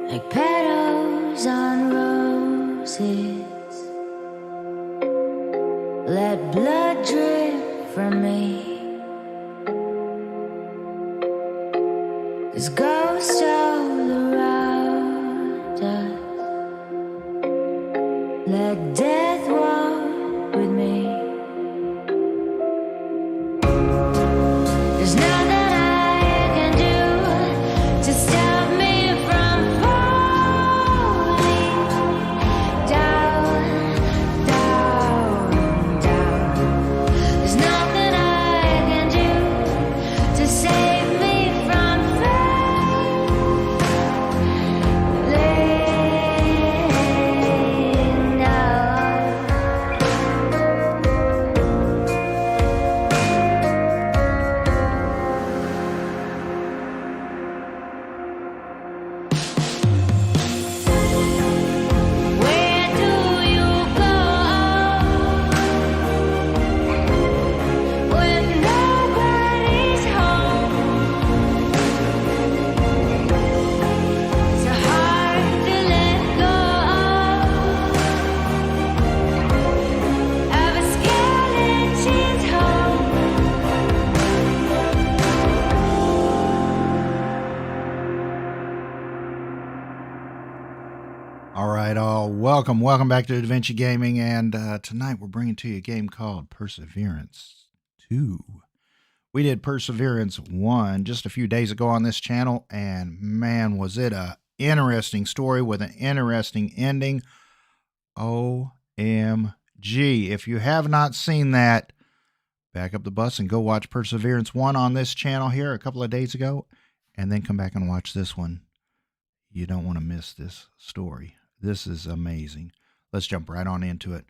like petals on roses. Let blood drip from me. 'Cause ghosts all around us. Let death walk with me. There's nothing I can do to stop me from falling down, down, down. There's nothing I can do to save me from falling down. Where do you go when nobody's home? So hard to let go of a skeleton's home. All right, all welcome back to DaVinci Gaming, and tonight we're bringing to you a game called Perseverance 2. We did Perseverance 1 just a few days ago on this channel, and man, was it a interesting story with an interesting ending. OMG. If you have not seen that, back up the bus and go watch Perseverance 1 on this channel here a couple of days ago, and then come back and watch this one. You don't want to miss this story. This is amazing. Let's jump right on into it.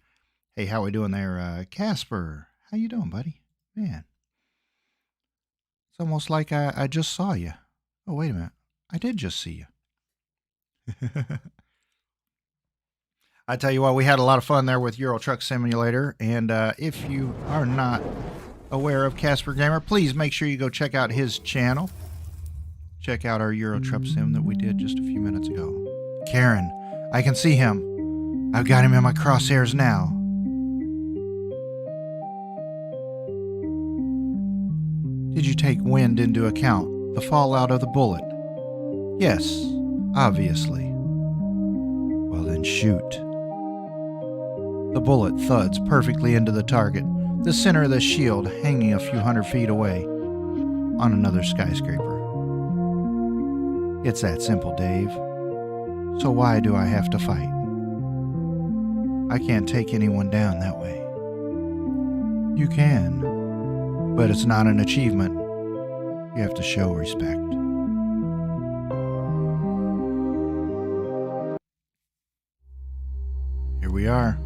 Hey, how we doing there, Casper? How you doing, buddy? Man, it's almost like I just saw you. Oh, wait a minute. I did just see you. I tell you what, we had a lot of fun there with Euro Truck Simulator, and if you are not aware of Casper Gamer, please make sure you go check out his channel. Check out our Euro Truck Sim that we did just a few minutes ago. Karen, I can see him. I've got him in my crosshairs now. Did you take wind into account? The fallout of the bullet? Yes, obviously. Well then shoot. The bullet thuds perfectly into the target, the center of the shield hanging a few hundred feet away on another skyscraper. It's that simple, Dave. So why do I have to fight? I can't take anyone down that way. You can, but it's not an achievement. You have to show respect. Here we are,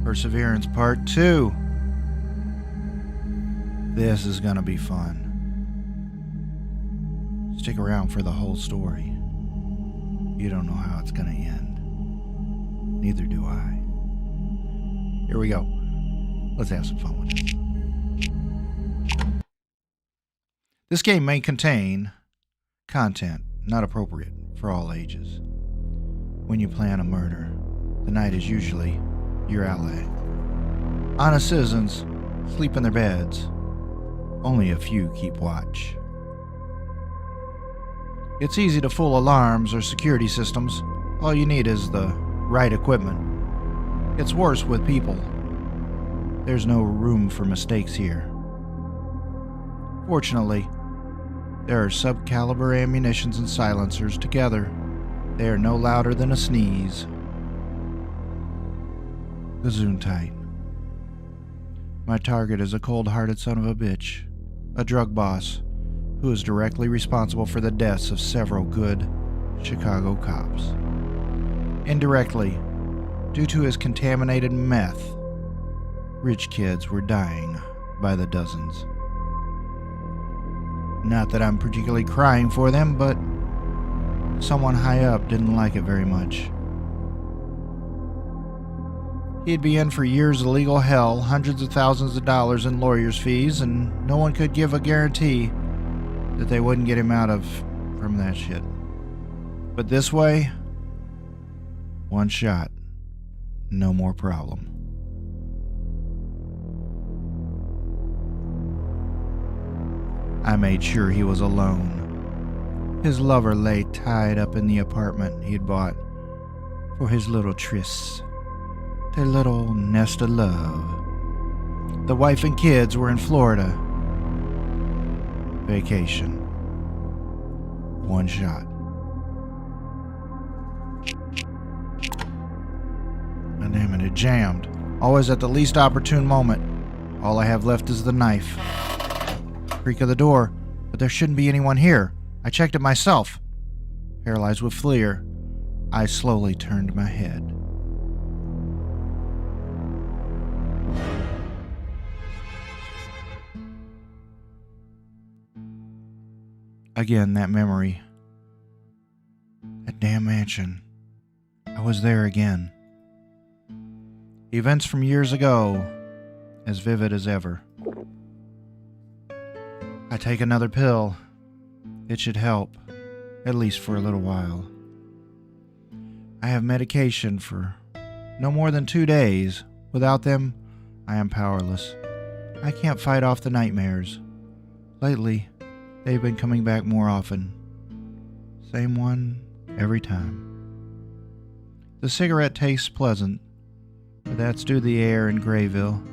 Perseverance Part 2. This is gonna be fun. Stick around for the whole story. You don't know how it's gonna end. Neither do I. Here we go. Let's have some fun with it. This game may contain content not appropriate for all ages. When you plan a murder, the night is usually your ally. Honest citizens sleep in their beds. Only a few keep watch. It's easy to fool alarms or security systems. All you need is the right equipment. It's worse with people. There's no room for mistakes here. Fortunately, there are sub-caliber ammunitions and silencers. Together, they are no louder than a sneeze. Gesundheit. My target is a cold-hearted son of a bitch, a drug boss, who is directly responsible for the deaths of several good Chicago cops. Indirectly, due to his contaminated meth, rich kids were dying by the dozens. Not that I'm particularly crying for them, but someone high up didn't like it very much. He'd be in for years of legal hell, hundreds of thousands of dollars in lawyers' fees, and no one could give a guarantee that they wouldn't get him out from that shit. But this way, One shot. No more problem. I made sure he was alone. His lover lay tied up in the apartment he'd bought for his little trysts, their little nest of love. The wife and kids were in Florida. Vacation. One shot. Oh, damn it jammed. Always at the least opportune moment. All I have left is the knife. Creak of the door, but there shouldn't be anyone here. I checked it myself. Paralyzed with fear, I slowly turned my head. Again, that memory. That damn mansion. I was there again. Events from years ago, as vivid as ever. I take another pill. It should help, at least for a little while. I have medication for no more than 2 days. Without them, I am powerless. I can't fight off the nightmares. Lately, they've been coming back more often. Same one every time. The cigarette tastes pleasant, but that's due to the air in Grey Ville.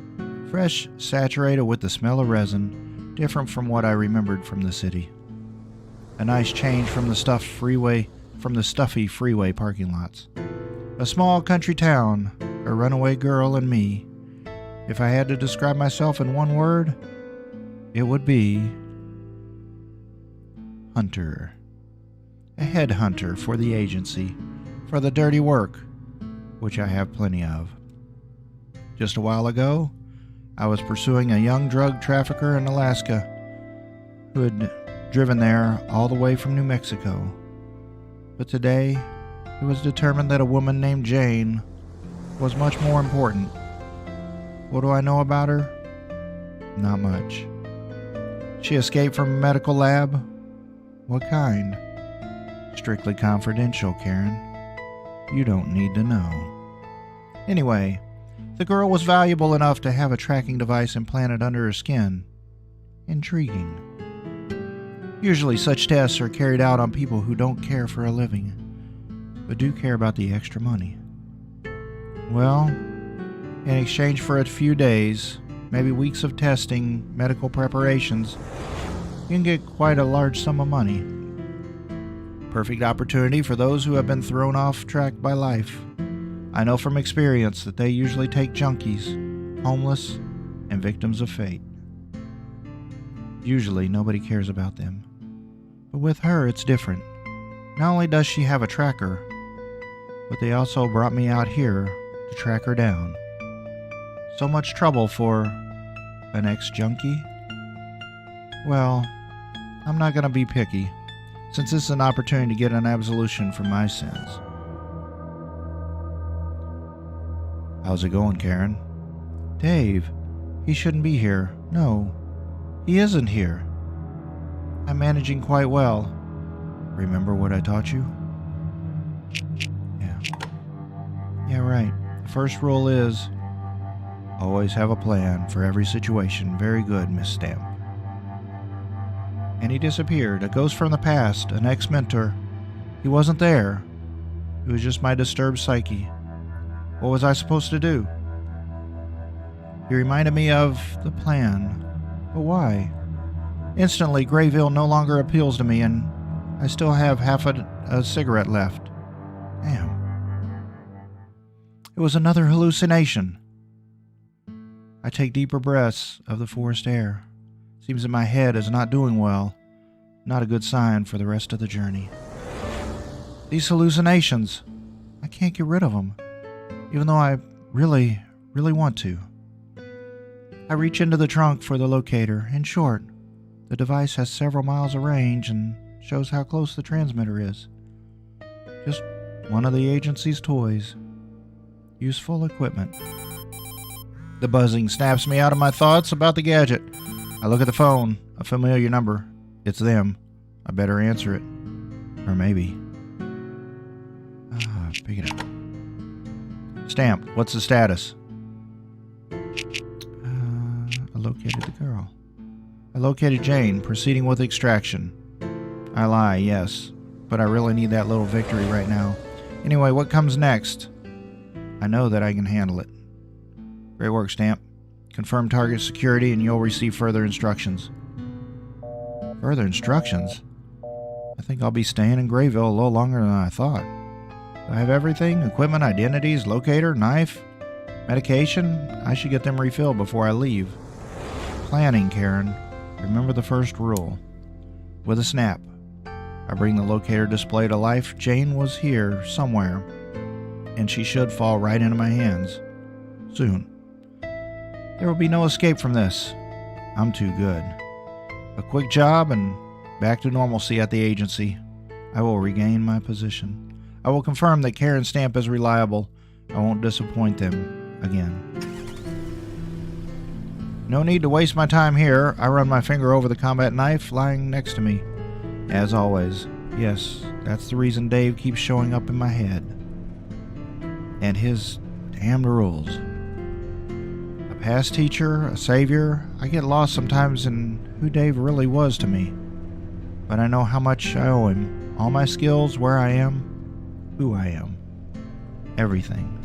Fresh, saturated with the smell of resin, different from what I remembered from the city. A nice change from the stuffy freeway parking lots. A small country town, a runaway girl and me. If I had to describe myself in one word, it would be hunter. A headhunter for the agency, for the dirty work, which I have plenty of. Just a while ago, I was pursuing a young drug trafficker in Alaska who had driven there all the way from New Mexico. But today, it was determined that a woman named Jane was much more important. What do I know about her? Not much. She escaped from a medical lab? What kind? Strictly confidential, Karen. You don't need to know. Anyway, the girl was valuable enough to have a tracking device implanted under her skin. Intriguing. Usually such tests are carried out on people who don't care for a living, but do care about the extra money. Well, in exchange for a few days, maybe weeks of testing, medical preparations, you can get quite a large sum of money. Perfect opportunity for those who have been thrown off track by life. I know from experience that they usually take junkies, homeless, and victims of fate. Usually nobody cares about them. But with her, it's different. Not only does she have a tracker, but they also brought me out here to track her down. So much trouble for an ex-junkie? Well, I'm not going to be picky, since this is an opportunity to get an absolution for my sins. How's it going, Karen? Dave, he shouldn't be here. No, he isn't here. I'm managing quite well. Remember what I taught you? Yeah, right. The first rule is always have a plan for every situation. Very good, Miss Stamp. And he disappeared. A ghost from the past, an ex-mentor. He wasn't there. It was just my disturbed psyche. What was I supposed to do? He reminded me of the plan. But why? Instantly, Grey Ville no longer appeals to me, and I still have half a cigarette left. Damn. It was another hallucination. I take deeper breaths of the forest air. Seems that my head is not doing well. Not a good sign for the rest of the journey. These hallucinations, I can't get rid of them, even though I really want to. I reach into the trunk for the locator. In short, the device has several miles of range and shows how close the transmitter is. Just one of the agency's toys. Useful equipment. The buzzing snaps me out of my thoughts about the gadget. I look at the phone, a familiar number. It's them. I better answer it. Or maybe. Pick it up. Stamp, what's the status? I located the girl. I located Jane, proceeding with extraction. I lie, yes, but I really need that little victory right now. Anyway, what comes next? I know that I can handle it. Great work, Stamp. Confirm target security and you'll receive further instructions. Further instructions? I think I'll be staying in Grey Ville a little longer than I thought. Do I have everything? Equipment, identities, locator, knife, medication? I should get them refilled before I leave. Planning, Karen. Remember the first rule. With a snap, I bring the locator display to life. Jane was here somewhere, and she should fall right into my hands. Soon. There will be no escape from this. I'm too good. A quick job and back to normalcy at the agency. I will regain my position. I will confirm that Karen Stamp is reliable. I won't disappoint them again. No need to waste my time here. I run my finger over the combat knife lying next to me. As always, yes, that's the reason Dave keeps showing up in my head. And his damned rules. A past teacher, a savior, I get lost sometimes in who Dave really was to me. But I know how much I owe him. All my skills, where I am, who I am. Everything.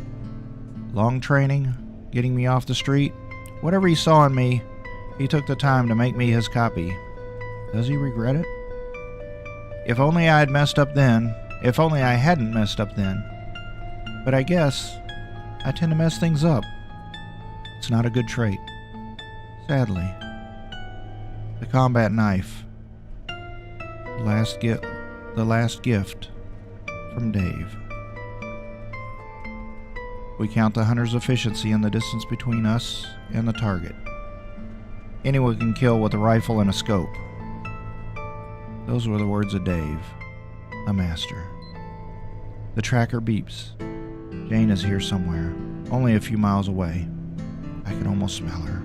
Long training, getting me off the street. Whatever he saw in me, he took the time to make me his copy. Does he regret it? If only I had messed up then. If only I hadn't messed up then. But I guess I tend to mess things up. It's not a good trait. Sadly. The combat knife. The last gift from Dave. We count the hunter's efficiency and the distance between us and the target. Anyone can kill with a rifle and a scope. Those were the words of Dave, a master. The tracker beeps. Jane is here somewhere, only a few miles away. I can almost smell her,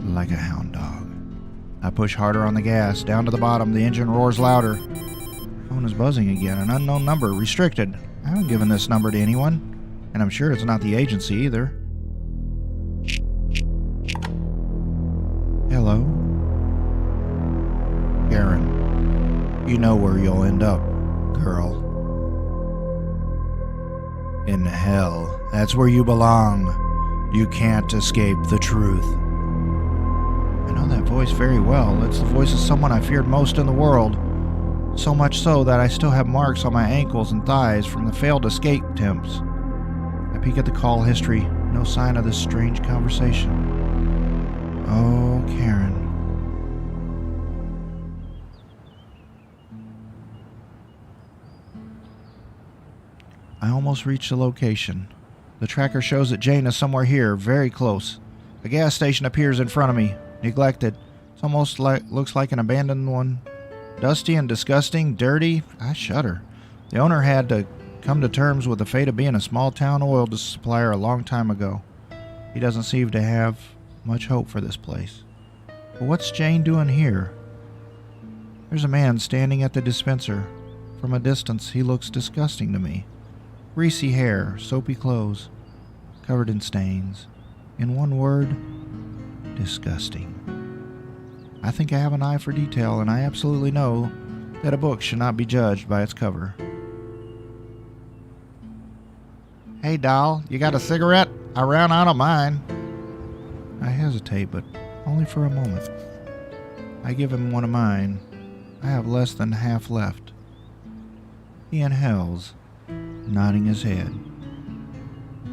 like a hound dog. I push harder on the gas, down to the bottom. The engine roars louder. Phone is buzzing again. An unknown number, restricted. I haven't given this number to anyone. And I'm sure it's not the agency either. Hello? Karen, you know where you'll end up, girl. In hell. That's where you belong. You can't escape the truth. I know that voice very well. It's the voice of someone I feared most in the world. So much so that I still have marks on my ankles and thighs from the failed escape attempts. I peek at the call history. No sign of this strange conversation. Oh, Karen. I almost reached the location. The tracker shows that Jane is somewhere here, very close. A gas station appears in front of me, neglected. It's almost looks like an abandoned one. Dusty and disgusting, dirty. I shudder. The owner had to come to terms with the fate of being a small-town oil supplier a long time ago. He doesn't seem to have much hope for this place. But what's Jane doing here? There's a man standing at the dispenser. From a distance, he looks disgusting to me. Greasy hair, soapy clothes, covered in stains. In one word, disgusting. I think I have an eye for detail, and I absolutely know that a book should not be judged by its cover. Hey, doll, you got a cigarette? I ran out of mine. I hesitate, but only for a moment. I give him one of mine. I have less than half left. He inhales, nodding his head.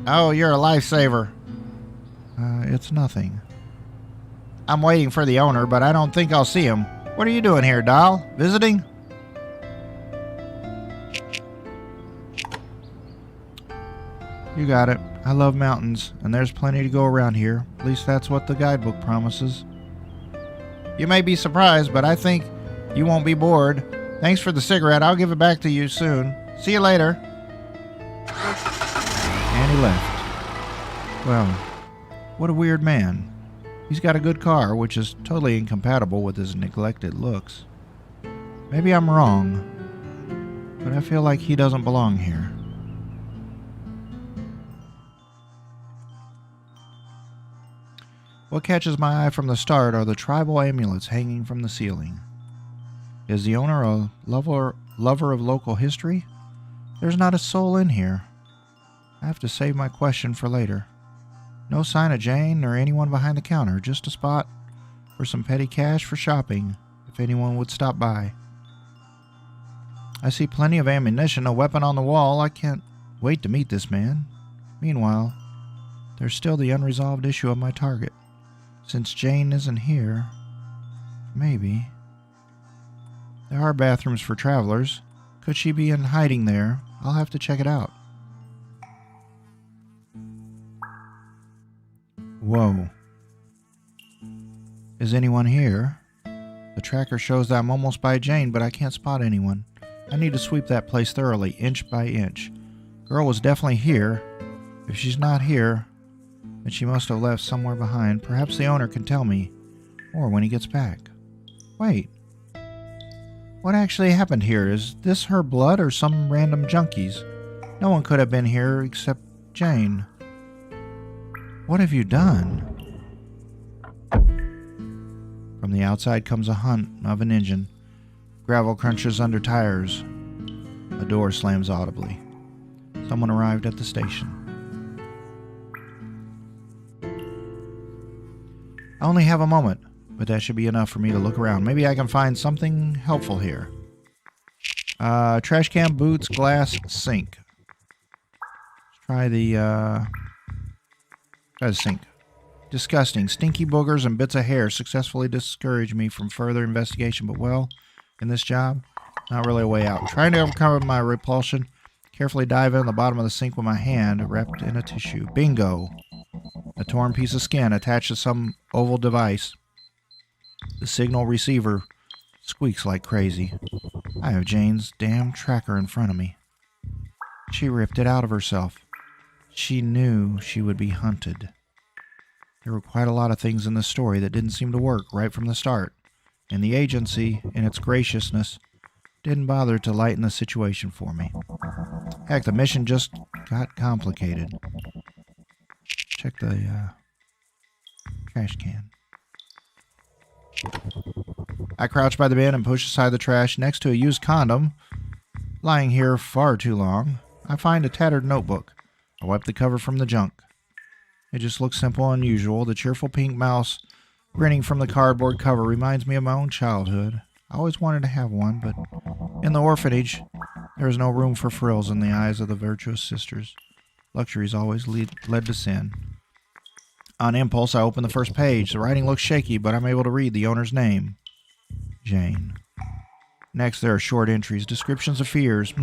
Oh, you're a lifesaver. It's nothing. I'm waiting for the owner, but I don't think I'll see him. What are you doing here, doll? Visiting? You got it. I love mountains, and there's plenty to go around here. At least that's what the guidebook promises. You may be surprised, but I think you won't be bored. Thanks for the cigarette. I'll give it back to you soon. See you later. And he left. Well, what a weird man. He's got a good car, which is totally incompatible with his neglected looks. Maybe I'm wrong, but I feel like he doesn't belong here. What catches my eye from the start are the tribal amulets hanging from the ceiling. Is the owner a lover of local history? There's not a soul in here. I have to save my question for later. No sign of Jane or anyone behind the counter, just a spot for some petty cash for shopping, if anyone would stop by. I see plenty of ammunition, a weapon on the wall. I can't wait to meet this man. Meanwhile, there's still the unresolved issue of my target. Since Jane isn't here, maybe. There are bathrooms for travelers. Could she be in hiding there? I'll have to check it out. Whoa. Is anyone here? The tracker shows that I'm almost by Jane, but I can't spot anyone. I need to sweep that place thoroughly, inch by inch. Girl was definitely here. If she's not here, then she must have left somewhere behind. Perhaps the owner can tell me. Or when he gets back. Wait. What actually happened here? Is this her blood or some random junkies? No one could have been here except Jane. What have you done? From the outside comes a hunt of an engine. Gravel crunches under tires. A door slams audibly. Someone arrived at the station. I only have a moment, but that should be enough for me to look around. Maybe I can find something helpful here. Trash can, boots, glass, sink. Let's try the sink. Disgusting. Stinky boogers and bits of hair successfully discourage me from further investigation, but well, in this job, not really a way out. Trying to overcome my repulsion, carefully dive in the bottom of the sink with my hand wrapped in a tissue. Bingo! A torn piece of skin attached to some oval device. The signal receiver squeaks like crazy. I have Jane's damn tracker in front of me. She ripped it out of herself. She knew she would be hunted. There were quite a lot of things in this story that didn't seem to work right from the start, and the agency, in its graciousness, didn't bother to lighten the situation for me. Heck, the mission just got complicated. Check the trash can. I crouch by the bin and push aside the trash next to a used condom. Lying here far too long, I find a tattered notebook. I wipe the cover from the junk. It just looks simple and usual. The cheerful pink mouse grinning from the cardboard cover reminds me of my own childhood. I always wanted to have one, but in the orphanage, there is no room for frills in the eyes of the virtuous sisters. Luxuries always led to sin. On impulse, I open the first page. The writing looks shaky, but I'm able to read the owner's name. Jane. Next, there are short entries, descriptions of fears.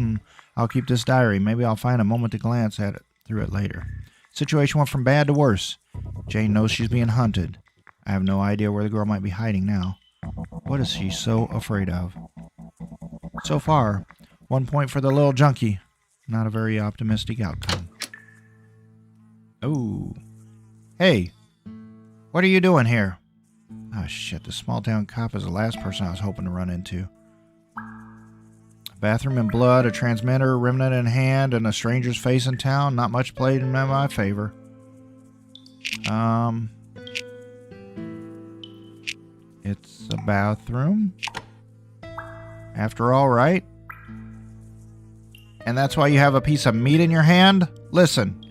I'll keep this diary. Maybe I'll find a moment to glance at it through it later. Situation went from bad to worse. Jane knows she's being hunted. I have no idea where the girl might be hiding now. What is she so afraid of? So far, 1 point for the little junkie. Not a very optimistic outcome. Oh. Hey, what are you doing here? Oh shit, the small town cop is the last person I was hoping to run into. A bathroom in blood, a transmitter, remnant in hand, and a stranger's face in town. Not much played in my favor. It's a bathroom. After all, right? And that's why you have a piece of meat in your hand? Listen.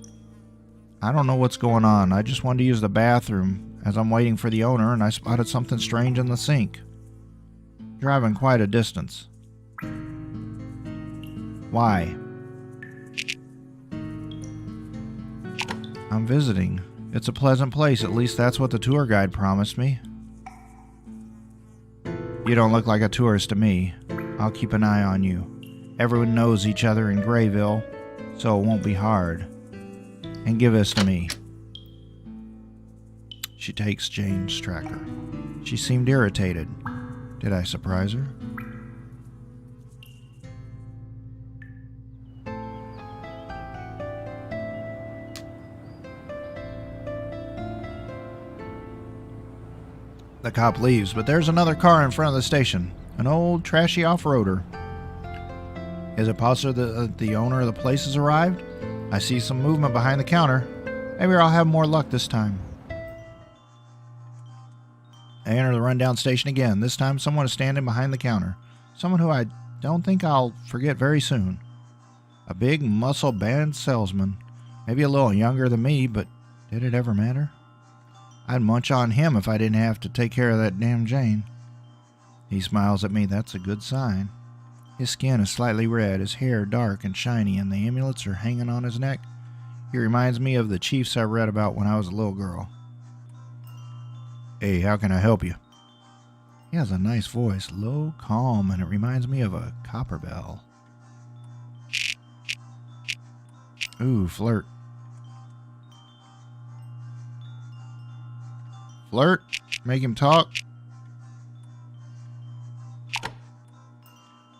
I don't know what's going on. I just wanted to use the bathroom as I'm waiting for the owner, and I spotted something strange in the sink. Driving quite a distance. Why? I'm visiting. It's a pleasant place. At least that's what the tour guide promised me. You don't look like a tourist to me. I'll keep an eye on you. Everyone knows each other in Grey Ville, so it won't be hard. And give this to me. She takes Jane's tracker. She seemed irritated. Did I surprise her? The cop leaves, but there's another car in front of the station. An old, trashy off-roader. Is it possible that the owner of the place has arrived? I see some movement behind the counter. Maybe I'll have more luck this time. I enter the rundown station again. This time someone is standing behind the counter. Someone who I don't think I'll forget very soon. A big, muscle-bound salesman. Maybe a little younger than me, but did it ever matter? I'd munch on him if I didn't have to take care of that damn Jane. He smiles at me. That's a good sign. His skin is slightly red, his hair dark and shiny, and the amulets are hanging on his neck. He reminds me of the chiefs I read about when I was a little girl. Hey, how can I help you? He has a nice voice, low, calm, and it reminds me of a copper bell. Ooh, flirt. Flirt? Make him talk?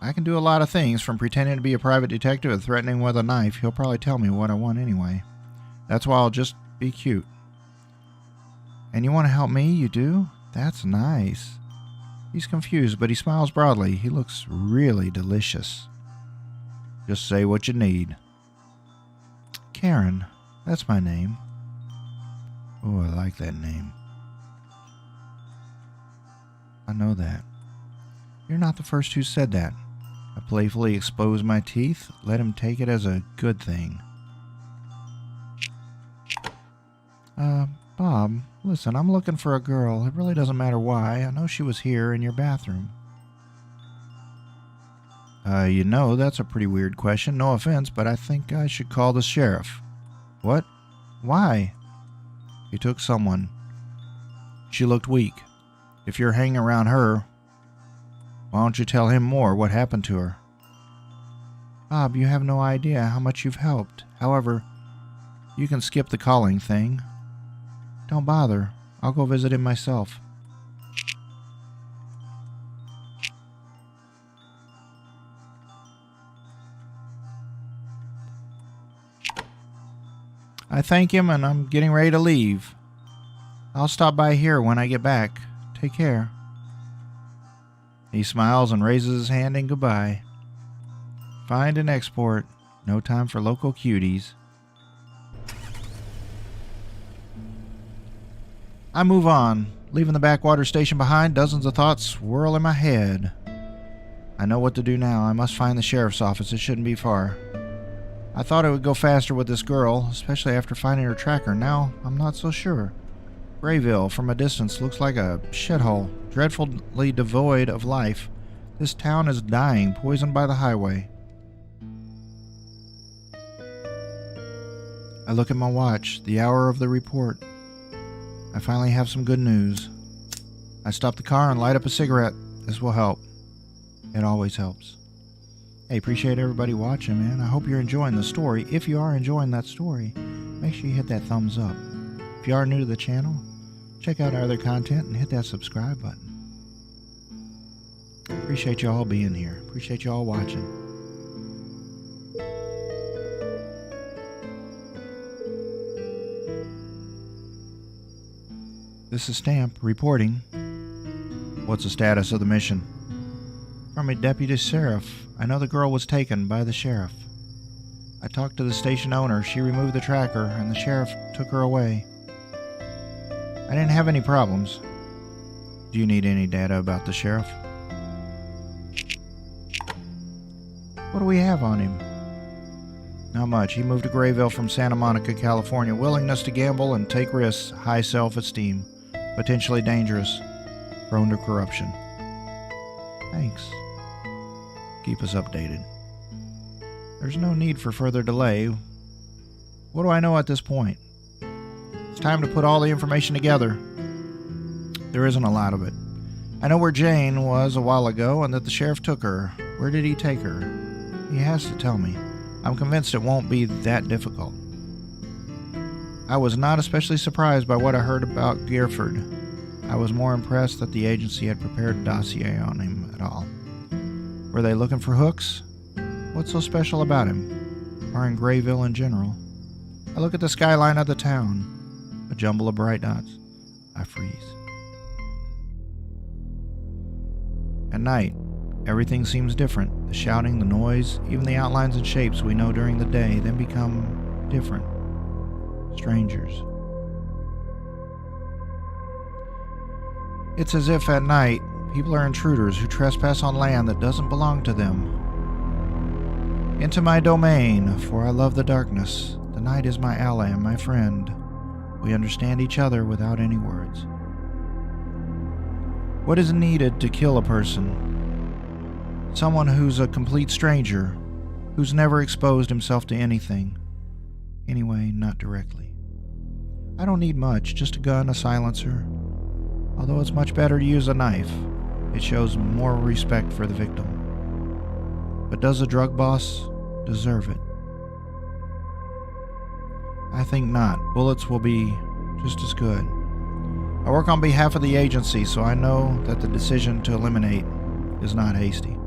I can do a lot of things, from pretending to be a private detective and threatening with a knife. He'll probably tell me what I want anyway. That's why I'll just be cute. And you want to help me? You do? That's nice. He's confused, but he smiles broadly. He looks really delicious. Just say what you need. Karen. That's my name. Oh, I like that name. I know that. You're not the first who said that. I playfully expose my teeth. Let him take it as a good thing. Bob, listen, I'm looking for a girl. It really doesn't matter why. I know she was here in your bathroom. You know, that's a pretty weird question. No offense, but I think I should call the sheriff. What? Why? He took someone. She looked weak. If you're hanging around her, why don't you tell him more? What happened to her? Bob, you have no idea how much you've helped. However, you can skip the calling thing. Don't bother. I'll go visit him myself. I thank him and I'm getting ready to leave. I'll stop by here when I get back. Take care. He smiles and raises his hand in goodbye. Find and export. No time for local cuties. I move on. Leaving the backwater station behind, dozens of thoughts swirl in my head. I know what to do now. I must find the sheriff's office. It shouldn't be far. I thought it would go faster with this girl, especially after finding her tracker. Now, I'm not so sure. Grey Ville, from a distance, looks like a shithole, dreadfully devoid of life. This town is dying, poisoned by the highway. I look at my watch, the hour of the report. I finally have some good news. I stop the car and light up a cigarette. This will help. It always helps. Hey, appreciate everybody watching, man. I hope you're enjoying the story. If you are enjoying that story, make sure you hit that thumbs up. If you are new to the channel, check out our other content and hit that subscribe button. Appreciate you all being here. Appreciate you all watching. This is Stamp reporting. What's the status of the mission? From a deputy sheriff. I know the girl was taken by the sheriff. I talked to the station owner. She removed the tracker and the sheriff took her away. I didn't have any problems. Do you need any data about the sheriff? What do we have on him? Not much. He moved to Grey Ville from Santa Monica, California. Willingness to gamble and take risks. High self-esteem. Potentially dangerous. Prone to corruption. Thanks. Keep us updated. There's no need for further delay. What do I know at this point? It's time to put all the information together. There isn't a lot of it. I know where Jane was a while ago and that the sheriff took her. Where did he take her? He has to tell me. I'm convinced it won't be that difficult. I was not especially surprised by what I heard about Gifford. I was more impressed that the agency had prepared a dossier on him at all. Were they looking for hooks? What's so special about him? Or in Grey Ville in general? I look at the skyline of the town. A jumble of bright dots. I freeze. At night, everything seems different. The shouting, the noise, even the outlines and shapes we know during the day then become different. Strangers. It's as if at night, people are intruders who trespass on land that doesn't belong to them. Into my domain, for I love the darkness. The night is my ally and my friend. We understand each other without any words. What is needed to kill a person? Someone who's a complete stranger, who's never exposed himself to anything. Anyway, not directly. I don't need much, just a gun, a silencer. Although it's much better to use a knife. It shows more respect for the victim. But does the drug boss deserve it? I think not. Bullets will be just as good. I work on behalf of the agency, so I know that the decision to eliminate is not hasty.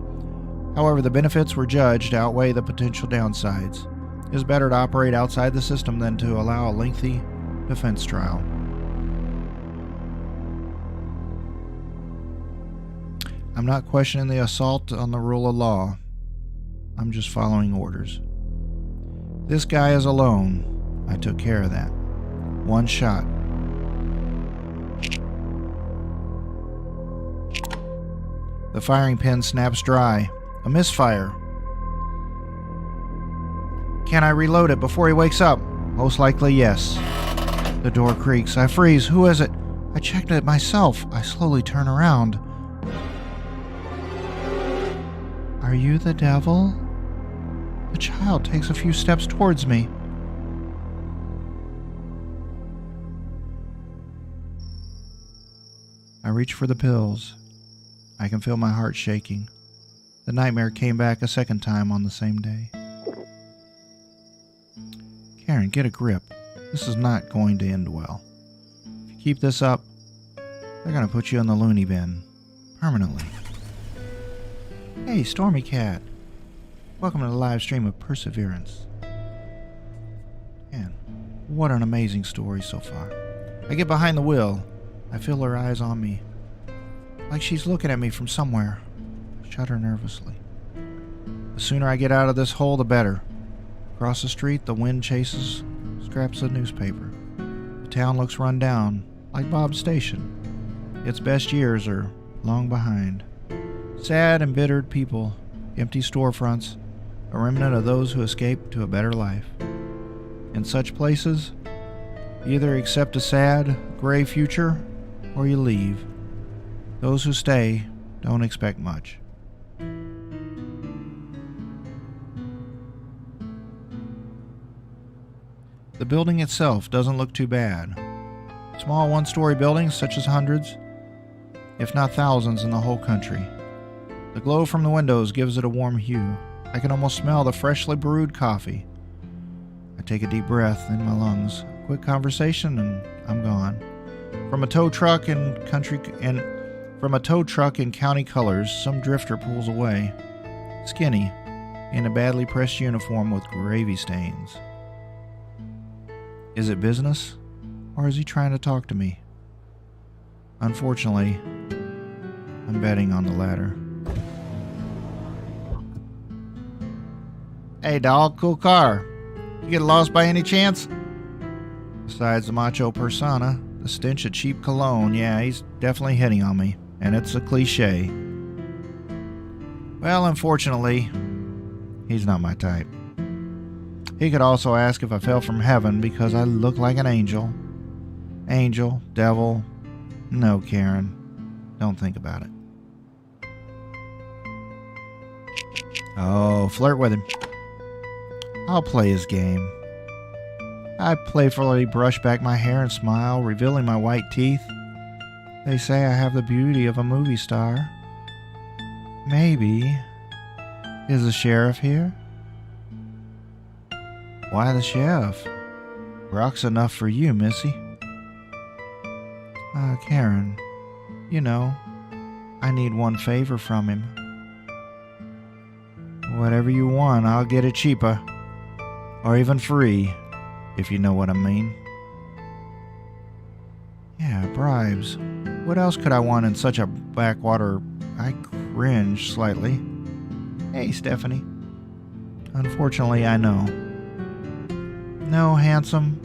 However, the benefits were judged to outweigh the potential downsides. It is better to operate outside the system than to allow a lengthy defense trial. I'm not questioning the assault on the rule of law. I'm just following orders. This guy is alone. I took care of that. One shot. The firing pin snaps dry. A misfire. Can I reload it before he wakes up? Most likely, yes. The door creaks. I freeze. Who is it? I checked it myself. I slowly turn around. Are you the devil? The child takes a few steps towards me. I reach for the pills. I can feel my heart shaking. The nightmare came back a second time on the same day. Karen, get a grip. This is not going to end well. If you keep this up, they're going to put you in the loony bin. Permanently. Hey, Stormy Cat. Welcome to the live stream of Perseverance. Man, what an amazing story so far. I get behind the wheel. I feel her eyes on me. Like she's looking at me from somewhere. I shudder nervously. The sooner I get out of this hole, the better. Across the street, the wind chases scraps of newspaper. The town looks run down, like Bob's station. Its best years are long behind. Sad, embittered people, empty storefronts, a remnant of those who escaped to a better life. In such places, you either accept a sad, gray future, or you leave. Those who stay don't expect much. The building itself doesn't look too bad. Small one-story buildings, such as hundreds, if not thousands in the whole country. The glow from the windows gives it a warm hue. I can almost smell the freshly brewed coffee. I take a deep breath in my lungs. Quick conversation and I'm gone. From a tow truck in county colors, some drifter pulls away. Skinny, in a badly pressed uniform with gravy stains. Is it business? Or is he trying to talk to me? Unfortunately, I'm betting on the latter. Hey dog, cool car. You get lost by any chance? Besides the macho persona, the stench of cheap cologne, yeah, he's definitely hitting on me. And it's a cliche. Well, unfortunately, he's not my type. He could also ask if I fell from heaven because I look like an angel. Angel, devil. No, Karen. Don't think about it. Oh, flirt with him. I'll play his game. I playfully brush back my hair and smile, revealing my white teeth. They say I have the beauty of a movie star. Maybe. Is the sheriff here? Why the sheriff? Rock's enough for you, missy. Karen, you know, I need one favor from him. Whatever you want, I'll get it cheaper. Or even free, if you know what I mean. Yeah, bribes. What else could I want in such a backwater? I cringe slightly. Hey, Stephanie. Unfortunately, I know. No, handsome.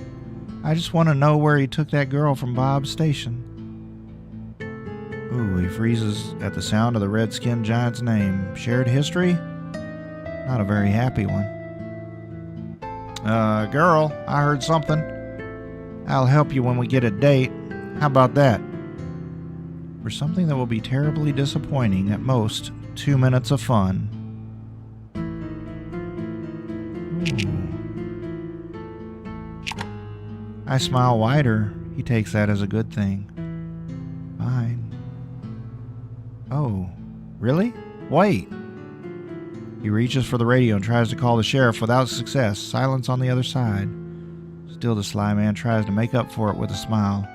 I just want to know where he took that girl from Bob's station. Ooh, he freezes at the sound of the red-skinned giant's name. Shared history? Not a very happy one. Girl, I heard something. I'll help you when we get a date. How about that? For something that will be terribly disappointing, at most 2 minutes of fun. Ooh. I smile wider. He takes that as a good thing. Fine. Oh, really? Wait. He reaches for the radio and tries to call the sheriff without success. Silence on the other side. Still, the sly man tries to make up for it with a smile.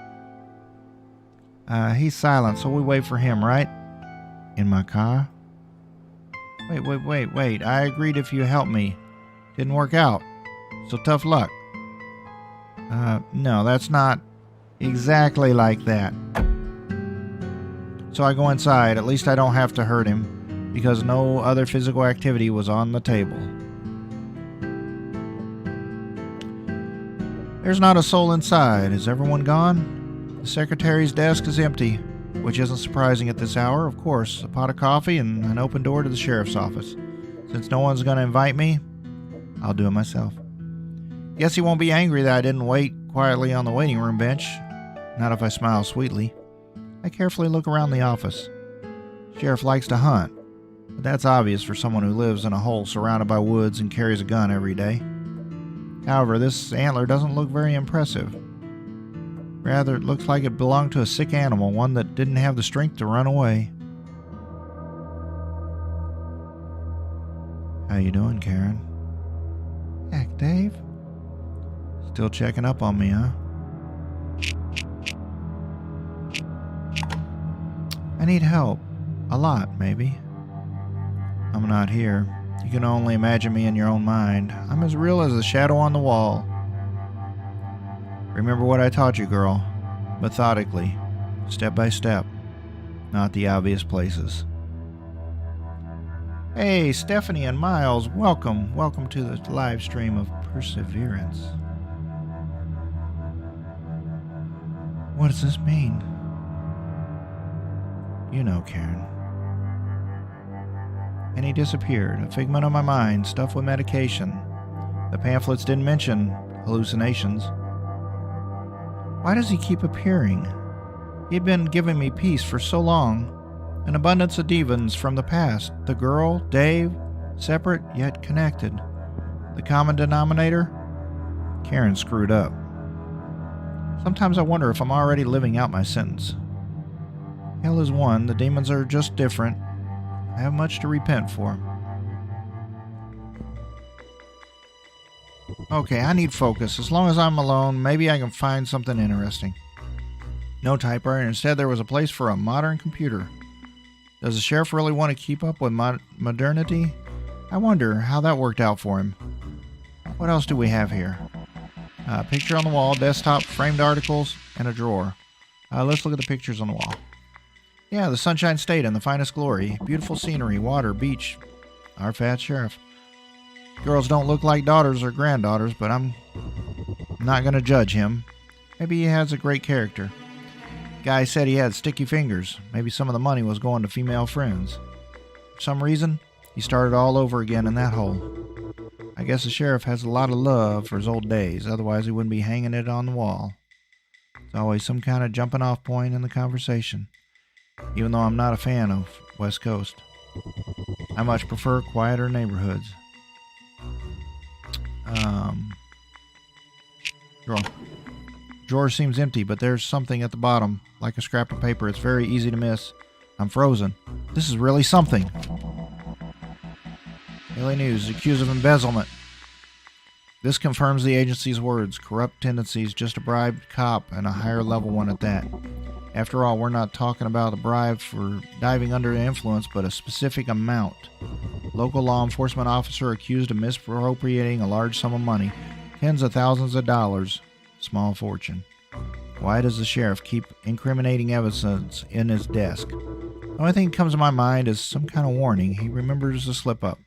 He's silent, so we wait for him, right? In my car? Wait. I agreed if you help me. Didn't work out. So tough luck. No, that's not exactly like that. So I go inside. At least I don't have to hurt him, because no other physical activity was on the table. There's not a soul inside. Is everyone gone? The secretary's desk is empty, which isn't surprising at this hour. Of course, a pot of coffee and an open door to the sheriff's office. Since no one's going to invite me, I'll do it myself. Guess he won't be angry that I didn't wait quietly on the waiting room bench. Not if I smile sweetly. I carefully look around the office. Sheriff likes to hunt, but that's obvious for someone who lives in a hole surrounded by woods and carries a gun every day. However, this antler doesn't look very impressive. Rather, it looks like it belonged to a sick animal, one that didn't have the strength to run away. How you doing, Karen? Heck, Dave? Still checking up on me, huh? I need help. A lot, maybe. I'm not here. You can only imagine me in your own mind. I'm as real as the shadow on the wall. Remember what I taught you, girl. Methodically. Step by step. Not the obvious places. Hey, Stephanie and Miles, welcome. Welcome to the live stream of Perseverance. What does this mean? You know, Karen. And he disappeared, a figment of my mind, stuffed with medication. The pamphlets didn't mention hallucinations. Why does he keep appearing? He'd been giving me peace for so long. An abundance of demons from the past. The girl, Dave, separate yet connected. The common denominator? Karen screwed up. Sometimes I wonder if I'm already living out my sentence. Hell is one, the demons are just different. I have much to repent for. Okay, I need focus. As long as I'm alone, maybe I can find something interesting. No typewriter. Instead, there was a place for a modern computer. Does the sheriff really want to keep up with modernity? I wonder how that worked out for him. What else do we have here? A picture on the wall, desktop, framed articles, and a drawer. Let's look at the pictures on the wall. Yeah, the Sunshine State in the finest glory. Beautiful scenery, water, beach. Our fat sheriff. Girls don't look like daughters or granddaughters, but I'm not going to judge him. Maybe he has a great character. Guy said he had sticky fingers. Maybe some of the money was going to female friends. For some reason, he started all over again in that hole. I guess the sheriff has a lot of love for his old days, otherwise he wouldn't be hanging it on the wall. There's always some kind of jumping off point in the conversation. Even though I'm not a fan of West Coast. I much prefer quieter neighborhoods. Drawer seems empty, but there's something at the bottom, like a scrap of paper. It's very easy to miss. I'm frozen. This is really something. Daily News, accused of embezzlement. This confirms the agency's words. Corrupt tendencies, just a bribed cop, and a higher level one at that. After all, we're not talking about a bribe for diving under the influence, but a specific amount. Local law enforcement officer accused of misappropriating a large sum of money. Tens of thousands of dollars. Small fortune. Why does the sheriff keep incriminating evidence in his desk? The only thing that comes to my mind is some kind of warning. He remembers the slip-up,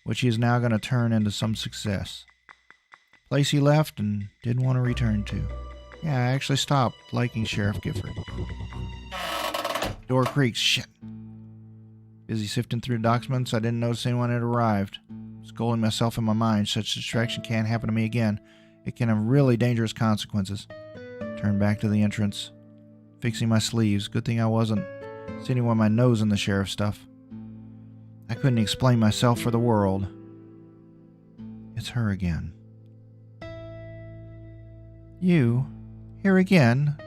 which he is now going to turn into some success. Place he left and didn't want to return to. Yeah, I actually stopped liking Sheriff Gifford. Door creaks. Shit. Busy sifting through documents, I didn't notice anyone had arrived. Scolding myself in my mind. Such distraction can't happen to me again. It can have really dangerous consequences. Turned back to the entrance. Fixing my sleeves. Good thing I wasn't sitting with my nose in the sheriff's stuff. I couldn't explain myself for the world. It's her again. You? Here again?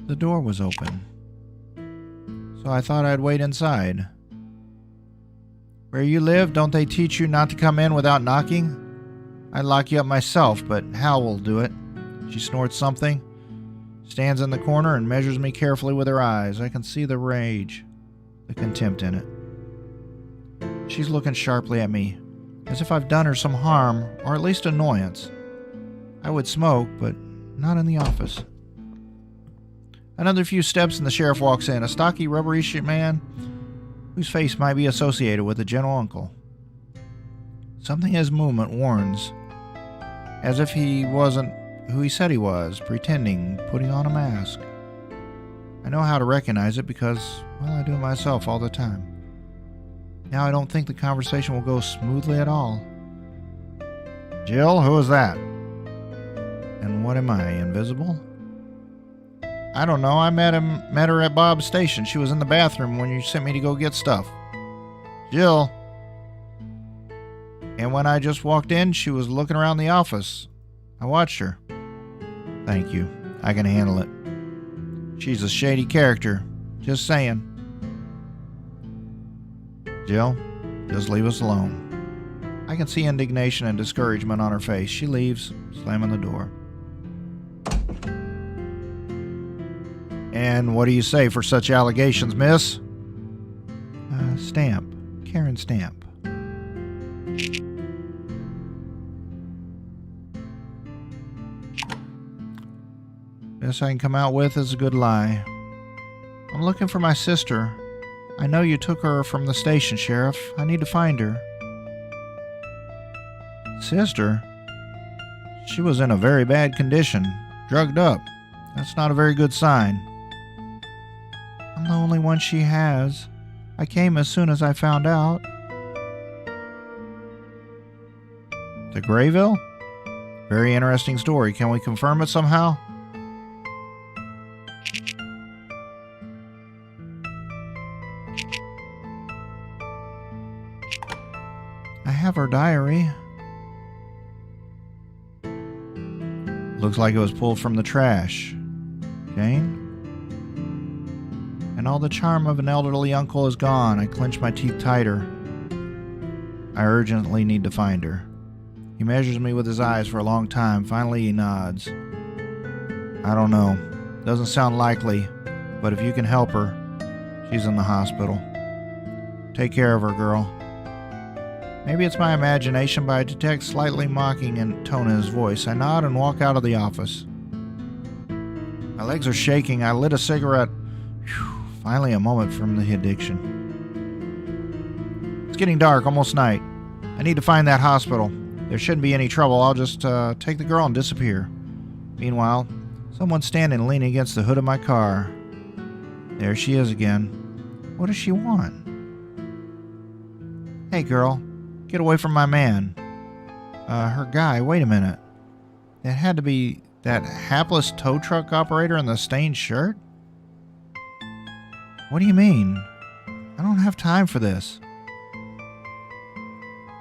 The door was open, so I thought I'd wait inside. Where you live, don't they teach you not to come in without knocking? I'd lock you up myself, but Hal will do it. She snorts something, stands in the corner, and measures me carefully with her eyes. I can see the rage, the contempt in it. She's looking sharply at me, as if I've done her some harm, or at least annoyance. I would smoke, but not in the office. Another few steps and the sheriff walks in, a stocky, rubbery man whose face might be associated with the gentle uncle. Something in his movement warns, as if he wasn't who he said he was, pretending, putting on a mask. I know how to recognize it because, well, I do it myself all the time. Now I don't think the conversation will go smoothly at all. Jill, who is that? And what am I, invisible? I don't know. I met her at Bob's station. She was in the bathroom when you sent me to go get stuff. Jill. And when I just walked in, she was looking around the office. I watched her. Thank you. I can handle it. She's a shady character. Just saying. Jill, just leave us alone. I can see indignation and discouragement on her face. She leaves, slamming the door. And what do you say for such allegations, miss? Stamp. Karen Stamp. Best I can come out with is a good lie. I'm looking for my sister. I know you took her from the station, Sheriff. I need to find her. Sister? She was in a very bad condition. Drugged up. That's not a very good sign. I'm the only one she has. I came as soon as I found out. To Grey Ville? Very interesting story. Can we confirm it somehow? I have her diary. Looks like it was pulled from the trash. Jane? And all the charm of an elderly uncle is gone. I clench my teeth tighter. I urgently need to find her. He measures me with his eyes for a long time. Finally, he nods. I don't know. Doesn't sound likely, but if you can help her, she's in the hospital. Take care of her, girl. Maybe it's my imagination, but I detect slightly mocking tone in his voice. I nod and walk out of the office. My legs are shaking. I lit a cigarette. Whew. Finally, a moment from the addiction. It's getting dark, almost night. I need to find that hospital. There shouldn't be any trouble. I'll just take the girl and disappear. Meanwhile, someone's standing leaning against the hood of my car. There she is again. What does she want? Hey, girl. Get away from my man. Her guy. Wait a minute. It had to be that hapless tow truck operator in the stained shirt? What do you mean? I don't have time for this.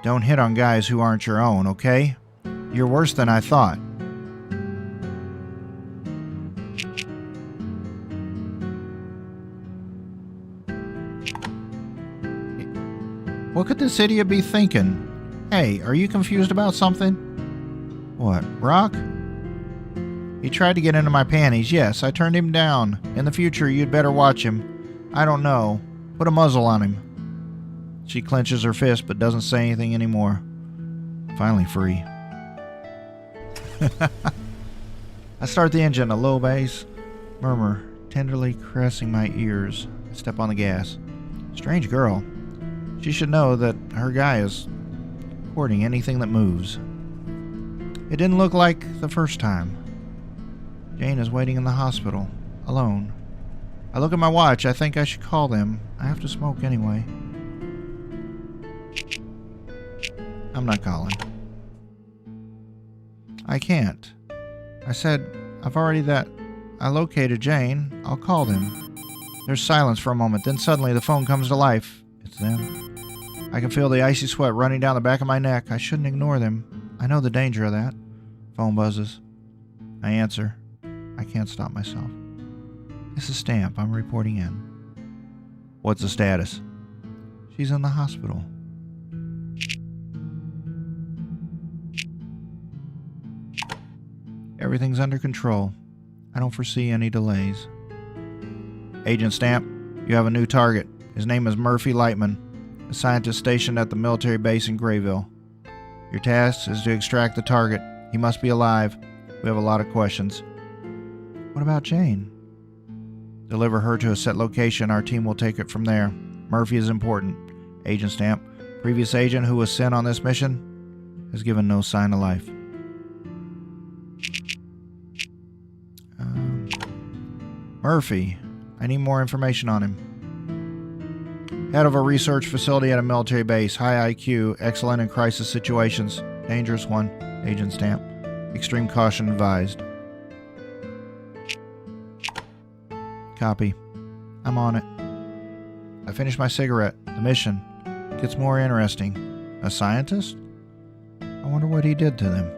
Don't hit on guys who aren't your own, okay? You're worse than I thought. What could this idiot be thinking? Hey, are you confused about something? What, Brock? He tried to get into my panties. Yes, I turned him down. In the future, you'd better watch him. I don't know. Put a muzzle on him. She clenches her fist but doesn't say anything anymore. Finally free. I start the engine, a low bass murmur tenderly caressing my ears. I step on the gas. Strange girl. She should know that her guy is courting anything that moves. It didn't look like the first time. Jane is waiting in the hospital, alone. I look at my watch. I think I should call them. I have to smoke anyway. I'm not calling. I can't. I said, I located Jane. I'll call them. There's silence for a moment. Then suddenly the phone comes to life. It's them. I can feel the icy sweat running down the back of my neck. I shouldn't ignore them. I know the danger of that. Phone buzzes. I answer. I can't stop myself. This is Stamp. I'm reporting in. What's the status? She's in the hospital. Everything's under control. I don't foresee any delays. Agent Stamp, you have a new target. His name is Murphy Lightman, a scientist stationed at the military base in Grey Ville. Your task is to extract the target. He must be alive. We have a lot of questions. What about Jane? Deliver her to a set location. Our team will take it from there. Murphy is important. Agent Stamp, previous agent who was sent on this mission, has given no sign of life. Murphy. I need more information on him. Head of a research facility at a military base. High IQ. Excellent in crisis situations. Dangerous one. Agent Stamp. Extreme caution advised. Copy. I'm on it. I finish my cigarette. The mission gets more interesting. A scientist? I wonder what he did to them.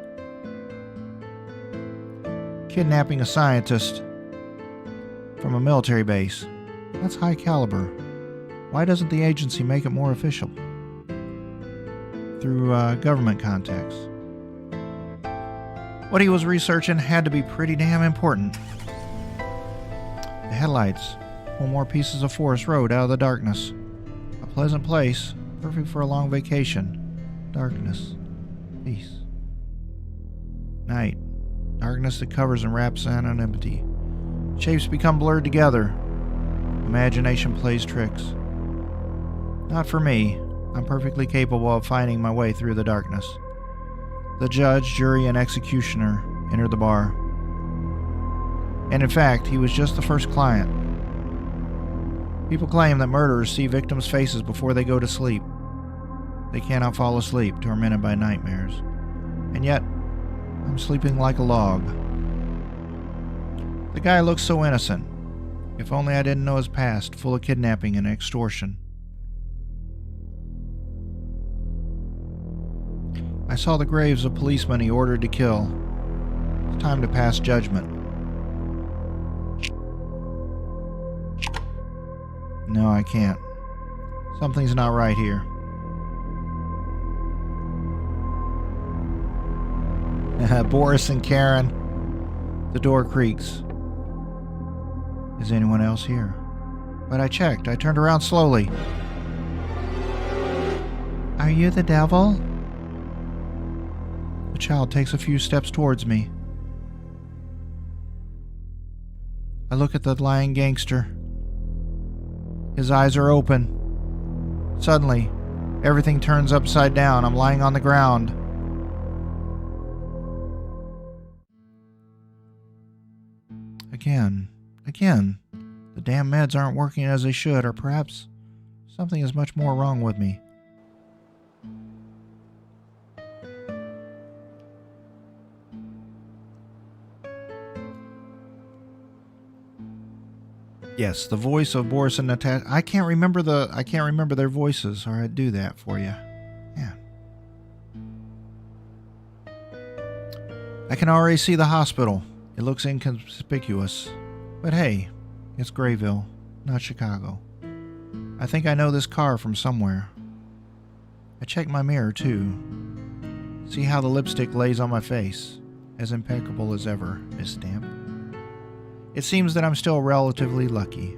Kidnapping a scientist from a military base. That's high caliber. Why doesn't the agency make it more official? Through government contacts. What he was researching had to be pretty damn important. The headlights pull more pieces of Forest Road out of the darkness. A pleasant place, perfect for a long vacation. Darkness. Peace. Night. Darkness that covers and wraps anonymity. Shapes become blurred together. Imagination plays tricks. Not for me. I'm perfectly capable of finding my way through the darkness. The judge, jury, and executioner enter the bar. And in fact, he was just the first client. People claim that murderers see victims' faces before they go to sleep. They cannot fall asleep, tormented by nightmares. And yet, I'm sleeping like a log. The guy looks so innocent. If only I didn't know his past, full of kidnapping and extortion. I saw the graves of policemen he ordered to kill. It's time to pass judgment. No, I can't. Something's not right here. Boris and Karen. The door creaks. Is anyone else here? But I checked. I turned around slowly. Are you the devil? The child takes a few steps towards me. I look at the lying gangster. His eyes are open. Suddenly, everything turns upside down. I'm lying on the ground. Again. The damn meds aren't working as they should, or perhaps something is much more wrong with me. Yes, the voice of Boris and Natasha. I can't remember their voices, or I'd do that for you. Yeah. I can already see the hospital. It looks inconspicuous. But hey, it's Grey Ville, not Chicago. I think I know this car from somewhere. I check my mirror, too. See how the lipstick lays on my face. As impeccable as ever, Miss Stamp. It seems that I'm still relatively lucky.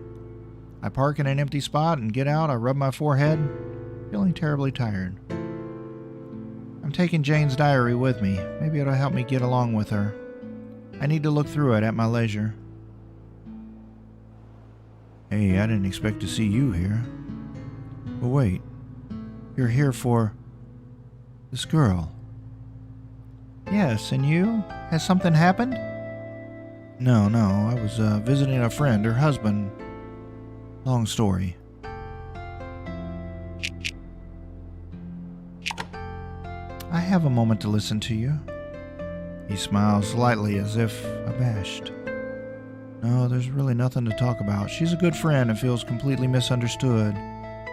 I park in an empty spot and get out. I rub my forehead, feeling terribly tired. I'm taking Jane's diary with me. Maybe it'll help me get along with her. I need to look through it at my leisure. Hey, I didn't expect to see you here. But wait, you're here for this girl. Yes, and you? Has something happened? No, I was visiting a friend, her husband. Long story. I have a moment to listen to you. He smiles slightly as if abashed. No, there's really nothing to talk about. She's a good friend and feels completely misunderstood.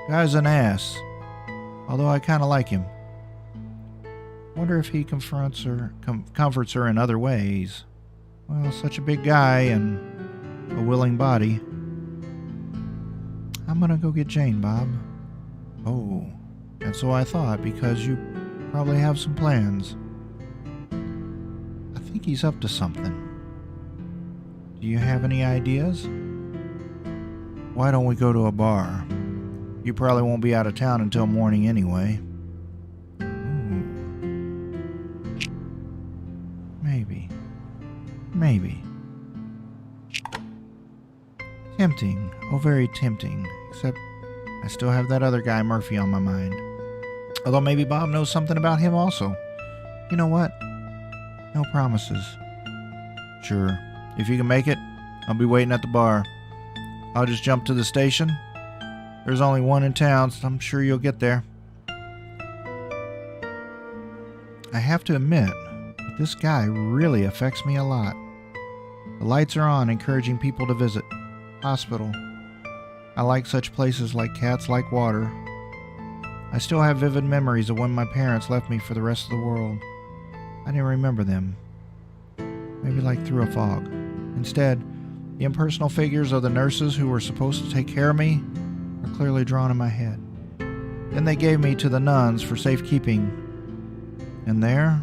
Guy's an ass, although I kind of like him. Wonder if he comforts her in other ways. Well, such a big guy and a willing body. I'm gonna go get Jane, Bob. Oh, and so I thought, because you probably have some plans. I think he's up to something. Do you have any ideas? Why don't we go to a bar? You probably won't be out of town until morning anyway. Maybe. Tempting. Oh, very tempting. Except I still have that other guy, Murphy, on my mind. Although maybe Bob knows something about him also. You know what? No promises. Sure. If you can make it, I'll be waiting at the bar. I'll just jump to the station. There's only one in town, so I'm sure you'll get there. I have to admit, this guy really affects me a lot. The lights are on, encouraging people to visit. Hospital. I like such places like cats like water. I still have vivid memories of when my parents left me for the rest of the world. I didn't remember them. Maybe like through a fog. Instead, the impersonal figures of the nurses who were supposed to take care of me are clearly drawn in my head. Then they gave me to the nuns for safekeeping. And there...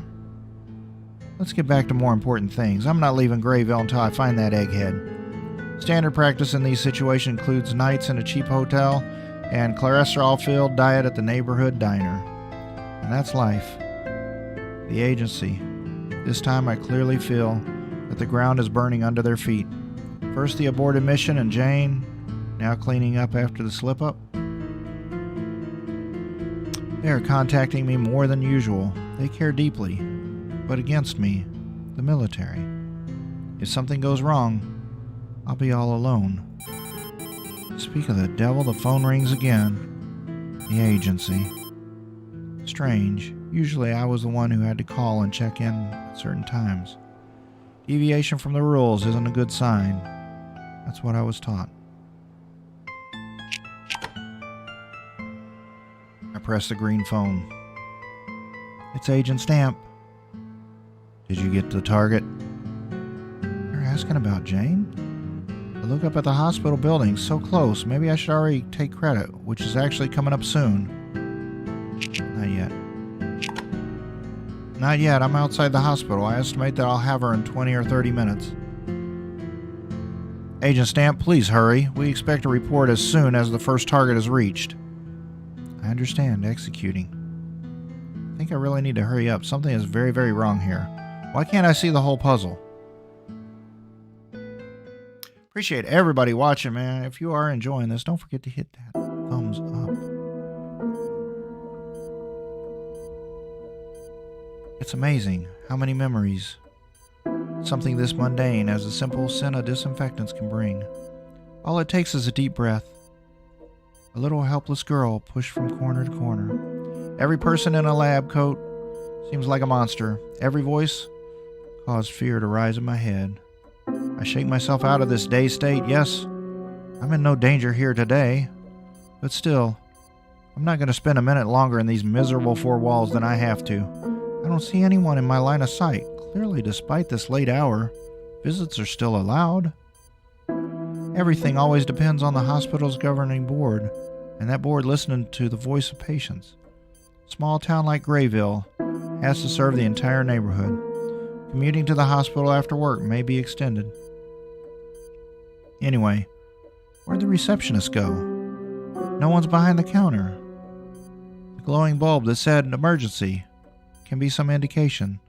Let's get back to more important things. I'm not leaving Grey Ville until I find that egghead. Standard practice in these situations includes nights in a cheap hotel and cholesterol-filled diet at the neighborhood diner. And that's life. The agency. This time I clearly feel that the ground is burning under their feet. First the aborted mission and Jane, now cleaning up after the slip-up. They are contacting me more than usual. They care deeply. But against me, the military. If something goes wrong, I'll be all alone. Speak of the devil, the phone rings again. The agency. Strange. Usually I was the one who had to call and check in at certain times. Deviation from the rules isn't a good sign. That's what I was taught. I press the green phone. It's Agent Stamp. Did you get to the target? You're asking about Jane? I look up at the hospital building, so close. Maybe I should already take credit, which is actually coming up soon. Not yet. Not yet. I'm outside the hospital. I estimate that I'll have her in 20 or 30 minutes. Agent Stamp, please hurry. We expect a report as soon as the first target is reached. I understand. Executing. I think I really need to hurry up. Something is very, very wrong here. Why can't I see the whole puzzle? Appreciate everybody watching, man. If you are enjoying this, don't forget to hit that thumbs up. It's amazing how many memories something this mundane as a simple scent of disinfectants can bring. All it takes is a deep breath. A little helpless girl pushed from corner to corner. Every person in a lab coat seems like a monster. Every voice caused fear to rise in my head. I shake myself out of this dazed state. Yes, I'm in no danger here today. But still, I'm not going to spend a minute longer in these miserable four walls than I have to. I don't see anyone in my line of sight. Clearly, despite this late hour, visits are still allowed. Everything always depends on the hospital's governing board, and that board listening to the voice of patients. A small town like Grey Ville has to serve the entire neighborhood. Commuting to the hospital after work may be extended. Anyway, where'd the receptionist go? No one's behind the counter. The glowing bulb that said emergency can be some indication.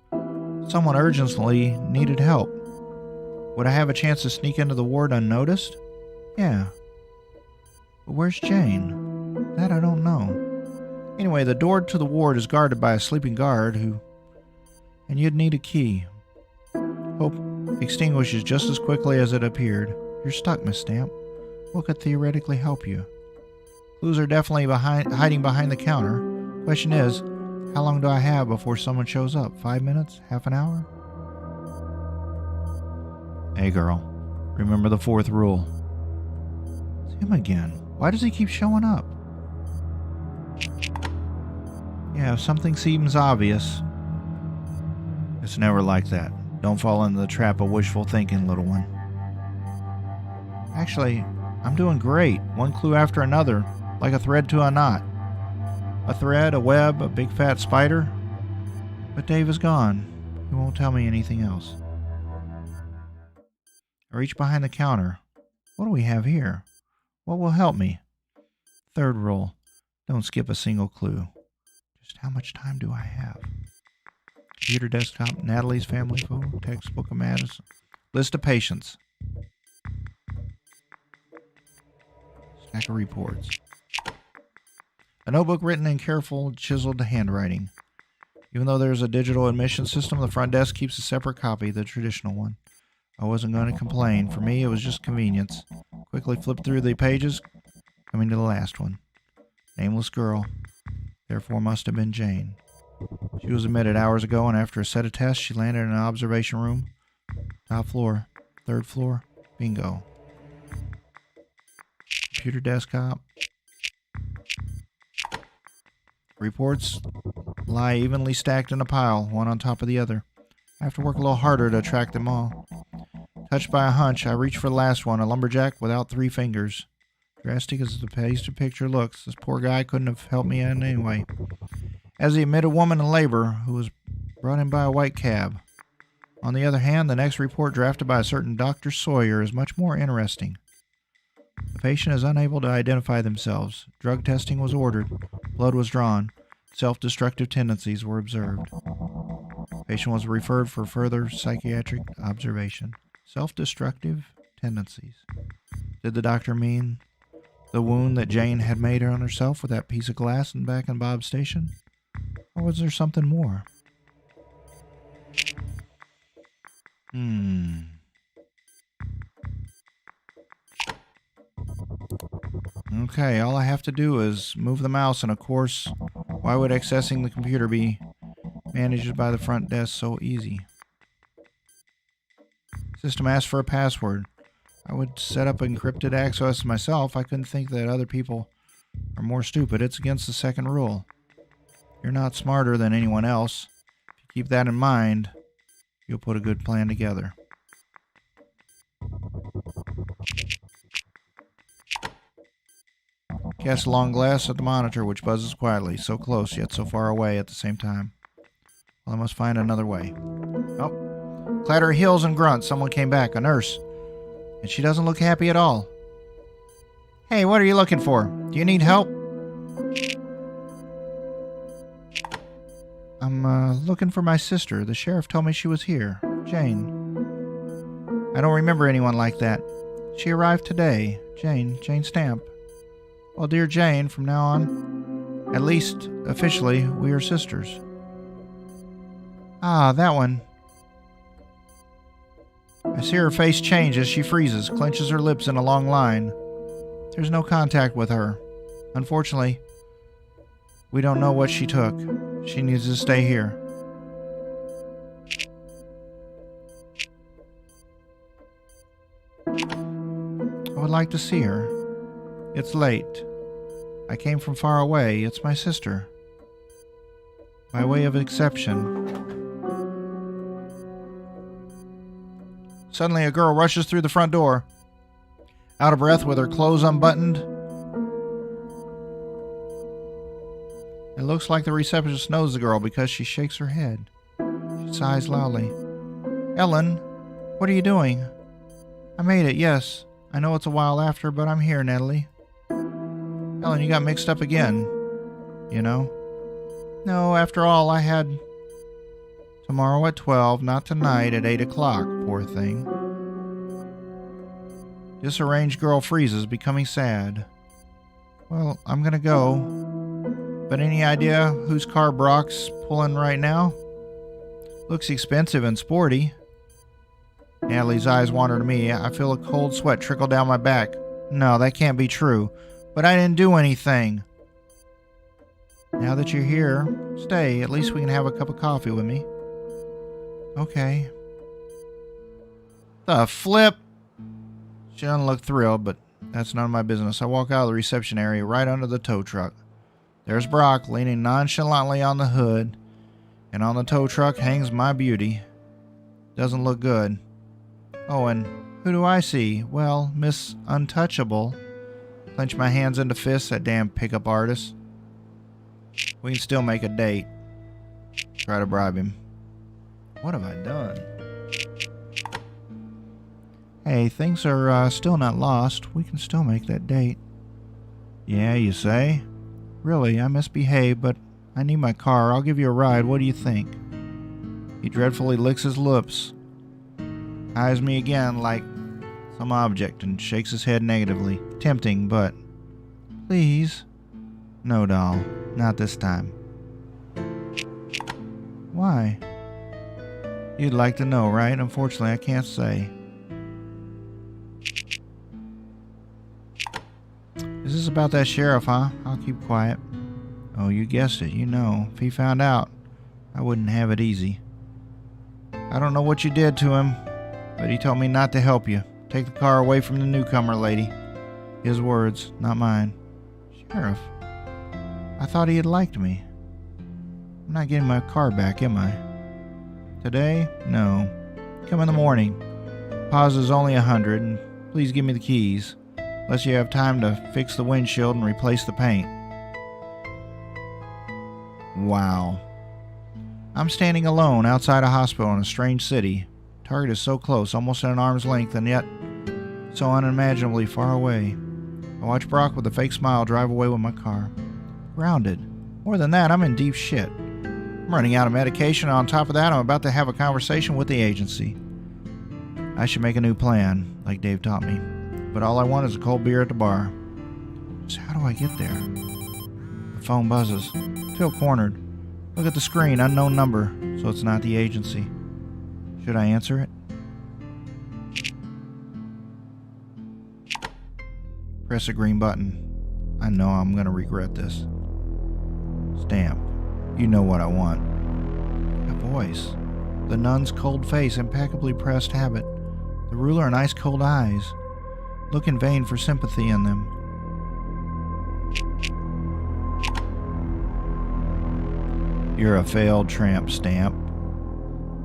Someone urgently needed help. Would I have a chance to sneak into the ward unnoticed? Yeah. But where's Jane? That I don't know. Anyway, the door to the ward is guarded by a sleeping guard who and you'd need a key. Hope extinguishes just as quickly as it appeared. You're stuck, Miss Stamp. What could theoretically help you? Clues are definitely hiding behind the counter. Question is, how long do I have before someone shows up? 5 minutes? Half an hour? Hey girl, remember the 4th rule. It's him again. Why does he keep showing up? Yeah, if something seems obvious, it's never like that. Don't fall into the trap of wishful thinking, little one. Actually, I'm doing great. One clue after another, like a thread to a knot. A thread, a web, a big fat spider. But Dave is gone. He won't tell me anything else. I reach behind the counter. What do we have here? What will help me? 3rd rule. Don't skip a single clue. Just how much time do I have? Computer desktop, Natalie's family photo, textbook of Madison. List of patients. Stack of reports. A notebook written in careful, chiseled handwriting. Even though there's a digital admission system, the front desk keeps a separate copy, the traditional one. I wasn't going to complain. For me, it was just convenience. Quickly flipped through the pages, coming to the last one. Nameless girl. Therefore must have been Jane. She was admitted hours ago, and after a set of tests, she landed in an observation room. Top floor. 3rd floor. Bingo. Computer desktop. Reports lie evenly stacked in a pile, one on top of the other. I have to work a little harder to track them all. Touched by a hunch, I reach for the last one, a lumberjack without 3 fingers. Drastic as the picture looks, this poor guy couldn't have helped me in any way. As the admitted woman in labor, who was brought in by a white cab. On the other hand, the next report drafted by a certain Dr. Sawyer is much more interesting. The patient is unable to identify themselves. Drug testing was ordered. Blood was drawn. Self-destructive tendencies were observed. The patient was referred for further psychiatric observation. Self-destructive tendencies. Did the doctor mean the wound that Jane had made on herself with that piece of glass back in Bob's station? Or was there something more? Okay, all I have to do is move the mouse, and of course, why would accessing the computer be managed by the front desk so easy? System asked for a password. I would set up encrypted access myself. I couldn't think that other people are more stupid. It's against the 2nd rule. You're not smarter than anyone else. If you keep that in mind, you'll put a good plan together. Cast a long glass at the monitor, which buzzes quietly, so close yet so far away at the same time. Well, I must find another way. Oh, clatter heels and grunts. Someone came back, a nurse. And she doesn't look happy at all. Hey, what are you looking for? Do you need help? I'm looking for my sister. The sheriff told me she was here. Jane. I don't remember anyone like that. She arrived today. Jane Stamp. Well, dear Jane, from now on, at least officially, we are sisters. Ah, that one. I see her face change as she freezes, clenches her lips in a long line. There's no contact with her. Unfortunately, we don't know what she took. She needs to stay here. I would like to see her. It's late. I came from far away. It's my sister. By way of exception. Suddenly, a girl rushes through the front door. Out of breath with her clothes unbuttoned. It looks like the receptionist knows the girl because she shakes her head. She sighs loudly. Ellen, what are you doing? I made it, yes. I know it's a while after, but I'm here, Natalie. Ellen, you got mixed up again. You know? No, after all, I had tomorrow at 12, not tonight at 8 o'clock, poor thing. Disarranged girl freezes, becoming sad. Well, I'm gonna go. But any idea whose car Brock's pulling right now? Looks expensive and sporty. Natalie's eyes wander to me. I feel a cold sweat trickle down my back. No, that can't be true. But I didn't do anything. Now that you're here, stay. At least we can have a cup of coffee with me. Okay. The flip? She doesn't look thrilled, but that's none of my business. I walk out of the reception area right under the tow truck. There's Brock leaning nonchalantly on the hood, and on the tow truck hangs my beauty. Doesn't look good. Oh, and who do I see? Well, Miss Untouchable. Clench my hands into fists, that damn pickup artist. We can still make a date. Try to bribe him. What have I done? Hey, things are still not lost. We can still make that date. Yeah, you say? Really, I misbehaved, but I need my car. I'll give you a ride. What do you think? He dreadfully licks his lips, eyes me again like some object, and shakes his head negatively. Tempting, but... Please? No, doll. Not this time. Why? You'd like to know, right? Unfortunately, I can't say. Is this about that sheriff, huh? I'll keep quiet. Oh, you guessed it. You know, if he found out, I wouldn't have it easy. I don't know what you did to him, but he told me not to help you. Take the car away from the newcomer lady. His words, not mine. Sheriff, I thought he had liked me. I'm not getting my car back, am I? Today? No. Come in the morning. Deposit is only $100, and please give me the keys. Unless you have time to fix the windshield and replace the paint. Wow. I'm standing alone outside a hospital in a strange city. Target is so close, almost at an arm's length, and yet so unimaginably far away. I watch Brock with a fake smile drive away with my car. Grounded. More than that, I'm in deep shit. I'm running out of medication, and on top of that, I'm about to have a conversation with the agency. I should make a new plan, like Dave taught me. But all I want is a cold beer at the bar. So how do I get there? The phone buzzes. I feel cornered. Look at the screen, unknown number, so it's not the agency. Should I answer it? Press a green button. I know I'm going to regret this. Stamp. You know what I want. A voice. The nun's cold face, impeccably pressed habit. The ruler and ice cold eyes. Look in vain for sympathy in them. You're a failed tramp, Stamp.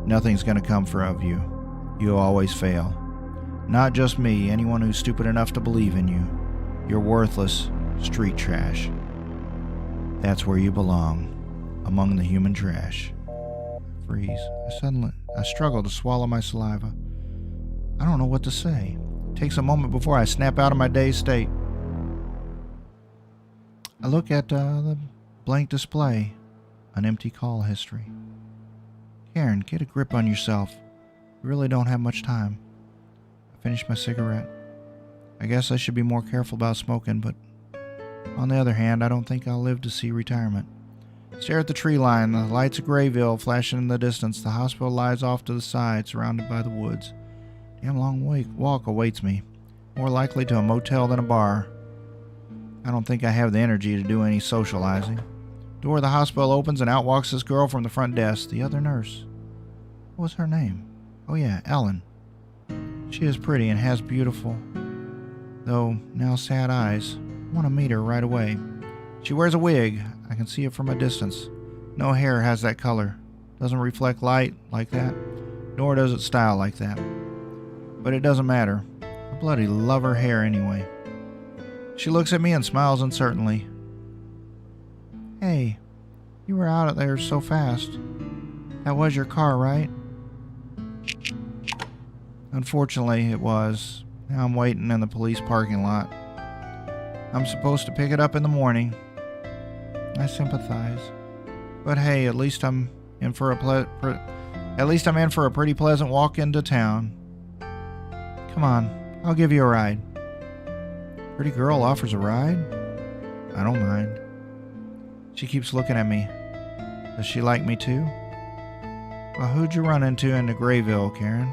Nothing's going to come of you. You'll always fail. Not just me, anyone who's stupid enough to believe in you. You're worthless, street trash. That's where you belong, among the human trash. Freeze. I struggle to swallow my saliva. I don't know what to say. It takes a moment before I snap out of my dazed state. I look at the blank display, an empty call history. Karen, get a grip on yourself. You really don't have much time. I finish my cigarette. I guess I should be more careful about smoking, but on the other hand, I don't think I'll live to see retirement. Stare at the tree line, the lights of Grey Ville flashing in the distance. The hospital lies off to the side, surrounded by the woods. Damn long walk awaits me. More likely to a motel than a bar. I don't think I have the energy to do any socializing. Door of the hospital opens and out walks this girl from the front desk, the other nurse. What was her name? Oh yeah, Ellen. She is pretty and has beautiful, though now sad eyes. I want to meet her right away. She wears a wig. I can see it from a distance. No hair has that color. Doesn't reflect light like that, nor does it style like that. But it doesn't matter. I bloody love her hair anyway. She looks at me and smiles uncertainly. Hey, you were out there so fast. That was your car, right? Unfortunately, it was. Now I'm waiting in the police parking lot. I'm supposed to pick it up in the morning. I sympathize. But hey, at least I'm in for a pretty pleasant walk into town. Come on, I'll give you a ride. Pretty girl offers a ride? I don't mind. She keeps looking at me. Does she like me too? Well, who'd you run into in the Grey Ville, Karen?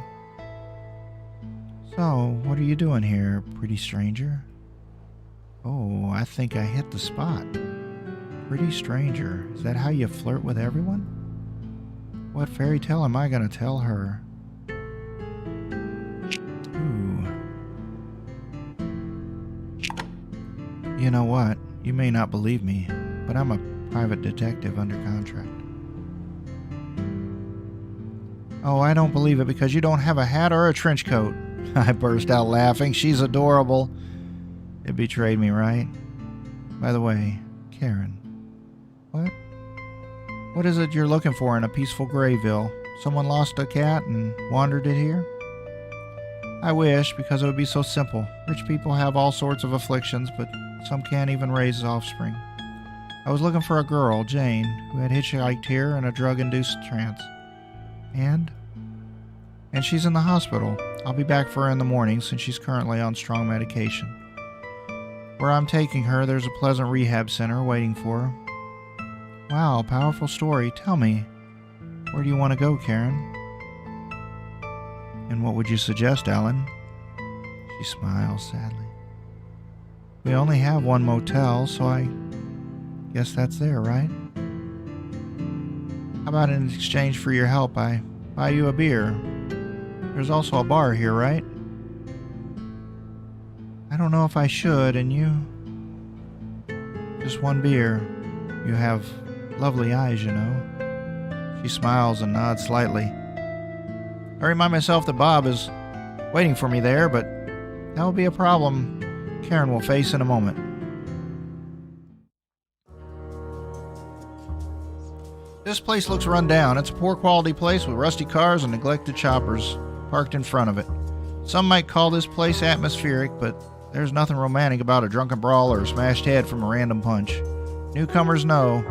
So, what are you doing here, pretty stranger? Oh, I think I hit the spot. Pretty stranger. Is that how you flirt with everyone? What fairy tale am I going to tell her? Ooh. You know what? You may not believe me, but I'm a private detective under contract. Oh, I don't believe it because you don't have a hat or a trench coat. I burst out laughing. She's adorable. It betrayed me, right? By the way, Karen. What? What is it you're looking for in a peaceful Grey Ville? Someone lost a cat and wandered it here? I wish, because it would be so simple. Rich people have all sorts of afflictions, but some can't even raise offspring. I was looking for a girl, Jane, who had hitchhiked here in a drug-induced trance. And she's in the hospital. I'll be back for her in the morning since she's currently on strong medication. Where I'm taking her, there's a pleasant rehab center waiting for her. Wow, powerful story. Tell me, where do you want to go, Karen? And what would you suggest, Ellen? She smiles sadly. We only have one motel, so I guess that's there, right? How about in exchange for your help, I buy you a beer? There's also a bar here, right? I don't know if I should, and you? Just one beer. You have lovely eyes, you know. She smiles and nods slightly. I remind myself that Bob is waiting for me there, but that will be a problem Karen will face in a moment. This place looks run down. It's a poor quality place with rusty cars and neglected choppers parked in front of it. Some might call this place atmospheric, but there's nothing romantic about a drunken brawl or a smashed head from a random punch. Newcomers know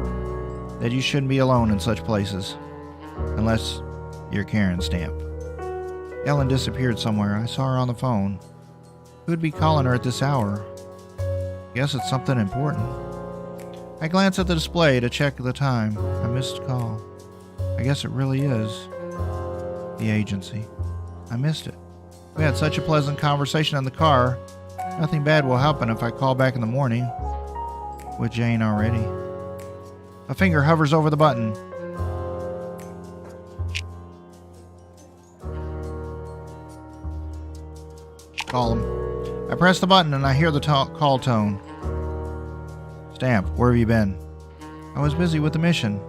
that you shouldn't be alone in such places, unless you're Karen Stamp. Ellen disappeared somewhere. I saw her on the phone. Who'd be calling her at this hour? Guess it's something important. I glance at the display to check the time. I missed a call. I guess it really is the agency. I missed it. We had such a pleasant conversation in the car. Nothing bad will happen if I call back in the morning. With Jane already. A finger hovers over the button. Call him. I press the button and I hear the call tone. Stamp, where have you been? I was busy with the mission.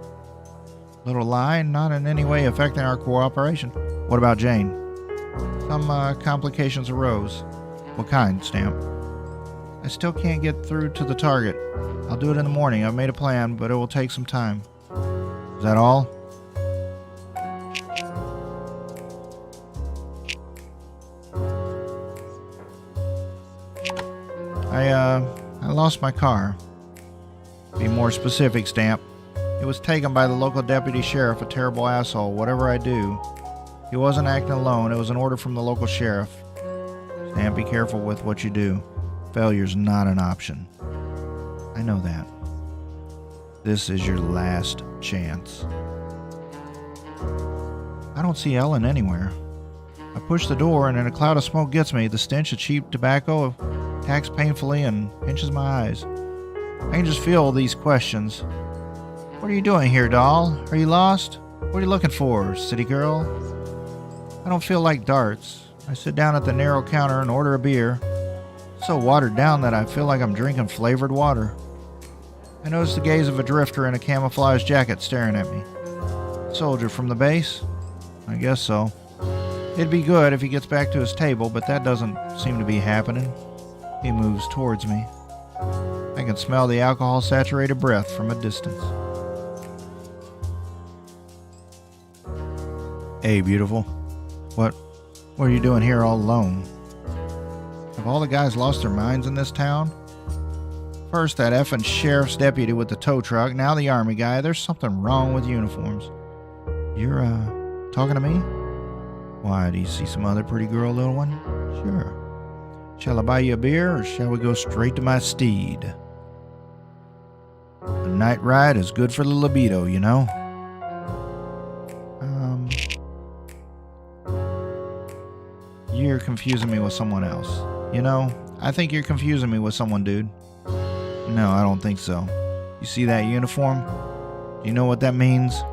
Little lie, not in any way affecting our cooperation. What about Jane? Some complications arose. What kind, Stamp? I still can't get through to the target. I'll do it in the morning. I've made a plan, but it will take some time. Is that all? I lost my car. Be more specific, Stamp. It was taken by the local deputy sheriff, a terrible asshole. Whatever I do, he wasn't acting alone. It was an order from the local sheriff. Stamp, be careful with what you do. Failure's not an option. I know that. This is your last chance. I don't see Ellen anywhere. I push the door and in a cloud of smoke gets me. The stench of cheap tobacco attacks painfully and pinches my eyes. I can just feel these questions. What are you doing here, doll? Are you lost? What are you looking for, city girl? I don't feel like darts. I sit down at the narrow counter and order a beer. It's so watered down that I feel like I'm drinking flavored water. I notice the gaze of a drifter in a camouflage jacket staring at me. Soldier from the base? I guess so. It'd be good if he gets back to his table, but that doesn't seem to be happening. He moves towards me. I can smell the alcohol-saturated breath from a distance. Hey, beautiful. What are you doing here all alone? Have all the guys lost their minds in this town? First that effing sheriff's deputy with the tow truck, now the army guy. There's something wrong with uniforms. You're, talking to me? Why, do you see some other pretty girl, little one? Sure. Shall I buy you a beer, or shall we go straight to my steed? A night ride is good for the libido, you know? you're confusing me with someone else. You know, I think you're confusing me with someone, dude. No, I don't think so. You see that uniform? Do you know what that means?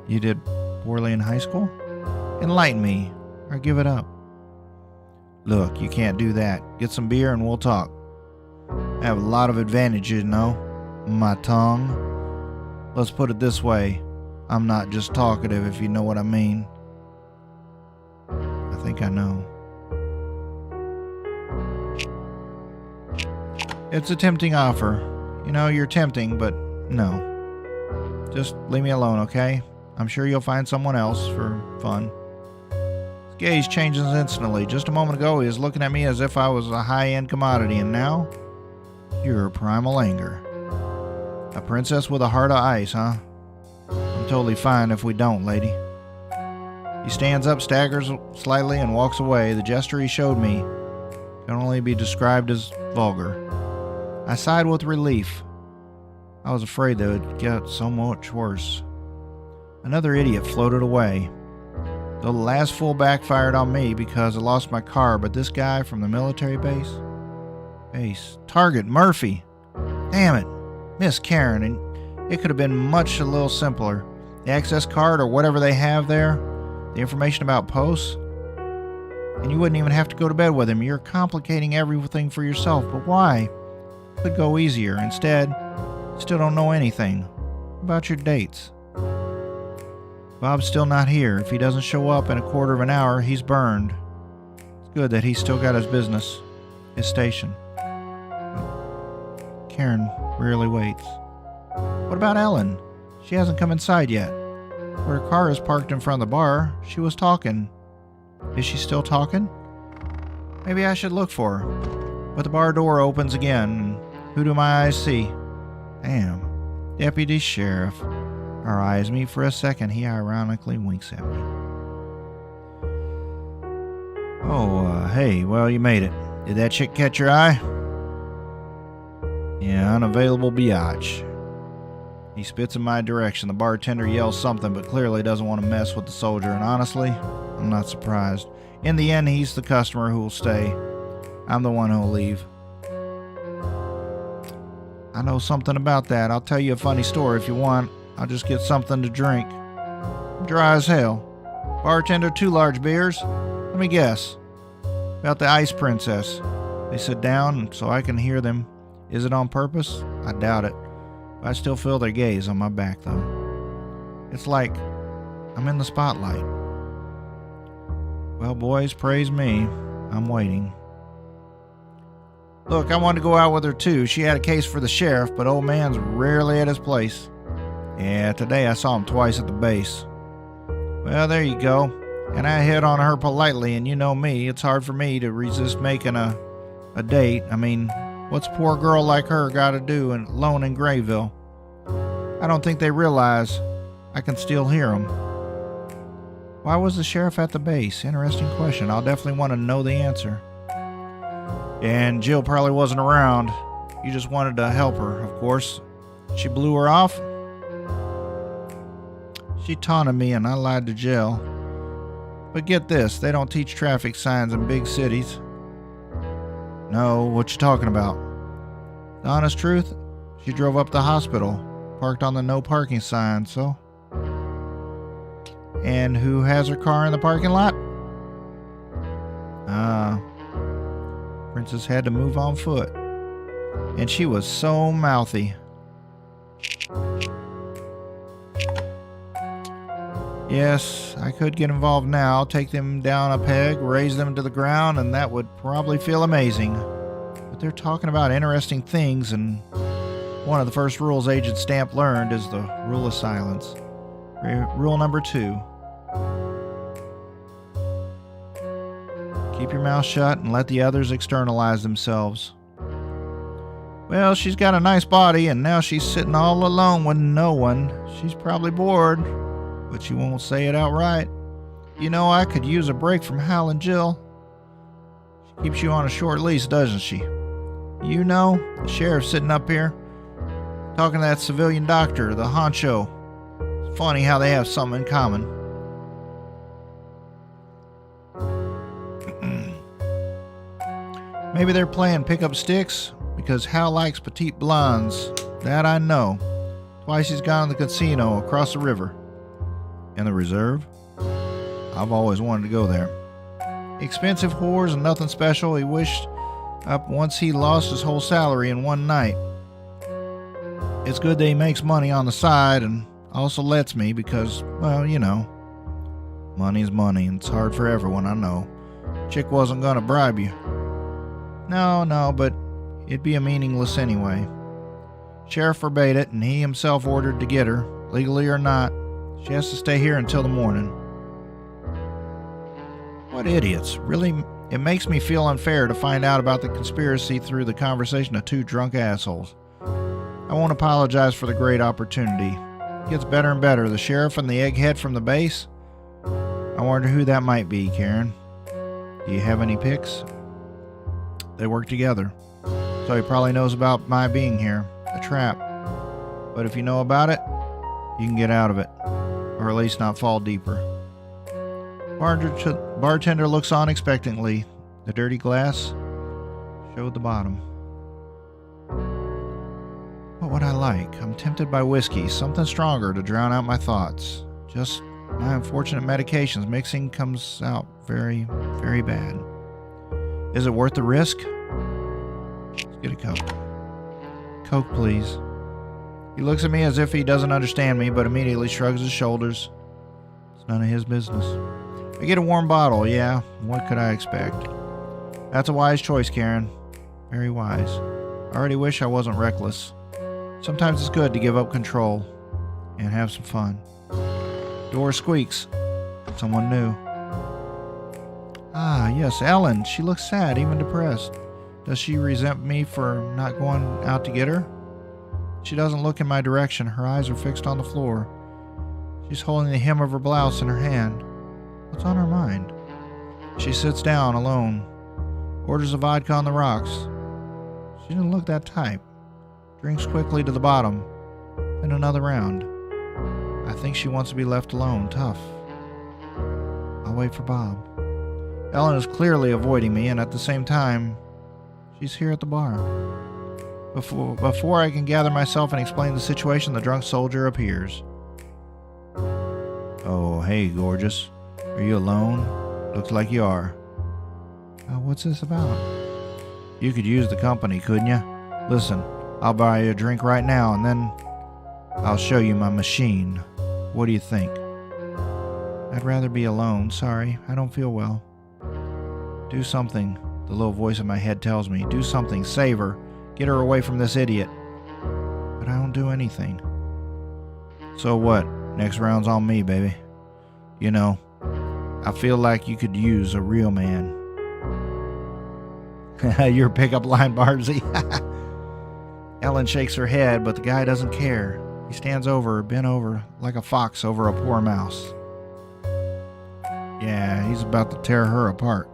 You did poorly in high school? Enlighten me, or give it up. Look, you can't do that. Get some beer and we'll talk. I have a lot of advantages, you know. My tongue. Let's put it this way. I'm not just talkative, if you know what I mean. I think I know. It's a tempting offer. You know, you're tempting, but no. Just leave me alone, okay? I'm sure you'll find someone else for fun. His gaze changes instantly. Just a moment ago, he was looking at me as if I was a high-end commodity, and now, you're primal anger. A princess with a heart of ice, huh? I'm totally fine if we don't, lady. He stands up, staggers slightly, and walks away. The gesture he showed me can only be described as vulgar. I sighed with relief. I was afraid that it would get so much worse. Another idiot floated away. Though the last fool backfired on me because I lost my car, but this guy from the military base? Target, Murphy. Damn it. Miss Karen, and it could have been much a little simpler. The access card or whatever they have there, the information about posts, and you wouldn't even have to go to bed with him. You're complicating everything for yourself, but why? Could go easier. Instead, still don't know anything about your dates. Bob's still not here. If he doesn't show up in a quarter of an hour, he's burned. It's good that he's still got his business, his station. But Karen rarely waits. What about Ellen? She hasn't come inside yet. Where her car is parked in front of the bar, she was talking. Is she still talking? Maybe I should look for her. But the bar door opens again. Who do my eyes see? Damn. Deputy Sheriff. Our eyes meet for a second. He ironically winks at me. Hey, well, you made it. Did that chick catch your eye? Yeah, unavailable biatch. He spits in my direction. The bartender yells something, but clearly doesn't want to mess with the soldier, and honestly, I'm not surprised. In the end, he's the customer who will stay. I'm the one who will leave. I know something about that. I'll tell you a funny story if you want. I'll just get something to drink. I'm dry as hell. Bartender, 2 large beers. Let me guess. About the Ice Princess. They sit down so I can hear them. Is it on purpose? I doubt it. I still feel their gaze on my back, though. It's like I'm in the spotlight. Well, boys, praise me. I'm waiting. Look, I wanted to go out with her, too. She had a case for the sheriff, but old man's rarely at his place. Yeah, today I saw him twice at the base. Well, there you go. And I hit on her politely, and you know me, it's hard for me to resist making a date. I mean, what's a poor girl like her got to do alone in Grey Ville? I don't think they realize I can still hear them. Why was the sheriff at the base? Interesting question. I'll definitely want to know the answer. And Jill probably wasn't around. You just wanted to help her, of course. She blew her off? She taunted me and I lied to Jill. But get this, they don't teach traffic signs in big cities. No, what you talking about? The honest truth, she drove up the hospital, parked on the no parking sign, so. And who has her car in the parking lot? Princess had to move on foot. And she was so mouthy. Yes, I could get involved now, take them down a peg, raise them to the ground, and that would probably feel amazing. But they're talking about interesting things, and one of the first rules Agent Stamp learned is the rule of silence. Rule number 2. Keep your mouth shut and let the others externalize themselves. Well, she's got a nice body, and now she's sitting all alone with no one. She's probably bored. But she won't say it outright. You know, I could use a break from Hal and Jill. She keeps you on a short leash, doesn't she? You know, the sheriff's sitting up here, talking to that civilian doctor, the honcho. It's funny how they have something in common. Maybe they're playing pick-up sticks, because Hal likes petite blondes. That I know. Twice he's gone to the casino across the river. And the reserve? I've always wanted to go there. Expensive whores and nothing special. He wished up once he lost his whole salary in one night. It's good that he makes money on the side and also lets me because, well, you know, money's money and it's hard for everyone, I know. Chick wasn't gonna bribe you. No, but it'd be a meaningless anyway. Sheriff forbade it and he himself ordered to get her, legally or not. She has to stay here until the morning. What idiots. Really, it makes me feel unfair to find out about the conspiracy through the conversation of two drunk assholes. I won't apologize for the great opportunity. It gets better and better. The sheriff and the egghead from the base? I wonder who that might be, Karen. Do you have any pics? They work together. So he probably knows about my being here. A trap. But if you know about it, you can get out of it. Or at least not fall deeper. Bartender looks on expectantly. The dirty glass showed the bottom. What would I like? I'm tempted by whiskey, something stronger to drown out my thoughts. Just my unfortunate medications. Mixing comes out very, very bad. Is it worth the risk? Let's get a Coke. Coke, please. He looks at me as if he doesn't understand me, but immediately shrugs his shoulders. It's none of his business. I get a warm bottle, yeah. What could I expect? That's a wise choice, Karen. Very wise. I already wish I wasn't reckless. Sometimes it's good to give up control and have some fun. Door squeaks. Someone new. Ah, yes, Ellen. She looks sad, even depressed. Does she resent me for not going out to get her? She doesn't look in my direction. Her eyes are fixed on the floor. She's holding the hem of her blouse in her hand. What's on her mind? She sits down alone. Orders a vodka on the rocks. She didn't look that type. Drinks quickly to the bottom. Then another round. I think she wants to be left alone. Tough. I'll wait for Bob. Ellen is clearly avoiding me, and at the same time, she's here at the bar. Before I can gather myself and explain the situation, the drunk soldier appears. Oh, hey, gorgeous. Are you alone? Looks like you are. What's this about? You could use the company, couldn't you? Listen, I'll buy you a drink right now, and then I'll show you my machine. What do you think? I'd rather be alone. Sorry, I don't feel well. Do something, the little voice in my head tells me. Do something, save her. Get her away from this idiot. But I don't do anything. So what? Next round's on me, baby. You know, I feel like you could use a real man. Your pickup line, Barbsy. Ellen shakes her head, but the guy doesn't care. He stands over her, bent over, like a fox over a poor mouse. Yeah, he's about to tear her apart.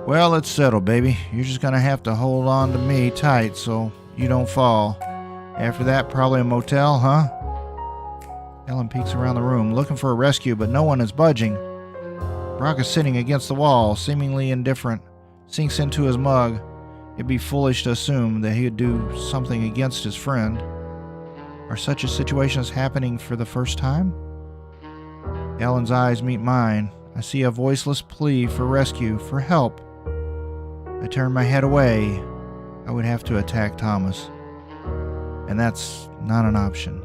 Well, it's settled, baby. You're just gonna have to hold on to me tight so you don't fall. After that, probably a motel, huh? Ellen peeks around the room, looking for a rescue, but no one is budging. Brock is sitting against the wall, seemingly indifferent, sinks into his mug. It'd be foolish to assume that he would do something against his friend. Are such a situations happening for the first time? Ellen's eyes meet mine. I see a voiceless plea for rescue, for help. I turn my head away. I would have to attack Thomas. And that's not an option.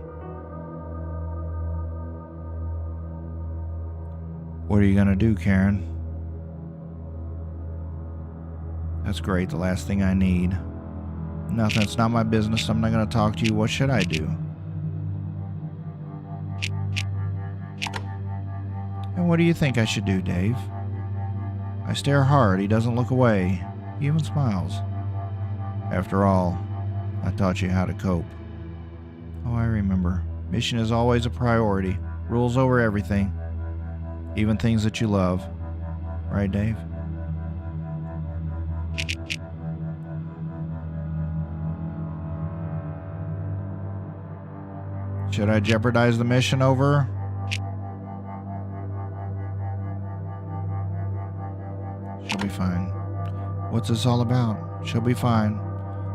What are you going to do, Karen? That's great, the last thing I need. Nothing, it's not my business. I'm not going to talk to you. What should I do? And what do you think I should do, Dave? I stare hard. He doesn't look away. He even smiles. After all, I taught you how to cope. Oh, I remember. Mission is always a priority. Rules over everything. Even things that you love. Right, Dave? Should I jeopardize the mission over? She'll be fine. What's this all about? She'll be fine.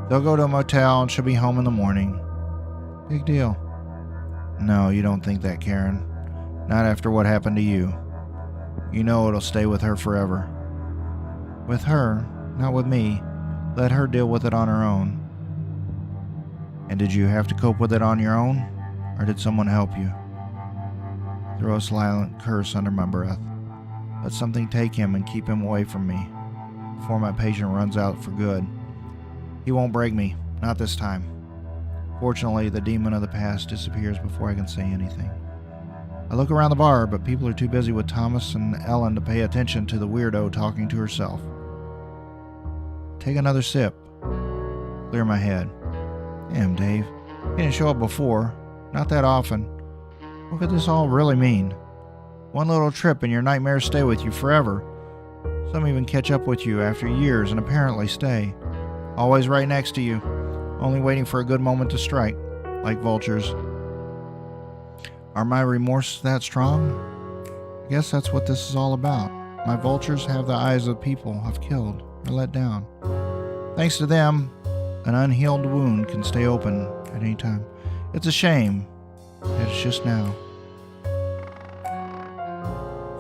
They'll go to a motel and she'll be home in the morning. Big deal. No, you don't think that, Karen. Not after what happened to you. You know it'll stay with her forever. With her, not with me. Let her deal with it on her own. And did you have to cope with it on your own? Or did someone help you? Throw a silent curse under my breath. Let something take him and keep him away from me before my patient runs out for good. He won't break me, not this time. Fortunately, the demon of the past disappears before I can say anything. I look around the bar, but people are too busy with Thomas and Ellen to pay attention to the weirdo talking to herself. Take another sip. Clear my head. Damn, Dave. He didn't show up before. Not that often. What could this all really mean? One little trip and your nightmares stay with you forever. Some even catch up with you after years and apparently stay. Always right next to you, only waiting for a good moment to strike, like vultures. Are my remorse that strong? I guess that's what this is all about. My vultures have the eyes of people I've killed or let down. Thanks to them, an unhealed wound can stay open at any time. It's a shame that it's just now.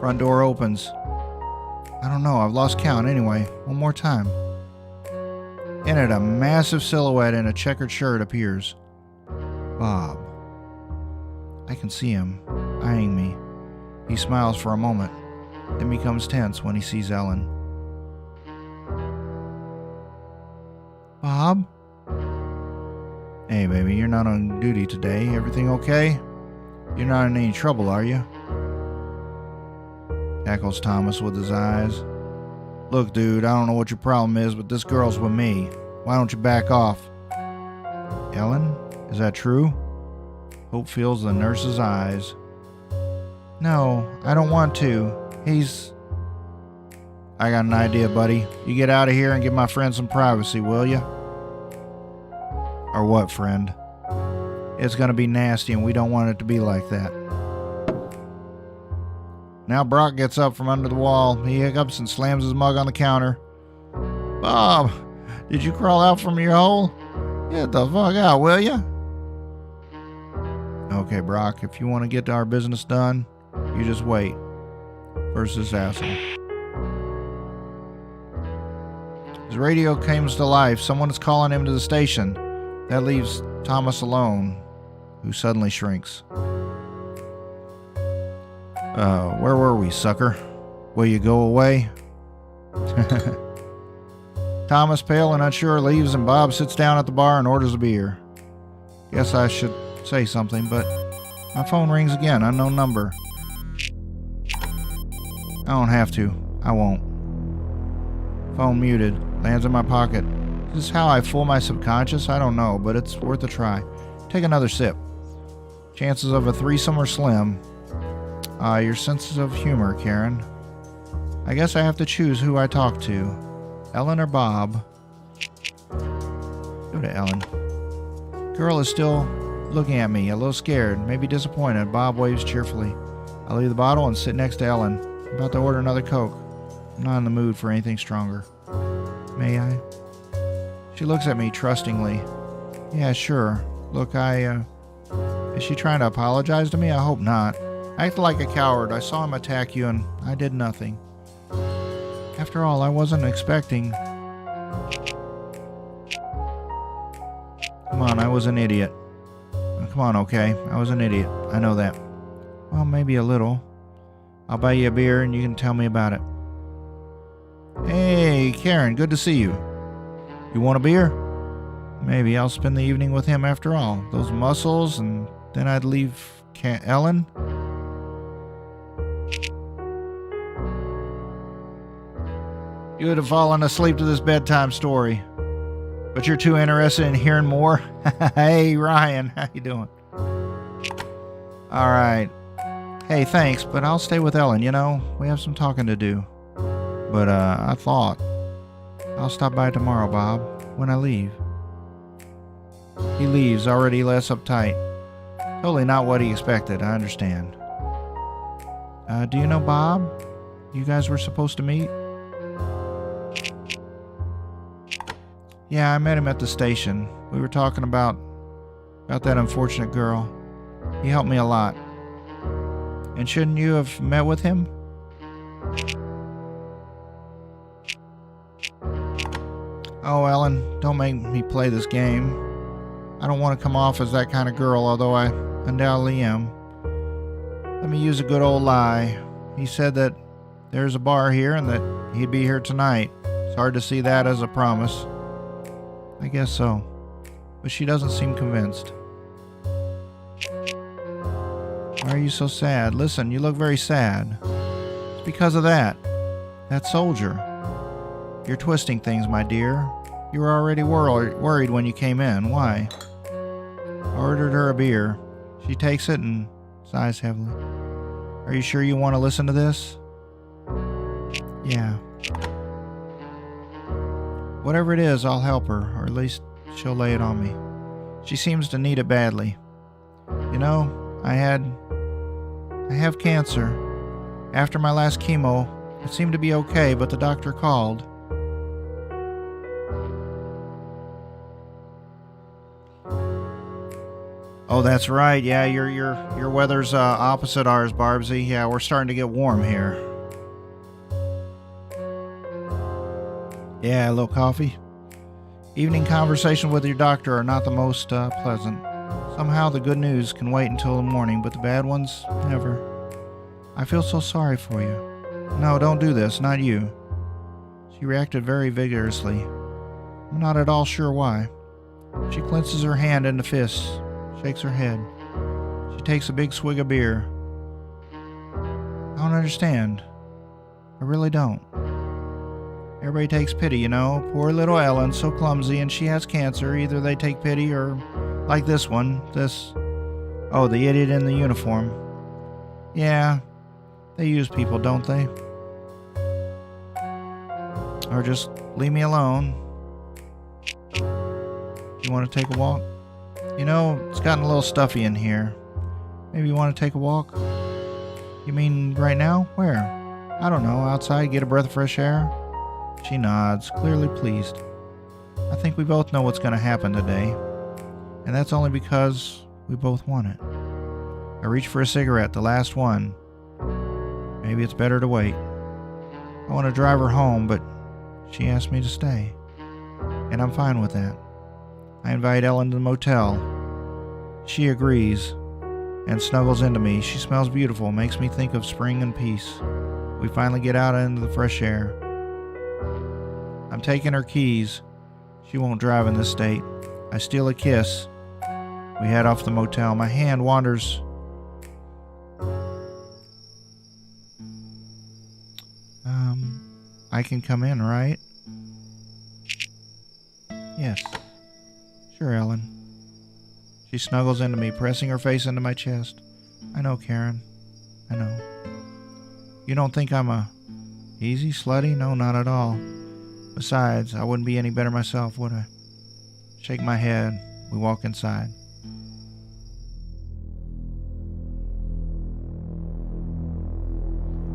Front door opens. I don't know, I've lost count anyway. One more time. In it, a massive silhouette in a checkered shirt appears. Bob. I can see him, eyeing me. He smiles for a moment, then becomes tense when he sees Ellen. Bob? Hey, baby, you're not on duty today. Everything okay? You're not in any trouble, are you? Tackles Thomas with his eyes. Look, dude, I don't know what your problem is, but this girl's with me. Why don't you back off? Ellen? Is that true? Hope feels the nurse's eyes. No, I don't want to. I got an idea, buddy. You get out of here and give my friend some privacy, will you? Or what, friend? It's gonna be nasty and we don't want it to be like that. Now Brock gets up from under the wall. He hiccups and slams his mug on the counter. Bob, did you crawl out from your hole? Get the fuck out, will ya? Okay, Brock, if you want to get our business done, you just wait. First this asshole. His radio comes to life. Someone is calling him to the station. That leaves Thomas alone, who suddenly shrinks. Where were we, sucker? Will you go away? Thomas, pale and unsure, leaves and Bob sits down at the bar and orders a beer. Guess I should say something, but my phone rings again, unknown number. I don't have to. I won't. Phone muted. Lands in my pocket. Is this how I fool my subconscious? I don't know, but it's worth a try. Take another sip. Chances of a threesome are slim. Your senses of humor, Karen. I guess I have to choose who I talk to. Ellen or Bob? Go to Ellen. Girl is still looking at me, a little scared, maybe disappointed. Bob waves cheerfully. I leave the bottle and sit next to Ellen. I'm about to order another Coke. I'm not in the mood for anything stronger. May I? She looks at me trustingly. Yeah, sure. Look, is she trying to apologize to me? I hope not. I acted like a coward. I saw him attack you and I did nothing. After all, I wasn't expecting... Come on, I was an idiot. Come on, okay? I was an idiot. I know that. Well, maybe a little. I'll buy you a beer and you can tell me about it. Hey, Karen, good to see you. You want a beer? Maybe I'll spend the evening with him after all. Those muscles, and then I'd leave Ellen. You would have fallen asleep to this bedtime story. But you're too interested in hearing more? Hey, Ryan, how you doing? All right. Hey, thanks, but I'll stay with Ellen, you know? We have some talking to do. But, I thought I'll stop by tomorrow, Bob, when I leave. He leaves, already less uptight. Totally not what he expected, I understand. Do you know Bob? You guys were supposed to meet? Yeah, I met him at the station. We were talking about that unfortunate girl. He helped me a lot. And shouldn't you have met with him? Oh, Ellen, don't make me play this game. I don't want to come off as that kind of girl, although I undoubtedly am. Let me use a good old lie. He said that there's a bar here and that he'd be here tonight. It's hard to see that as a promise. I guess so. But she doesn't seem convinced. Why are you so sad? Listen, you look very sad. It's because of that. That soldier. You're twisting things, my dear. You were already worried when you came in. Why? I ordered her a beer. She takes it and sighs heavily. Are you sure you want to listen to this? Yeah. Whatever it is, I'll help her, or at least she'll lay it on me. She seems to need it badly. You know, I have cancer. After my last chemo, it seemed to be okay, but the doctor called. Oh, that's right. Yeah, your weather's opposite ours, Barbsy. Yeah, we're starting to get warm here. Yeah, a little coffee. Evening conversations with your doctor are not the most pleasant. Somehow the good news can wait until the morning, but the bad ones, never. I feel so sorry for you. No, don't do this, not you. She reacted very vigorously. I'm not at all sure why. She clenches her hand into fists, shakes her head. She takes a big swig of beer. I don't understand. I really don't. Everybody takes pity, you know. Poor little Ellen, so clumsy, and she has cancer. Either they take pity or, like this one, oh, the idiot in the uniform. Yeah, they use people, don't they? Or just leave me alone. You want to take a walk? You know, it's gotten a little stuffy in here. Maybe you want to take a walk? You mean right now? Where? I don't know, outside, get a breath of fresh air? She nods, clearly pleased. I think we both know what's going to happen today. And that's only because we both want it. I reach for a cigarette, the last one. Maybe it's better to wait. I want to drive her home, but she asked me to stay. And I'm fine with that. I invite Ellen to the motel. She agrees and snuggles into me. She smells beautiful, makes me think of spring and peace. We finally get out into the fresh air. I'm taking her keys. She won't drive in this state. I steal a kiss. We head off the motel. My hand wanders. I can come in, right? Yes. Sure, Ellen. She snuggles into me, pressing her face into my chest. I know, Karen. I know. You don't think I'm easy, slutty? No, not at all. Besides, I wouldn't be any better myself, would I? Shake my head. We walk inside.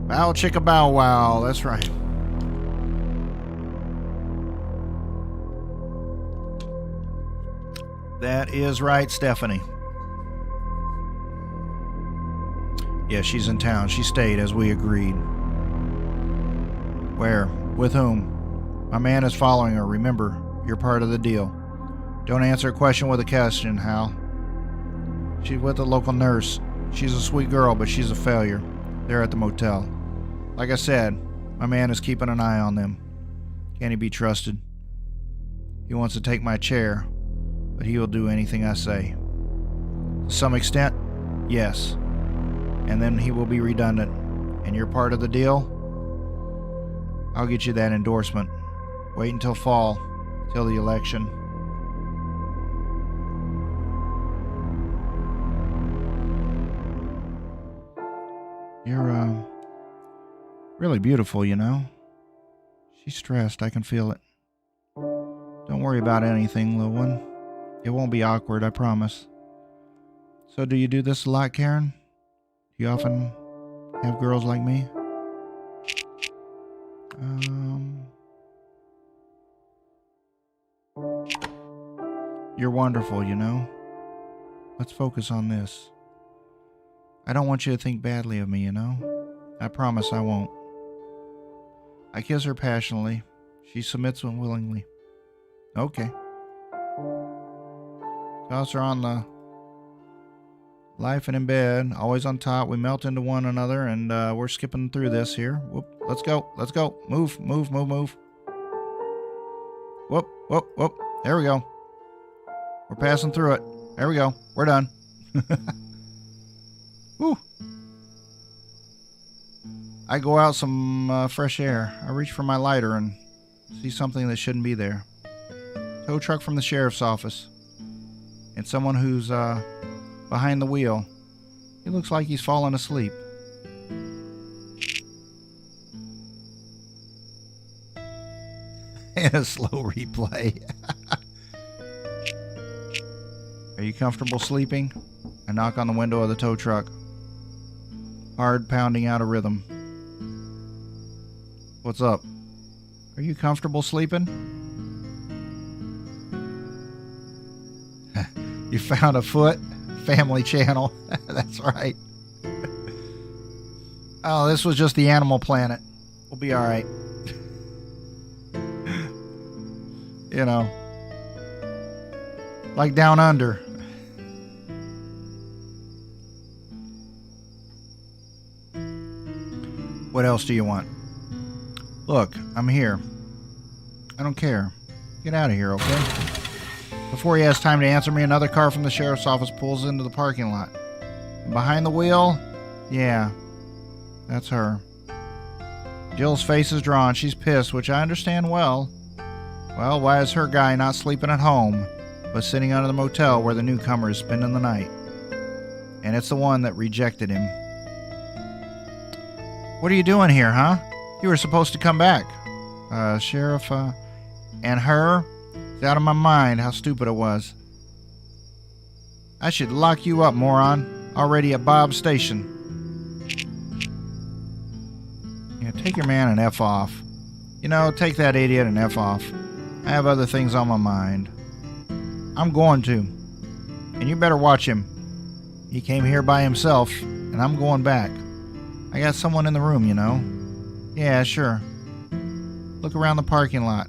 Bow chicka bow wow. That's right. That is right, Stephanie. Yeah, she's in town. She stayed as we agreed. Where? With whom? My man is following her. Remember, you're part of the deal. Don't answer a question with a question, Hal. She's with a local nurse. She's a sweet girl, but she's a failure. They're at the motel. Like I said, my man is keeping an eye on them. Can he be trusted? He wants to take my chair, but he will do anything I say. To some extent, yes. And then he will be redundant. And you're part of the deal? I'll get you that endorsement. Wait until fall, till the election. You're, really beautiful, you know. She's stressed, I can feel it. Don't worry about anything, little one. It won't be awkward, I promise. So do you do this a lot, Karen? Do you often have girls like me? You're wonderful, you know? Let's focus on this. I don't want you to think badly of me, you know? I promise I won't. I kiss her passionately. She submits willingly. Okay. Toss her on the life and in bed, always on top. We melt into one another, and we're skipping through this here. Whoop. Let's go. Let's go. Move, move, move, move. Whoop, whoop, whoop. There we go. We're passing through it. There we go. We're done. Woo. I go out some fresh air. I reach for my lighter and see something that shouldn't be there. Tow truck from the sheriff's office. And someone who's behind the wheel. He looks like he's fallen asleep. And a slow replay. Are you comfortable sleeping? I knock on the window of the tow truck. Hard pounding out a rhythm. What's up? Are you comfortable sleeping? You found a foot? Family Channel. That's right. Oh, this was just the Animal Planet. We'll be alright. You know. Like Down Under. What else do you want? Look, I'm here. I don't care. Get out of here, okay? Before he has time to answer me, another car from the sheriff's office pulls into the parking lot. And behind the wheel? Yeah, that's her. Jill's face is drawn. She's pissed, which I understand well. Well, why is her guy not sleeping at home, but sitting under the motel where the newcomer is spending the night? And it's the one that rejected him. What are you doing here, huh? You were supposed to come back. Sheriff, and her? It's out of my mind how stupid it was. I should lock you up, moron. Already at Bob's station. Yeah, take your man and F off. You know, take that idiot and F off. I have other things on my mind. I'm going to. And you better watch him. He came here by himself, and I'm going back. I got someone in the room, you know. Yeah, sure. Look around the parking lot.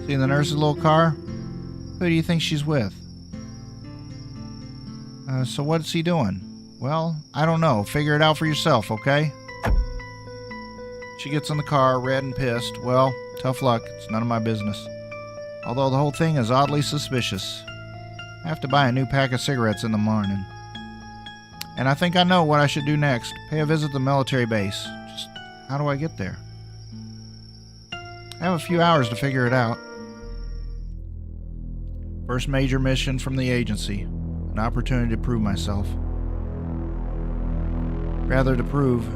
See the nurse's little car? Who do you think she's with? So what's he doing? Well, I don't know. Figure it out for yourself, okay? She gets in the car, red and pissed. Well, tough luck. It's none of my business. Although the whole thing is oddly suspicious. I have to buy a new pack of cigarettes in the morning. And I think I know what I should do next. Pay a visit to the military base. Just how do I get there? I have a few hours to figure it out. First major mission from the agency. An opportunity to prove myself. Rather to prove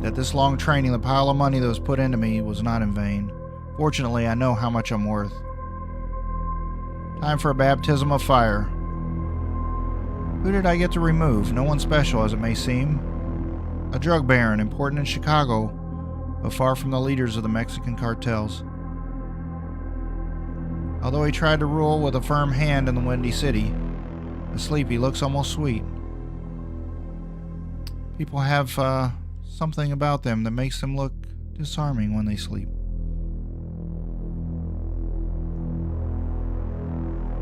that this long training, the pile of money that was put into me, was not in vain. Fortunately, I know how much I'm worth. Time for a baptism of fire. Who did I get to remove? No one special, as it may seem. A drug baron, important in Chicago, but far from the leaders of the Mexican cartels. Although he tried to rule with a firm hand in the Windy City, asleep he looks almost sweet. People have something about them that makes them look disarming when they sleep.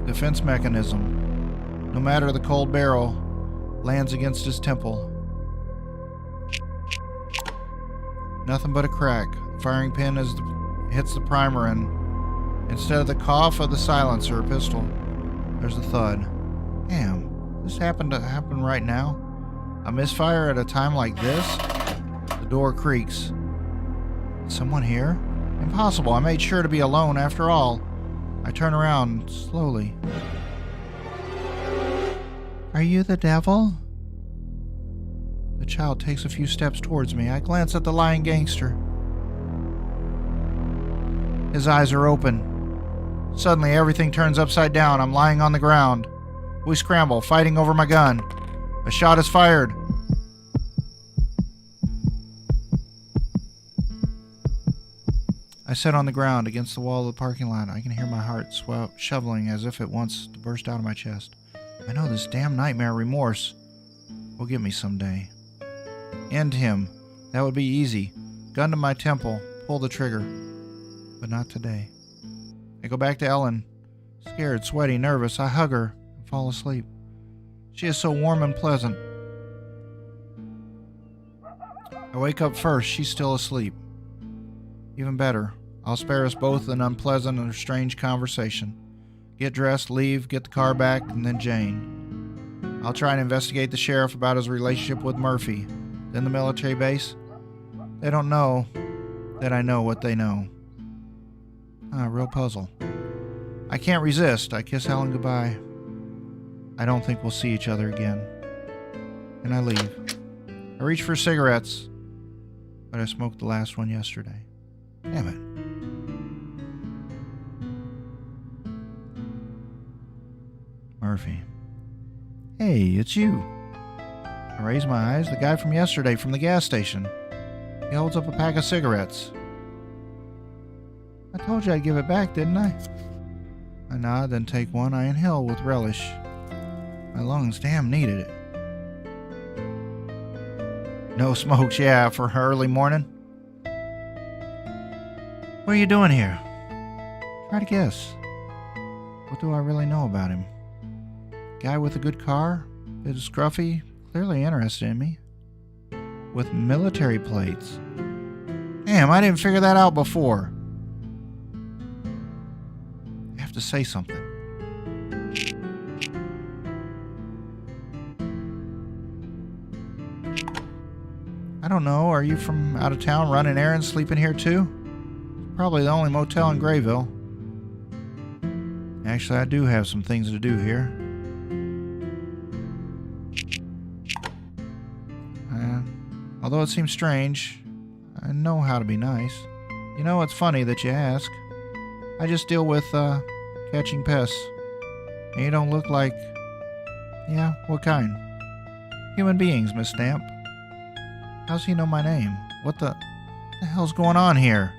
Defense mechanism. No matter the cold barrel, lands against his temple. Nothing but a crack. The firing pin hits the primer, and instead of the cough of the silencer or pistol, there's a thud. Damn, this happened to happen right now? A misfire at a time like this? The door creaks. Is someone here? Impossible. I made sure to be alone after all. I turn around slowly. Are you the devil? The child takes a few steps towards me. I glance at the lying gangster. His eyes are open. Suddenly, everything turns upside down. I'm lying on the ground. We scramble, fighting over my gun. A shot is fired. I sit on the ground against the wall of the parking lot. I can hear my heart shoveling as if it wants to burst out of my chest. I know this damn nightmare remorse will get me someday. End him. That would be easy. Gun to my temple. Pull the trigger. But not today. I go back to Ellen. Scared, sweaty, nervous. I hug her and fall asleep. She is so warm and pleasant. I wake up first. She's still asleep. Even better. I'll spare us both an unpleasant and strange conversation. Get dressed, leave, get the car back, and then Jane. I'll try and investigate the sheriff about his relationship with Murphy. Then the military base. They don't know that I know what they know. Real puzzle. I can't resist. I kiss Helen goodbye. I don't think we'll see each other again. And I leave. I reach for cigarettes, but I smoked the last one yesterday. Damn it. Murphy. Hey, it's you. I raise my eyes. The guy from yesterday from the gas station. He holds up a pack of cigarettes. I told you I'd give it back, didn't I? I nod, then take one. I inhale with relish. My lungs damn needed it. No smokes, yeah, for early morning. What are you doing here? Try to guess. What do I really know about him? Guy with a good car, bit scruffy, clearly interested in me. With military plates. Damn, I didn't figure that out before. I have to say something. I don't know, are you from out of town running errands, sleeping here too? Probably the only motel in Grey Ville. Actually, I do have some things to do here. Although it seems strange, I know how to be nice. You know, it's funny that you ask. I just deal with, catching pests. And you don't look like... Yeah, what kind? Human beings, Miss Stamp. How's he know my name? What the hell's going on here?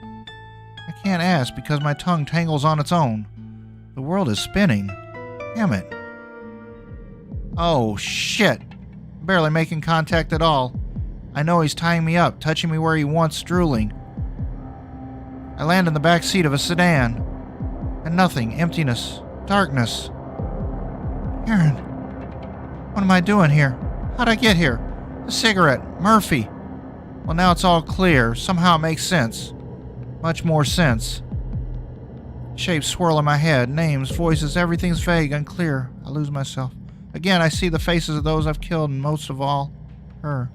I can't ask because my tongue tangles on its own. The world is spinning. Damn it. Oh, shit. Barely making contact at all. I know he's tying me up, touching me where he wants, drooling. I land in the back seat of a sedan. And nothing, emptiness, darkness. Aaron, what am I doing here? How'd I get here? A cigarette, Murphy. Well, now it's all clear. Somehow it makes sense. Much more sense. Shapes swirl in my head, names, voices, everything's vague, unclear. I lose myself. Again, I see the faces of those I've killed, and most of all, her.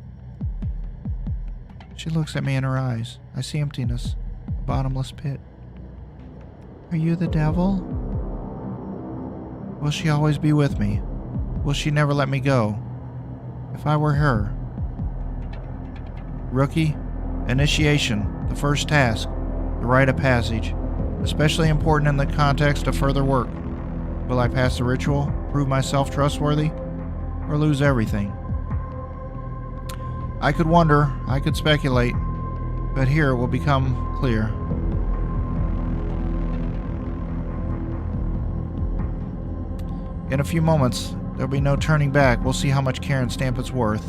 She looks at me in her eyes. I see emptiness, a bottomless pit. Are you the devil? Will she always be with me? Will she never let me go? If I were her. Rookie, initiation, the first task, the rite of passage, especially important in the context of further work. Will I pass the ritual, prove myself trustworthy, or lose everything? I could wonder, I could speculate, but here it will become clear. In a few moments, there'll be no turning back. We'll see how much Karen Stamp it's worth.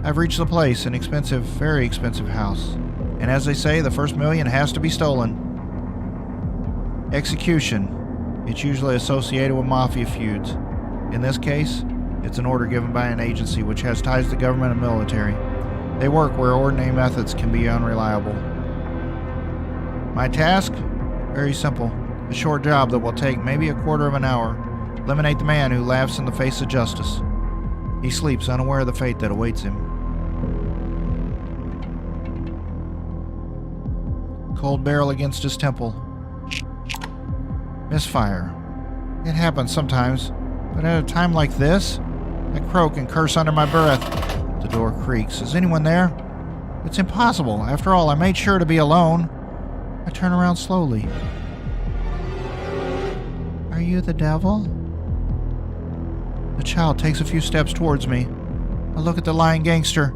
I've reached the place, an expensive, very expensive house. And as they say, the first million has to be stolen. Execution. It's usually associated with mafia feuds. In this case, it's an order given by an agency which has ties to government and military. They work where ordinary methods can be unreliable. My task? Very simple. A short job that will take maybe a quarter of an hour. Eliminate the man who laughs in the face of justice. He sleeps unaware of the fate that awaits him. Cold barrel against his temple. Misfire. It happens sometimes, but at a time like this, I croak and curse under my breath. The door creaks. Is anyone there? It's impossible. After all, I made sure to be alone. I turn around slowly. Are you the devil? The child takes a few steps towards me. I look at the lying gangster.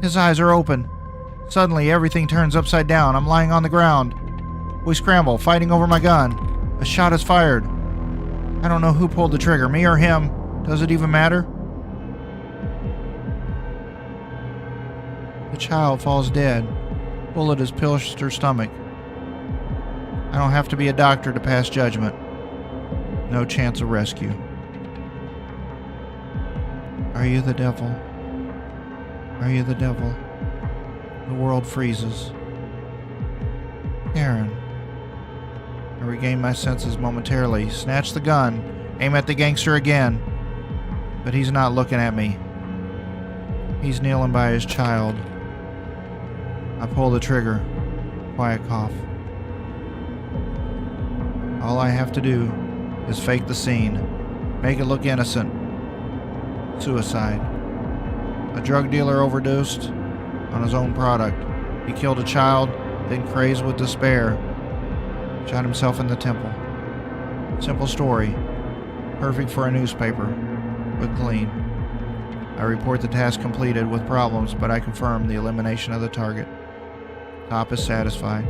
His eyes are open. Suddenly, everything turns upside down. I'm lying on the ground. We scramble, fighting over my gun. A shot is fired. I don't know who pulled the trigger, me or him. Does it even matter? The child falls dead. Bullet has pierced her stomach. I don't have to be a doctor to pass judgment. No chance of rescue. Are you the devil? Are you the devil? The world freezes. Karen. I regain my senses momentarily. Snatch the gun. Aim at the gangster again. But he's not looking at me. He's kneeling by his child. I pull the trigger. Quiet cough. All I have to do is fake the scene. Make it look innocent. Suicide. A drug dealer overdosed on his own product. He killed a child, then crazed with despair, shot himself in the temple. Simple story. Perfect for a newspaper, but clean. I report the task completed with problems, but I confirm the elimination of the target. Top is satisfied.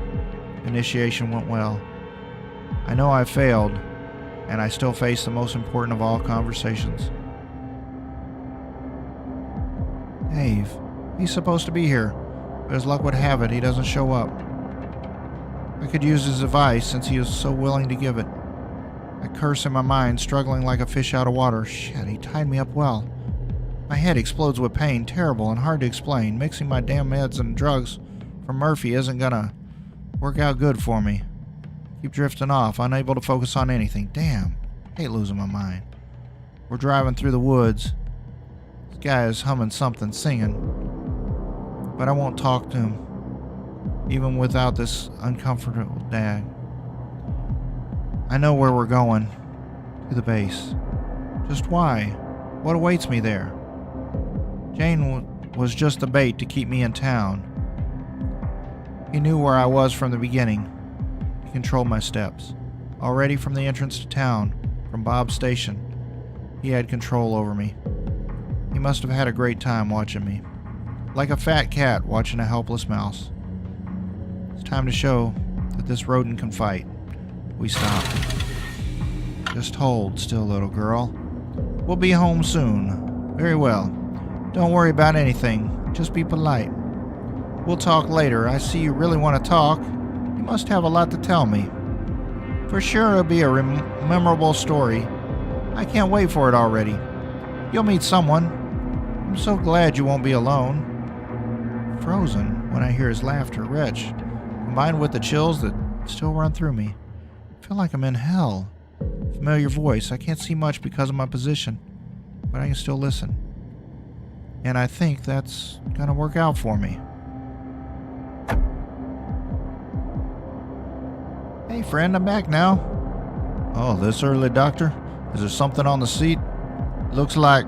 Initiation went well. I know I failed, and I still face the most important of all conversations. Dave. He's supposed to be here, but as luck would have it, he doesn't show up. I could use his advice since he is so willing to give it. I curse in my mind, struggling like a fish out of water. Shit, he tied me up well. My head explodes with pain, terrible and hard to explain. Mixing my damn meds and drugs from Murphy isn't gonna work out good for me. Keep drifting off, unable to focus on anything. Damn, hate losing my mind. We're driving through the woods. This guy is humming something, singing. But I won't talk to him, even without this uncomfortable dag. I know where we're going. To the base. Just why? What awaits me there? Jane was just the bait to keep me in town. He knew where I was from the beginning. He controlled my steps. Already from the entrance to town, from Bob's station, he had control over me. He must have had a great time watching me. Like a fat cat watching a helpless mouse. It's time to show that this rodent can fight. We stop. Just hold still, little girl. We'll be home soon. Very well. Don't worry about anything. Just be polite. We'll talk later. I see you really want to talk. You must have a lot to tell me. For sure it'll be a memorable story. I can't wait for it already. You'll meet someone. I'm so glad you won't be alone. Frozen when I hear his laughter, wretch, combined with the chills that still run through me. I feel like I'm in hell. Familiar voice. I can't see much because of my position, but I can still listen. And I think that's gonna work out for me. Hey friend, I'm back now. Oh, this early, doctor? Is there something on the seat? Looks like...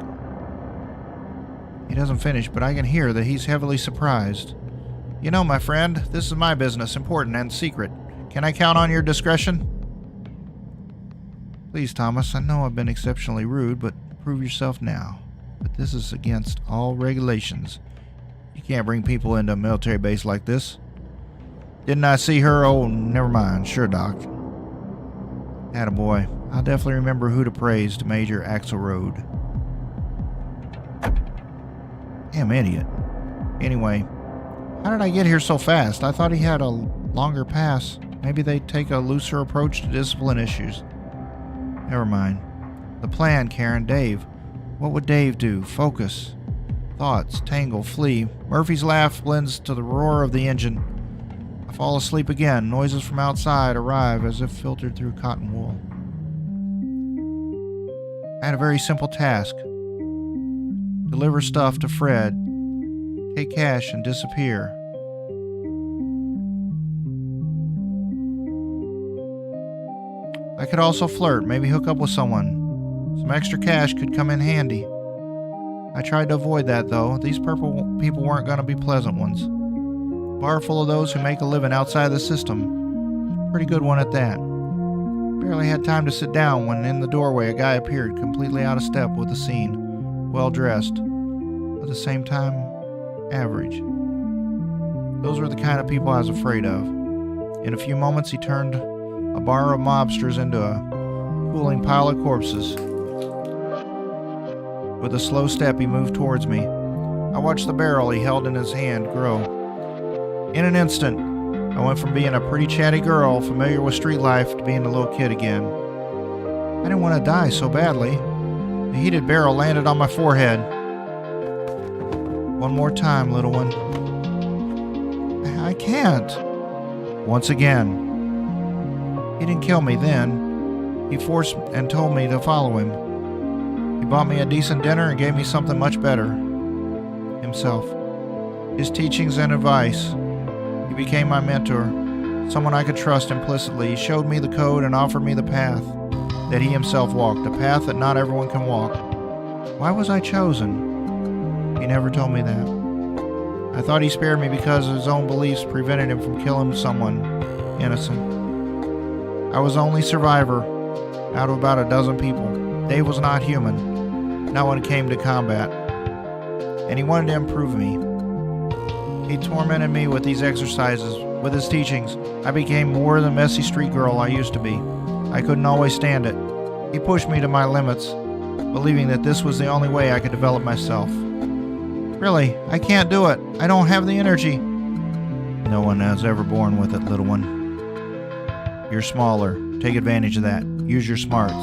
He doesn't finish, but I can hear that he's heavily surprised. You know, my friend, this is my business, important and secret. Can I count on your discretion? Please, Thomas, I know I've been exceptionally rude, but prove yourself now. But this is against all regulations. You can't bring people into a military base like this. Didn't I see her? Oh, never mind. Sure, Doc. Attaboy. I'll definitely remember who to praise to Major Axelrod. Damn idiot. Anyway, how did I get here so fast? I thought he had a longer pass. Maybe they'd take a looser approach to discipline issues. Never mind. The plan, Karen. Dave. What would Dave do? Focus. Thoughts tangle, flee. Murphy's laugh blends to the roar of the engine. I fall asleep again. Noises from outside arrive as if filtered through cotton wool. I had a very simple task. Deliver stuff to Fred. Take cash and disappear. I could also flirt, maybe hook up with someone. Some extra cash could come in handy. I tried to avoid that, though. These purple people weren't going to be pleasant ones. Bar full of those who make a living outside the system. Pretty good one at that. Barely had time to sit down when in the doorway a guy appeared, completely out of step with the scene. Well dressed, but at the same time, average. Those were the kind of people I was afraid of. In a few moments, he turned a bar of mobsters into a cooling pile of corpses. With a slow step, he moved towards me. I watched the barrel he held in his hand grow. In an instant, I went from being a pretty chatty girl, familiar with street life, to being a little kid again. I didn't want to die so badly. The heated barrel landed on my forehead. One more time, little one. I can't. Once again. He didn't kill me then. He forced and told me to follow him. He bought me a decent dinner and gave me something much better. Himself. His teachings and advice. He became my mentor, someone I could trust implicitly. He showed me the code and offered me the path that he himself walked, a path that not everyone can walk. Why was I chosen? He never told me that. I thought he spared me because his own beliefs prevented him from killing someone innocent. I was the only survivor out of about a dozen people. Dave was not human, not when it came to combat, and he wanted to improve me. He tormented me with these exercises, with his teachings. I became more the messy street girl I used to be. I couldn't always stand it. He pushed me to my limits, believing that this was the only way I could develop myself. Really, I can't do it. I don't have the energy. No one was ever born with it, little one. You're smaller. Take advantage of that. Use your smarts.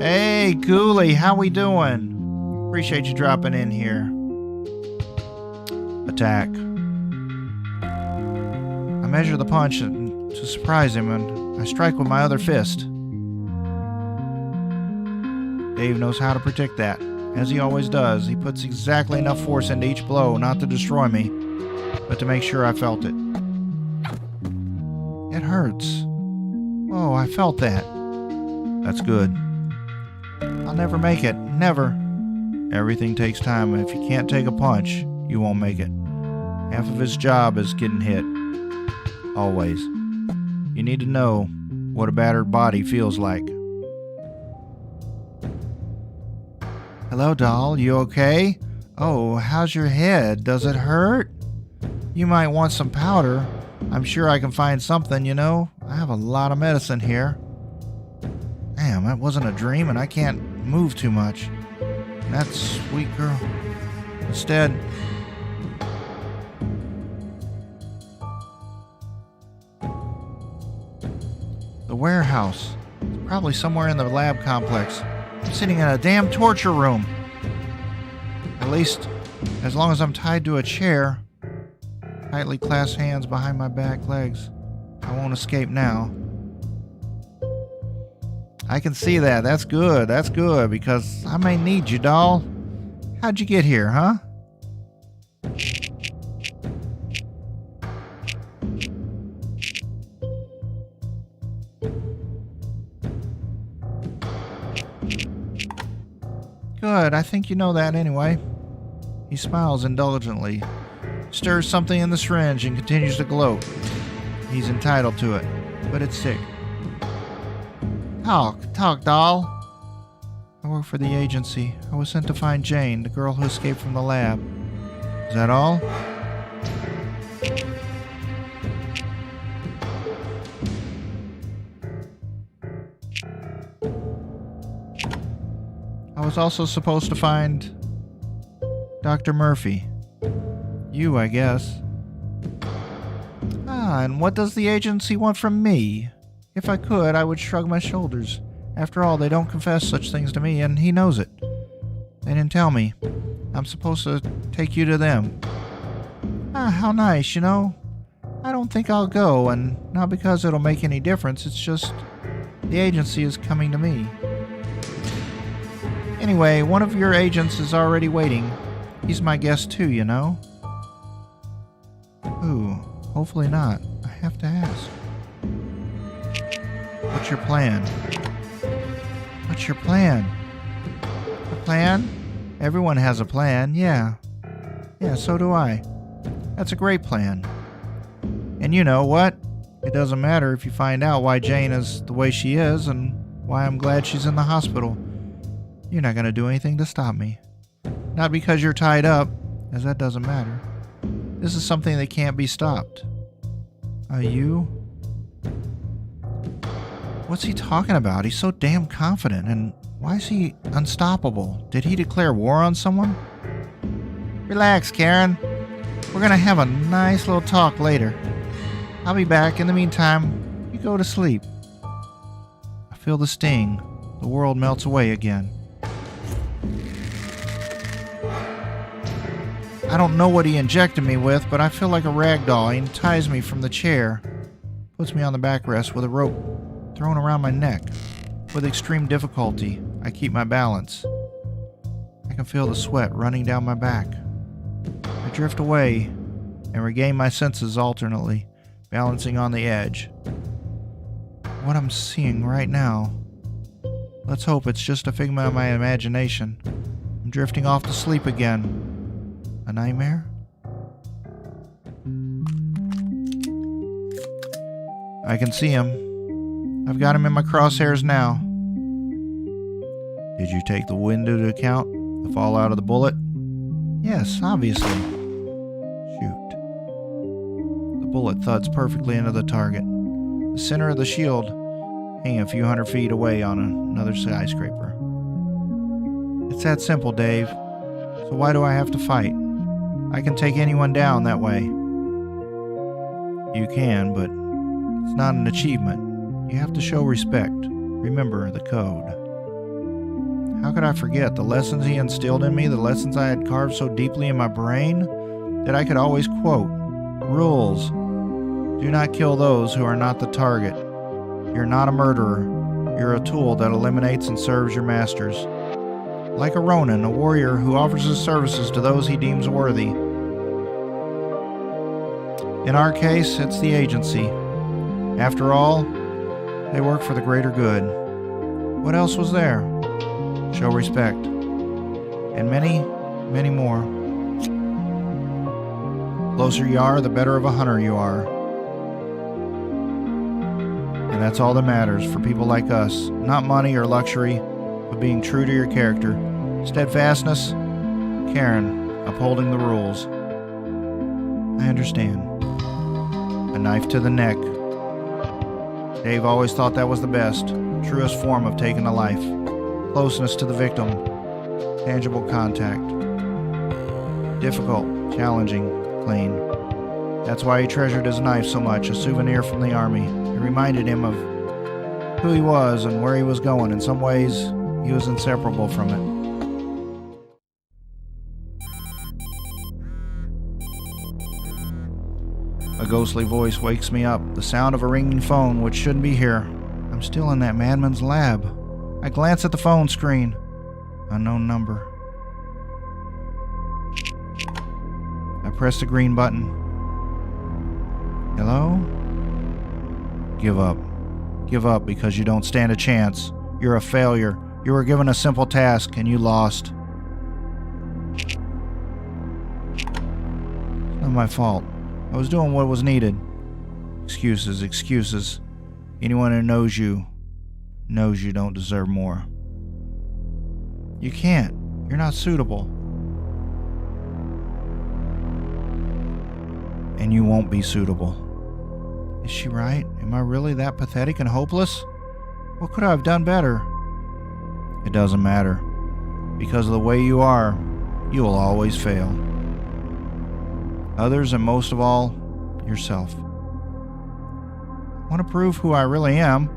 Hey, Ghoulie, how we doing? Appreciate you dropping in here. Attack. I measure the punch to surprise him, and I strike with my other fist. Dave knows how to predict that. As he always does, he puts exactly enough force into each blow, not to destroy me, but to make sure I felt it. It hurts. Oh, I felt that. That's good. I'll never make it. Never. Everything takes time, and if you can't take a punch, you won't make it. Half of his job is getting hit. Always. You need to know what a battered body feels like. Hello, doll. You okay? Oh, how's your head? Does it hurt? You might want some powder. I'm sure I can find something, you know. I have a lot of medicine here. Damn, that wasn't a dream, and I can't move too much. That sweet girl. Instead, the warehouse. It's probably somewhere in the lab complex. I'm sitting in a damn torture room. At least, as long as I'm tied to a chair, tightly clasped hands behind my back legs, I won't escape now. I can see that. That's good. That's good, because I may need you, doll. How'd you get here, huh? Good. I think you know that anyway. He smiles indulgently, stirs something in the syringe, and continues to gloat. He's entitled to it, but it's sick. Talk, doll. I work for the agency. I was sent to find Jane, the girl who escaped from the lab. Is that all? I was also supposed to find Dr. Murphy. You, I guess. And what does the agency want from me? If I could, I would shrug my shoulders. After all, they don't confess such things to me, and he knows it. They didn't tell me. I'm supposed to take you to them. How nice, you know? I don't think I'll go, and not because it'll make any difference, it's just the agency is coming to me. Anyway, one of your agents is already waiting. He's my guest too, you know? Ooh, hopefully not. I have to ask. What's your plan? What's your plan? A plan? Everyone has a plan, yeah. Yeah, so do I. That's a great plan. And you know what? It doesn't matter if you find out why Jane is the way she is and why I'm glad she's in the hospital. You're not going to do anything to stop me. Not because you're tied up. as that doesn't matter. This is something that can't be stopped. You? What's he talking about? He's so damn confident, and why is he unstoppable? Did he declare war on someone? Relax, Karen. We're gonna have a nice little talk later. I'll be back. In the meantime, you go to sleep. I feel the sting. The world melts away again. I don't know what he injected me with, but I feel like a rag doll. He unties me from the chair, puts me on the backrest with a rope thrown around my neck. With extreme difficulty, I keep my balance. I can feel the sweat running down my back. I drift away and regain my senses alternately, balancing on the edge. What I'm seeing right now, let's hope it's just a figment of my imagination. I'm drifting off to sleep again. A nightmare? I can see him. I've got him in my crosshairs now. Did you take the wind into account? The fallout of the bullet? Yes, obviously. Shoot. The bullet thuds perfectly into the target. The center of the shield hanging a few hundred feet away on another skyscraper. It's that simple, Dave. So why do I have to fight? I can take anyone down that way. You can, but it's not an achievement. You have to show respect. Remember the code. How could I forget the lessons he instilled in me, the lessons I had carved so deeply in my brain that I could always quote? Rules. Do not kill those who are not the target. You're not a murderer. You're a tool that eliminates and serves your masters. Like a Ronin, a warrior who offers his services to those he deems worthy. In our case, it's the agency. After all, they work for the greater good. What else was there? Show respect. And many, many more. The closer you are, the better of a hunter you are. And that's all that matters for people like us. Not money or luxury, but being true to your character. Steadfastness, Karen, upholding the rules. I understand. A knife to the neck. Dave always thought that was the best, truest form of taking a life. Closeness to the victim. Tangible contact. Difficult, challenging, clean. That's why he treasured his knife so much, a souvenir from the army. It reminded him of who he was and where he was going. In some ways, he was inseparable from it. A ghostly voice wakes me up, the sound of a ringing phone, which shouldn't be here. I'm still in that madman's lab. I glance at the phone screen. Unknown number. I press the green button. Hello? Give up. Give up because you don't stand a chance. You're a failure. You were given a simple task and you lost. It's not my fault. I was doing what was needed. Excuses, excuses. Anyone who knows you don't deserve more. You can't. You're not suitable. And you won't be suitable. Is she right? Am I really that pathetic and hopeless? What could I have done better? It doesn't matter. Because of the way you are, you will always fail. Others, and most of all, yourself. I want to prove who I really am,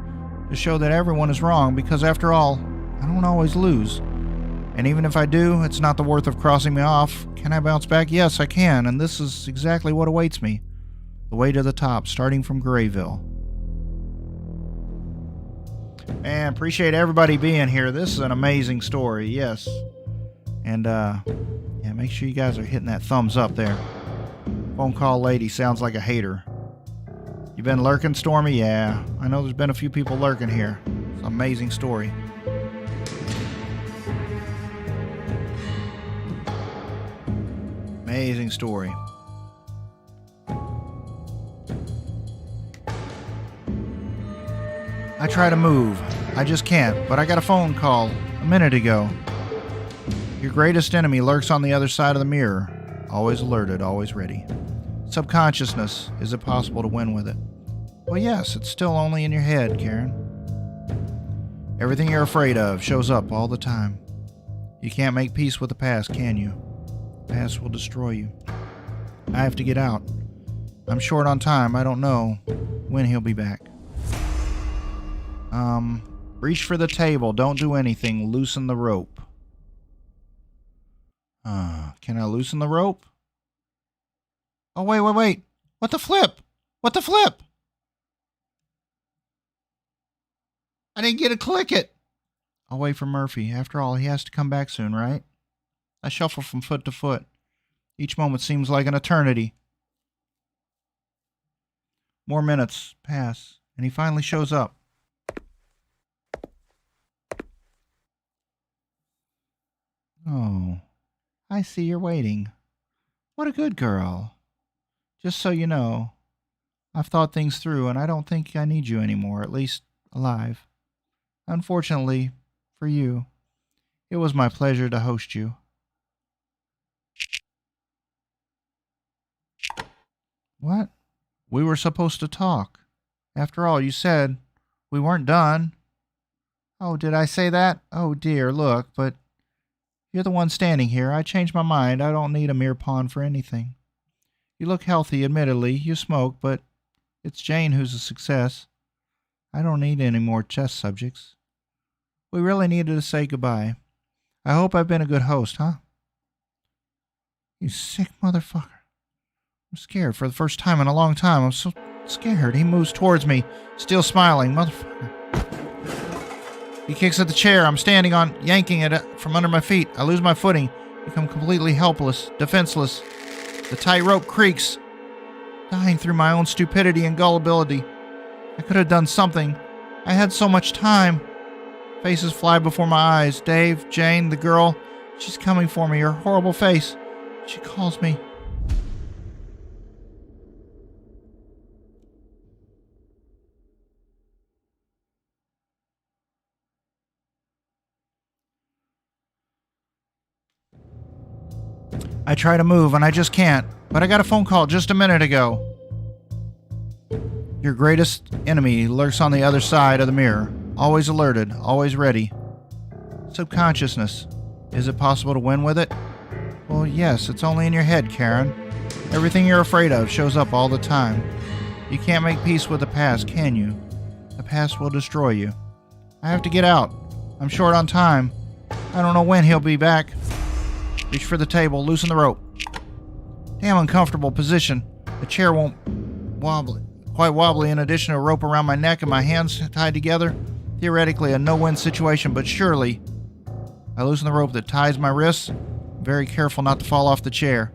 to show that everyone is wrong, because after all, I don't always lose. And even if I do, it's not the worth of crossing me off. Can I bounce back? Yes, I can, and this is exactly what awaits me. The way to the top, starting from Grey Ville. Man, appreciate everybody being here. This is an amazing story, yes. And, yeah, make sure you guys are hitting that thumbs up there. Phone call lady sounds like a hater. You been lurking, Stormy? Yeah, I know there's been a few people lurking here. It's an amazing story. Amazing story. I try to move. I just can't, but I got a phone call a minute ago. Your greatest enemy lurks on the other side of the mirror. always alerted, always ready. Subconsciousness, is it possible to win with it? Well, yes, it's still only in your head, Karen. Everything you're afraid of shows up all the time. You can't make peace with the past, can you? The past will destroy you. I have to get out. I'm short on time. I don't know when he'll be back. Reach for the table. Don't do anything. Loosen the rope. Can I loosen the rope? Oh, wait. What the flip? What the flip? I didn't get to click it. I'll wait for Murphy. After all, he has to come back soon, right? I shuffle from foot to foot. Each moment seems like an eternity. More minutes pass, and he finally shows up. Oh, I see you're waiting. What a good girl. Just so you know, I've thought things through, and I don't think I need you anymore, at least alive. Unfortunately, for you, it was my pleasure to host you. What? We were supposed to talk. After all, you said we weren't done. Oh, did I say that? Oh dear, look, but you're the one standing here. I changed my mind. I don't need a mere pawn for anything. You look healthy, admittedly. You smoke, but it's Jane who's a success. I don't need any more test subjects. We really needed to say goodbye. I hope I've been a good host, huh? You sick motherfucker. I'm scared for the first time in a long time. I'm so scared. He moves towards me, still smiling. Motherfucker. He kicks at the chair I'm standing on, yanking it from under my feet. I lose my footing, become completely helpless, defenseless. The tight rope creaks, dying through my own stupidity and gullibility. I could have done something. I had so much time. Faces fly before my eyes. Dave, Jane, the girl. She's coming for me, her horrible face. She calls me. I try to move, and I just can't. But I got a phone call just a minute ago. Your greatest enemy lurks on the other side of the mirror. Always alerted, always ready. Subconsciousness. Is it possible to win with it? Well, yes, it's only in your head, Karen. Everything you're afraid of shows up all the time. You can't make peace with the past, can you? The past will destroy you. I have to get out. I'm short on time. I don't know when he'll be back. Reach for the table, loosen the rope. Damn uncomfortable position. The chair won't quite wobbly in addition to a rope around my neck and my hands tied together. Theoretically a no-win situation, but surely. I loosen the rope that ties my wrists. I'm very careful not to fall off the chair.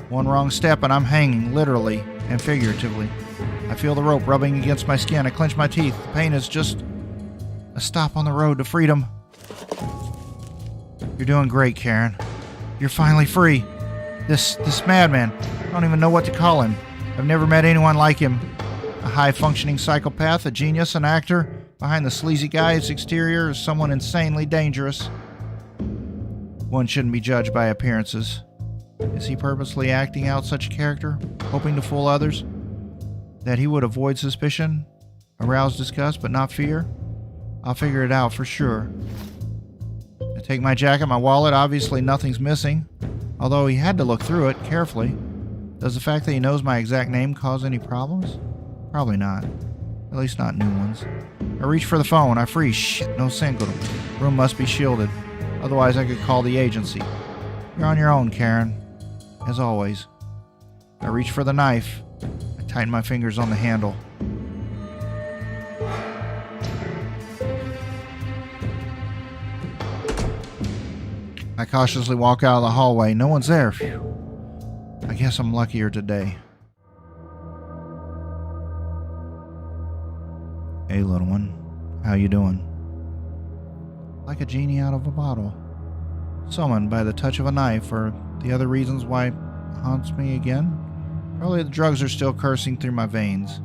One wrong step and I'm hanging, literally and figuratively. I feel the rope rubbing against my skin. I clench my teeth. The pain is just a stop on the road to freedom. You're doing great, Karen. You're finally free. This madman, I don't even know what to call him. I've never met anyone like him. A high-functioning psychopath, a genius, an actor. Behind the sleazy guy's exterior is someone insanely dangerous. One shouldn't be judged by appearances. Is he purposely acting out such a character, hoping to fool others? That he would avoid suspicion, arouse disgust, but not fear? I'll figure it out for sure. I take my jacket, my wallet. Obviously nothing's missing, although he had to look through it carefully. Does the fact that he knows my exact name cause any problems? Probably not. At least not new ones. I reach for the phone. I freeze. Shit, no signal. Room must be shielded. Otherwise I could call the agency. You're on your own, Karen. As always. I reach for the knife. I tighten my fingers on the handle. I cautiously walk out of the hallway. No one's there. Phew. I guess I'm luckier today. Hey, little one. How you doing? Like a genie out of a bottle. Summoned by the touch of a knife, or the other reasons why it haunts me again? Probably the drugs are still coursing through my veins.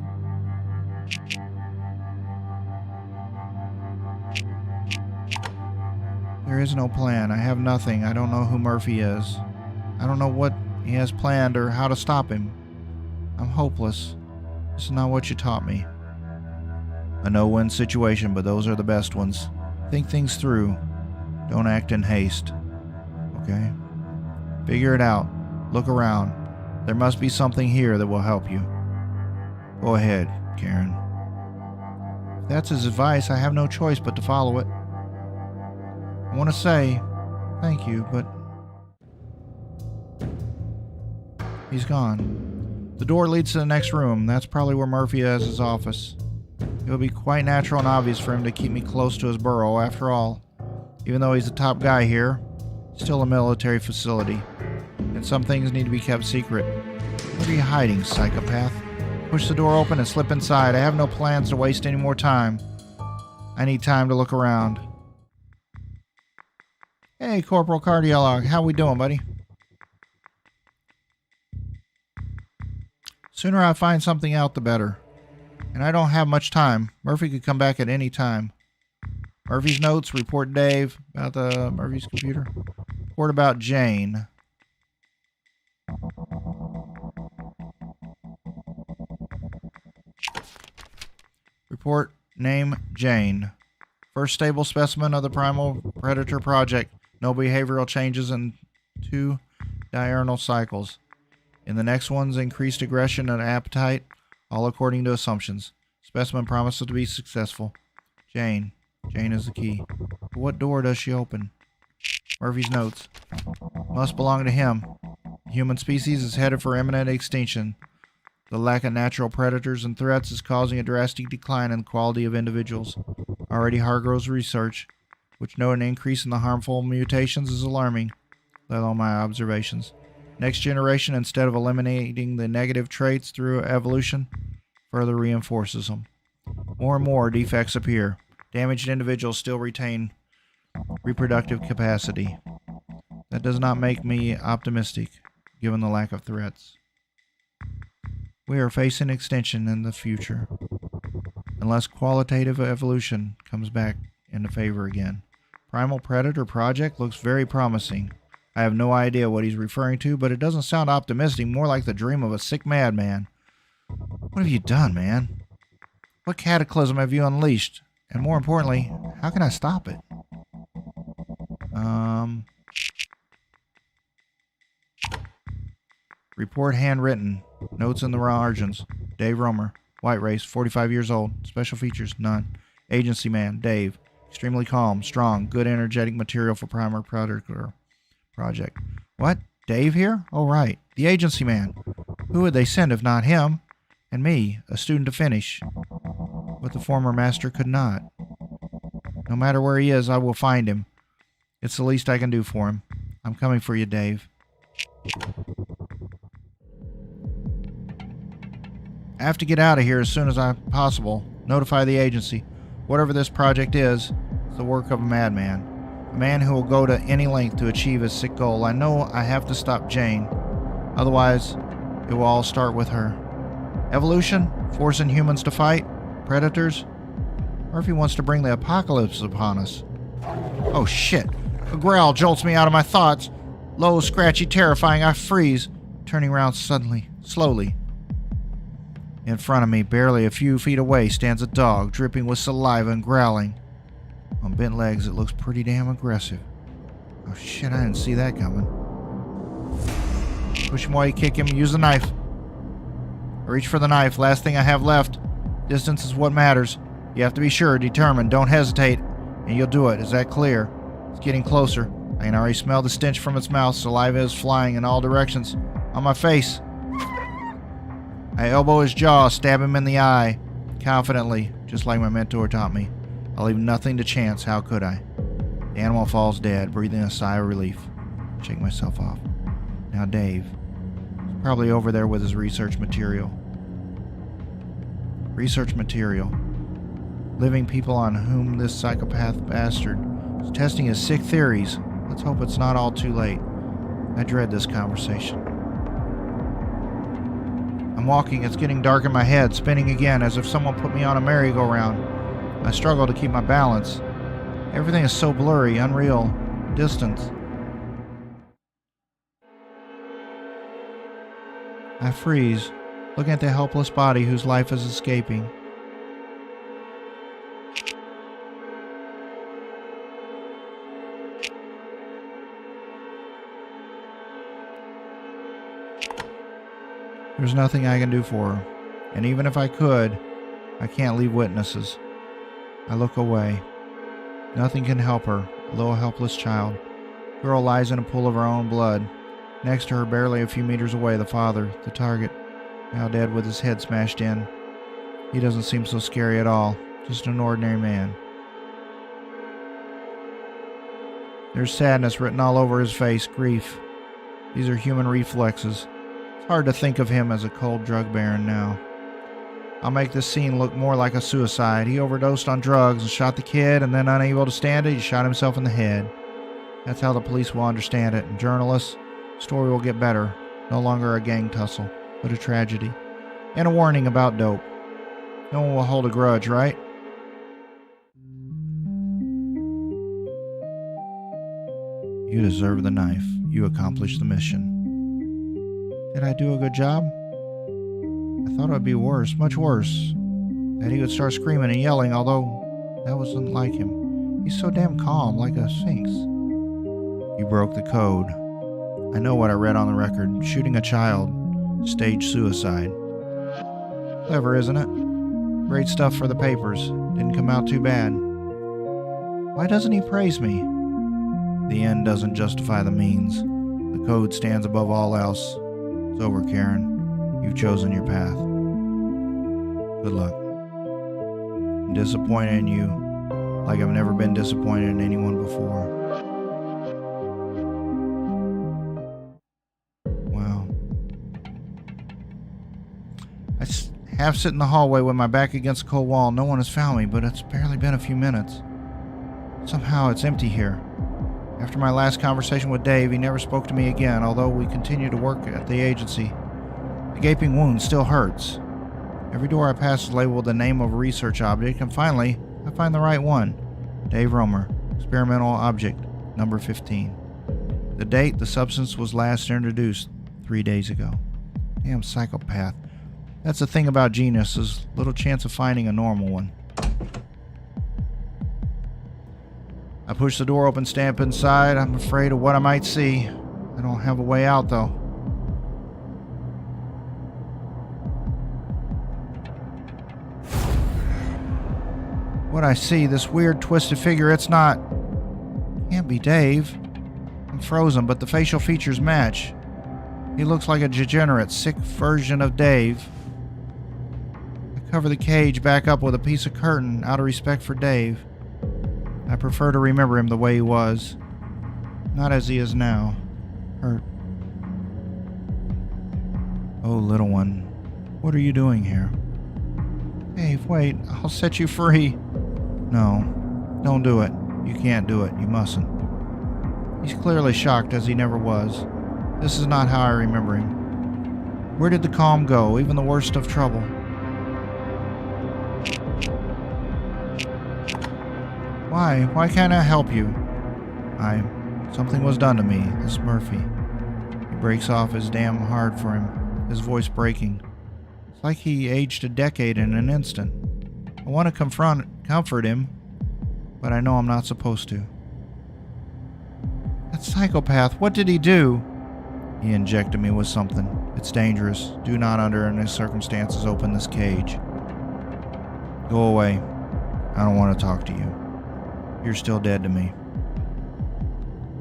There is no plan. I have nothing. I don't know who Murphy is. I don't know what he has planned or how to stop him. I'm hopeless. This is not what you taught me. A no-win situation, but those are the best ones. Think things through. Don't act in haste. Okay? Figure it out. Look around. There must be something here that will help you. Go ahead, Karen. If that's his advice, I have no choice but to follow it. I want to say thank you, but he's gone. The door leads to the next room. That's probably where Murphy has his office. It would be quite natural and obvious for him to keep me close to his burrow. After all, even though he's the top guy here, it's still a military facility, and some things need to be kept secret. What are you hiding, psychopath? Push the door open and slip inside. I have no plans to waste any more time. I need time to look around. Hey, Corporal Cardiolog, how we doing, buddy? Sooner I find something out, the better. And I don't have much time. Murphy could come back at any time. Murphy's notes, report Dave about the Murphy's computer. Report about Jane. Report name Jane. First stable specimen of the primal predator project. No behavioral changes in 2 diurnal cycles. In the next one's increased aggression and appetite, all according to assumptions. Specimen promises to be successful. Jane. Jane is the key. But what door does she open? Murphy's notes. Must belong to him. The human species is headed for imminent extinction. The lack of natural predators and threats is causing a drastic decline in the quality of individuals. Already Hargrove's research, which note an increase in the harmful mutations, is alarming, let alone my observations. Next generation, instead of eliminating the negative traits through evolution, further reinforces them. More and more defects appear. Damaged individuals still retain reproductive capacity. That does not make me optimistic, given the lack of threats. We are facing extinction in the future, unless qualitative evolution comes back into favor again. Primal Predator Project looks very promising. I have no idea what he's referring to, but it doesn't sound optimistic, more like the dream of a sick madman. What have you done, man? What cataclysm have you unleashed? And more importantly, how can I stop it? Report handwritten. Notes in the margins. Dave Romer. White race, 45 years old. Special features, none. Agency man, Dave. Extremely calm, strong, good energetic material for primal predator project. What? Dave here? Oh, right. The agency man. Who would they send if not him? And me, a student to finish. But the former master could not. No matter where he is, I will find him. It's the least I can do for him. I'm coming for you, Dave. I have to get out of here as soon as possible. Notify the agency. Whatever this project is, it's the work of a madman. A man who will go to any length to achieve his sick goal. I know I have to stop Jane. Otherwise, it will all start with her. Evolution? Forcing humans to fight? Predators? Murphy wants to bring the apocalypse upon us. Oh shit. A growl jolts me out of my thoughts. Low, scratchy, terrifying. I freeze, turning around suddenly, slowly. In front of me, barely a few feet away, stands a dog, dripping with saliva and growling. On bent legs, it looks pretty damn aggressive. Oh shit, I didn't see that coming. Push him while you kick him, use the knife. I reach for the knife, last thing I have left. Distance is what matters. You have to be sure, determined, don't hesitate, and you'll do it. Is that clear? It's getting closer. I can already smell the stench from its mouth. Saliva is flying in all directions. On my face. I elbow his jaw, stab him in the eye. Confidently, just like my mentor taught me. I'll leave nothing to chance. How could I? The animal falls dead, breathing a sigh of relief. Shake myself off. Now Dave. He's probably over there with his research material. Research material. Living people on whom this psychopath bastard is testing his sick theories. Let's hope it's not all too late. I dread this conversation. I'm walking, it's getting dark in my head, spinning again as if someone put me on a merry-go-round. I struggle to keep my balance. Everything is so blurry, unreal, distant. I freeze, looking at the helpless body whose life is escaping. There's nothing I can do for her, and even if I could, I can't leave witnesses. I look away. Nothing can help her, a little helpless child. Girl lies in a pool of her own blood. Next to her, barely a few meters away, the father, the target, now dead with his head smashed in. He doesn't seem so scary at all, just an ordinary man. There's sadness written all over his face, grief. These are human reflexes. It's hard to think of him as a cold drug baron now. I'll make this scene look more like a suicide. He overdosed on drugs and shot the kid, and then unable to stand it, he shot himself in the head. That's how the police will understand it, and journalists, the story will get better. No longer a gang tussle, but a tragedy. And a warning about dope. No one will hold a grudge, right? You deserve the knife. You accomplished the mission. Did I do a good job? I thought it would be worse, much worse. That he would start screaming and yelling, although that wasn't like him. He's so damn calm, like a sphinx. You broke the code. I know what I read on the record. Shooting a child. Staged suicide. Clever, isn't it? Great stuff for the papers. Didn't come out too bad. Why doesn't he praise me? The end doesn't justify the means. The code stands above all else. It's over, Karen. You've chosen your path. Good luck. I'm disappointed in you, like I've never been disappointed in anyone before. Wow. I half sit in the hallway with my back against the cold wall. No one has found me, but it's barely been a few minutes. Somehow it's empty here. After my last conversation with Dave, he never spoke to me again, although we continue to work at the agency. The gaping wound still hurts. Every door I pass is labeled with the name of a research object, and finally, I find the right one. Dave Romer, experimental object, number 15. The date the substance was last introduced, 3 days ago. Damn psychopath. That's the thing about geniuses, little chance of finding a normal one. I push the door open, stamp inside. I'm afraid of what I might see. I don't have a way out, though. What I see, this weird twisted figure, it's not... Can't be Dave. I'm frozen, but the facial features match. He looks like a degenerate, sick version of Dave. I cover the cage back up with a piece of curtain out of respect for Dave. I prefer to remember him the way he was, not as he is now, hurt. Oh, little one, what are you doing here? Dave, wait, I'll set you free. No, don't do it. You can't do it. You mustn't. He's clearly shocked, as he never was. This is not how I remember him. Where did the calm go, even the worst of trouble? Why? Why can't I help you? Something was done to me, this Murphy. He breaks off as damn hard for him, his voice breaking. It's like he aged a decade in an instant. I want to comfort him, but I know I'm not supposed to. That psychopath, what did he do? He injected me with something. It's dangerous. Do not under any circumstances open this cage. Go away. I don't want to talk to you. You're still dead to me.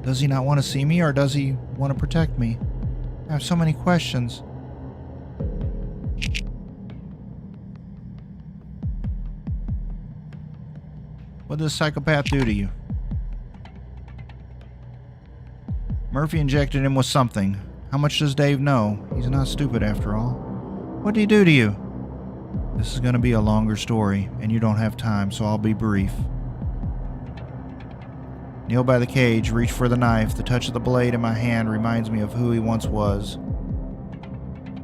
Does he not want to see me, or does he want to protect me? I have so many questions. What did this psychopath do to you? Murphy injected him with something. How much does Dave know? He's not stupid after all. What did he do to you? This is going to be a longer story, and you don't have time, so I'll be brief. Kneel by the cage, reach for the knife. The touch of the blade in my hand reminds me of who he once was.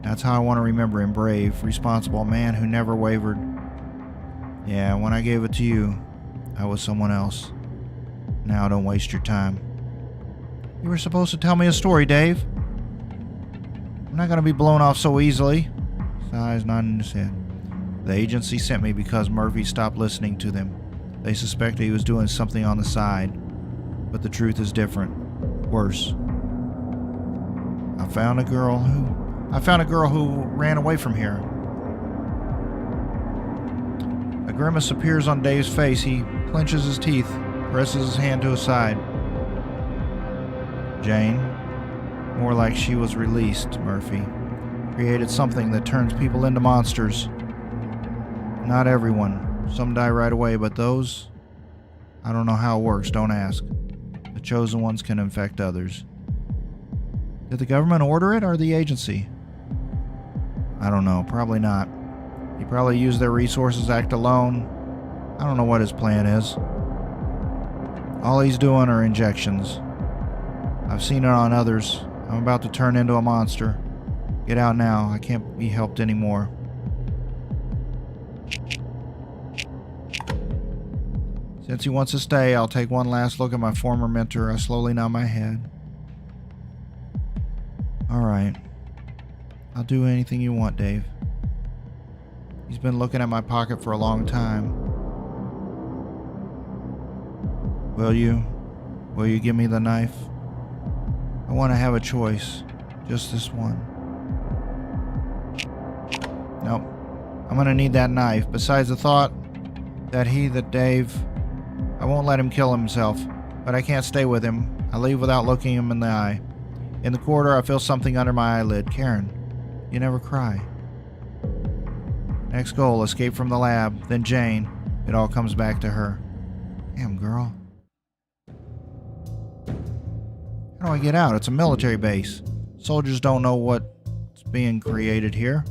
That's how I want to remember him, brave, responsible, man who never wavered. Yeah, when I gave it to you, I was someone else. Now don't waste your time. You were supposed to tell me a story, Dave. I'm not going to be blown off so easily. Sighs, nodding his head. The agency sent me because Murphy stopped listening to them. They suspected he was doing something on the side, but the truth is different. Worse. I found a girl who ran away from here. A grimace appears on Dave's face. He clenches his teeth, presses his hand to his side. Jane, more like she was released, Murphy, created something that turns people into monsters. Not everyone. Some die right away, but those, I don't know how it works, don't ask. The chosen ones can infect others. Did the government order it or the agency? I don't know, probably not. He probably used their resources, act alone. I don't know what his plan is. All he's doing are injections. I've seen it on others. I'm about to turn into a monster. Get out now. I can't be helped anymore. Since he wants to stay, I'll take one last look at my former mentor. I slowly nod my head. All right. I'll do anything you want, Dave. He's been looking at my pocket for a long time. Will you give me the knife? I want to have a choice. Just this one. Nope. I'm gonna need that knife. Besides the thought that Dave, I won't let him kill himself, but I can't stay with him. I leave without looking him in the eye. In the corridor, I feel something under my eyelid. Karen, you never cry. Next goal, escape from the lab, then Jane. It all comes back to her. Damn, girl. How do I get out? It's a military base. Soldiers don't know what's being created here.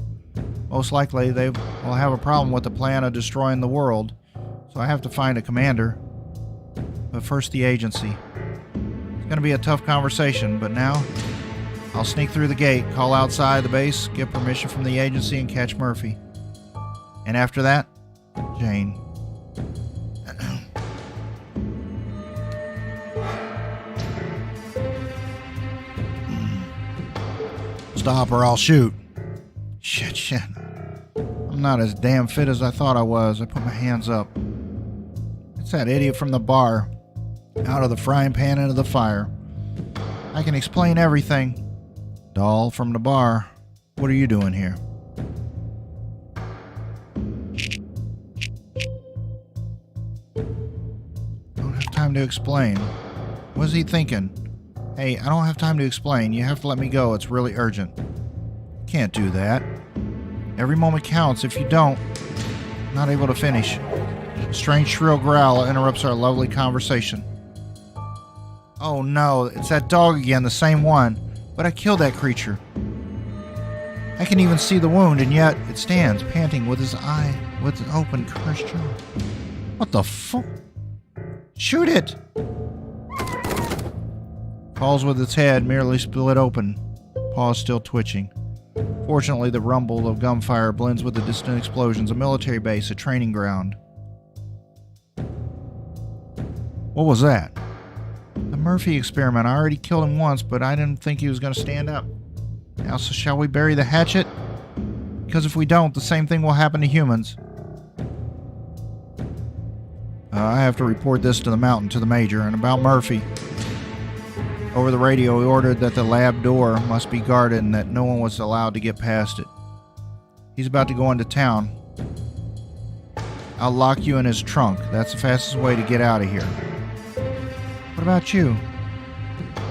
Most likely, they will have a problem with the plan of destroying the world, so I have to find a commander. But first, the agency. It's going to be a tough conversation, but now I'll sneak through the gate, call outside the base, get permission from the agency, and catch Murphy. And after that, Jane. Stop or I'll shoot. Shit. I'm not as damn fit as I thought I was. I put my hands up. It's that idiot from the bar. Out of the frying pan into the fire. I can explain everything. Doll from the bar. What are you doing here? Don't have time to explain. What is he thinking? Hey, I don't have time to explain. You have to let me go. It's really urgent. Can't do that. Every moment counts. If you don't, I'm not able to finish. A strange shrill growl interrupts our lovely conversation. Oh no, it's that dog again, the same one. But I killed that creature. I can even see the wound, and yet it stands, panting with his eye, with an open, cursed jaw. What the fuck? Shoot it! Falls with its head merely split open, paws still twitching. Fortunately, the rumble of gunfire blends with the distant explosions. A military base, a training ground. What was that? The Murphy experiment. I already killed him once, but I didn't think he was going to stand up. Now, so shall we bury the hatchet? Because if we don't, the same thing will happen to humans. I have to report this to the mountain, to the major, and about Murphy. Over the radio, he ordered that the lab door must be guarded and that no one was allowed to get past it. He's about to go into town. I'll lock you in his trunk. That's the fastest way to get out of here. What about you?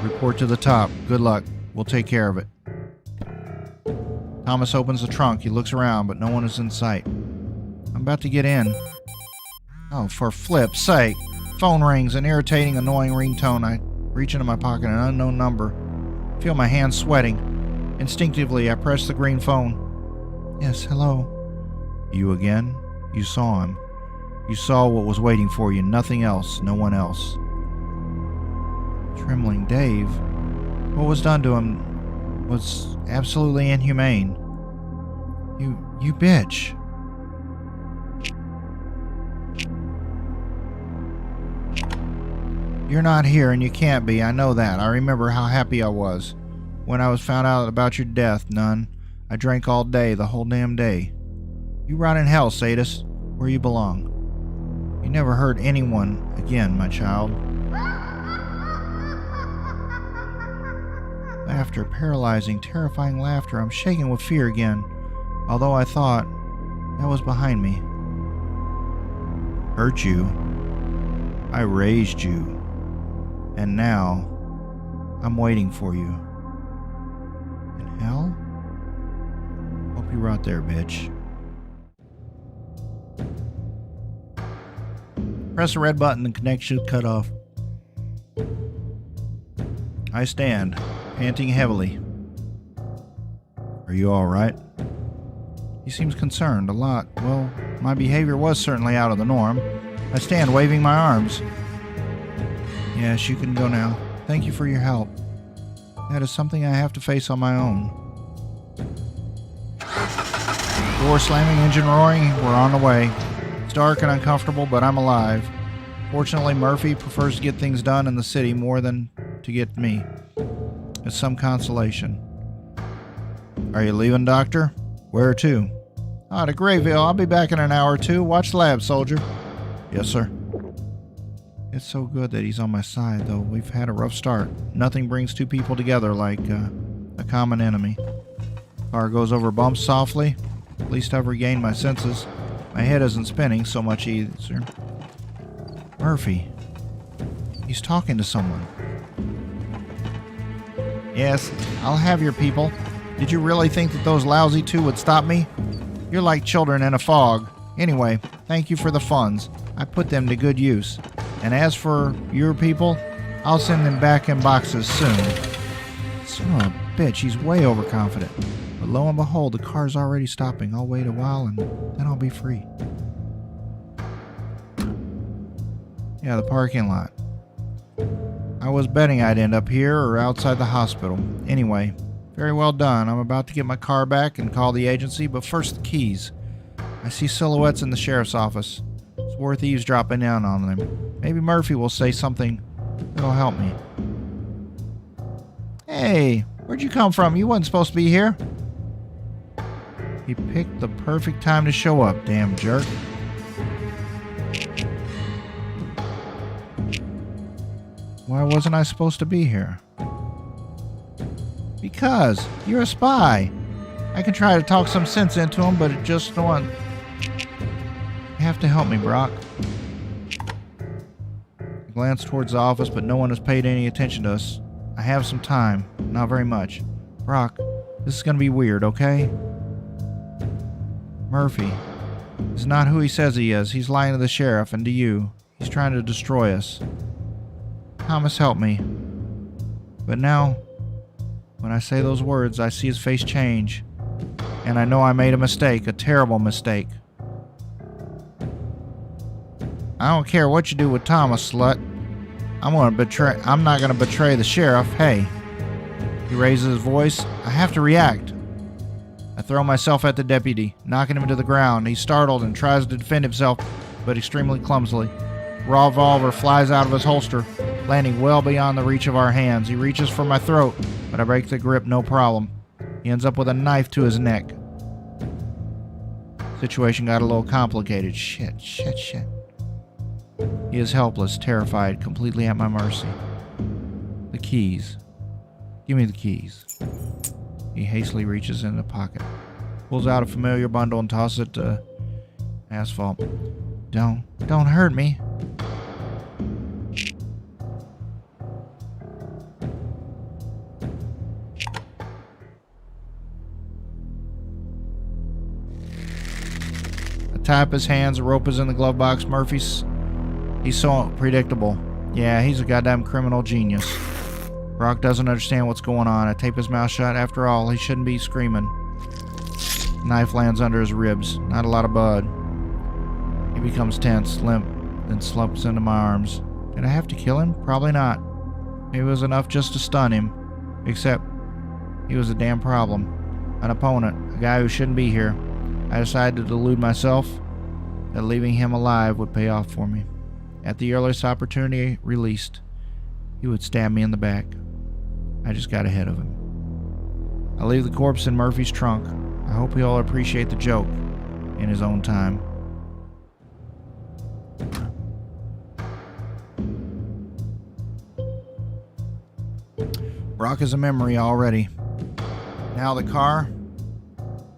Report to the top. Good luck. We'll take care of it. Thomas opens the trunk. He looks around, but no one is in sight. I'm about to get in. Oh, for flip's sake. Phone rings, an irritating, annoying ringtone. I reach into my pocket, an unknown number. Feel my hands sweating. Instinctively, I press the green phone. Yes, hello. You again? You saw him. You saw what was waiting for you. Nothing else. No one else. Trembling Dave. What was done to him was absolutely inhumane. You bitch. You're not here and you can't be. I know that. I remember how happy I was. when I was found out about your death, nun. I drank all day, the whole damn day. You rot in hell, sadist, where you belong. You never hurt anyone again, my child. Laughter, paralyzing, terrifying laughter. I'm shaking with fear again, although I thought that was behind me. Hurt you. I raised you. And now, I'm waiting for you. In hell? Hope you rot there, bitch. Press the red button, the connection is cut off. I stand, panting heavily. Are you alright? He seems concerned, a lot. Well, my behavior was certainly out of the norm. I stand, waving my arms. Yes, you can go now. Thank you for your help. That is something I have to face on my own. Door slamming, engine roaring, we're on the way. It's dark and uncomfortable, but I'm alive. Fortunately, Murphy prefers to get things done in the city more than to get me. It's some consolation. Are you leaving, Doctor? Where to? To Grey Ville. I'll be back in an hour or two. Watch the lab, soldier. Yes, sir. It's so good that he's on my side, though. We've had a rough start. Nothing brings two people together like a common enemy. Car goes over bumps softly. At least I've regained my senses. My head isn't spinning so much either. Murphy. He's talking to someone. Yes, I'll have your people. Did you really think that those lousy two would stop me? You're like children in a fog. Anyway, thank you for the funds. I put them to good use. And as for your people, I'll send them back in boxes soon. Son of a bitch, he's way overconfident. But lo and behold, the car's already stopping. I'll wait a while and then I'll be free. Yeah, the parking lot. I was betting I'd end up here or outside the hospital. Anyway, very well done. I'm about to get my car back and call the agency, but first the keys. I see silhouettes in the sheriff's office. It's worth eavesdropping down on them. Maybe Murphy will say something that'll help me. Hey, where'd you come from? You wasn't supposed to be here. He picked the perfect time to show up, damn jerk. Why wasn't I supposed to be here? Because you're a spy. I can try to talk some sense into him, but it just won't. You have to help me, Brock. I glance towards the office, but no one has paid any attention to us. I have some time. Not very much. Brock, this is going to be weird, okay? Murphy is not who he says he is. He's lying to the sheriff and to you. He's trying to destroy us. Thomas, help me. But now, when I say those words, I see his face change. And I know I made a mistake, a terrible mistake. I don't care what you do with Thomas, slut. I'm not gonna betray the sheriff. Hey. He raises his voice. I have to react. I throw myself at the deputy, knocking him to the ground. He's startled and tries to defend himself, but extremely clumsily. Revolver flies out of his holster, landing well beyond the reach of our hands. He reaches for my throat, but I break the grip no problem. He ends up with a knife to his neck. Situation got a little complicated. Shit. He is helpless, terrified, completely at my mercy. The keys. Give me the keys. He hastily reaches in the pocket, pulls out a familiar bundle and tosses it to asphalt. Don't hurt me. I tie up his hands, a rope is in the glove box. He's so predictable. Yeah, he's a goddamn criminal genius. Brock doesn't understand what's going on. I tape his mouth shut. After all, he shouldn't be screaming. Knife lands under his ribs. Not a lot of blood. He becomes tense, limp, then slumps into my arms. Did I have to kill him? Probably not. Maybe it was enough just to stun him. Except, he was a damn problem. An opponent. A guy who shouldn't be here. I decided to delude myself that leaving him alive would pay off for me. At the earliest opportunity released, he would stab me in the back. I just got ahead of him. I leave the corpse in Murphy's trunk. I hope he'll appreciate the joke in his own time. Brock is a memory already. Now the car,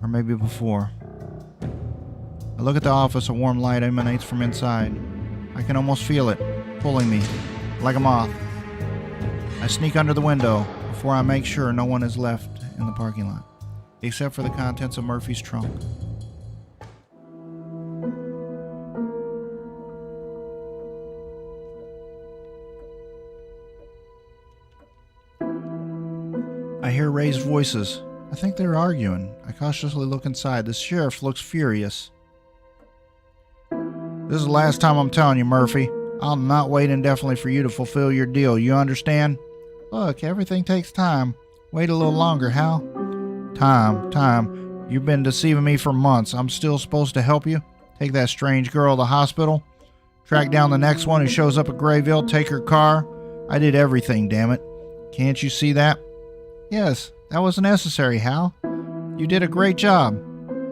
or maybe before. I look at the office, a warm light emanates from inside. I can almost feel it, pulling me, like a moth. I sneak under the window before I make sure no one is left in the parking lot, except for the contents of Murphy's trunk. I hear raised voices. I think they're arguing. I cautiously look inside. The sheriff looks furious. This is the last time I'm telling you, Murphy. I'll not wait indefinitely for you to fulfill your deal. You understand? Look, everything takes time. Wait a little longer, Hal. Time. You've been deceiving me for months. I'm still supposed to help you? Take that strange girl to the hospital? Track down the next one who shows up at Grey Ville? Take her car? I did everything, damn it. Can't you see that? Yes, that was necessary, Hal. You did a great job.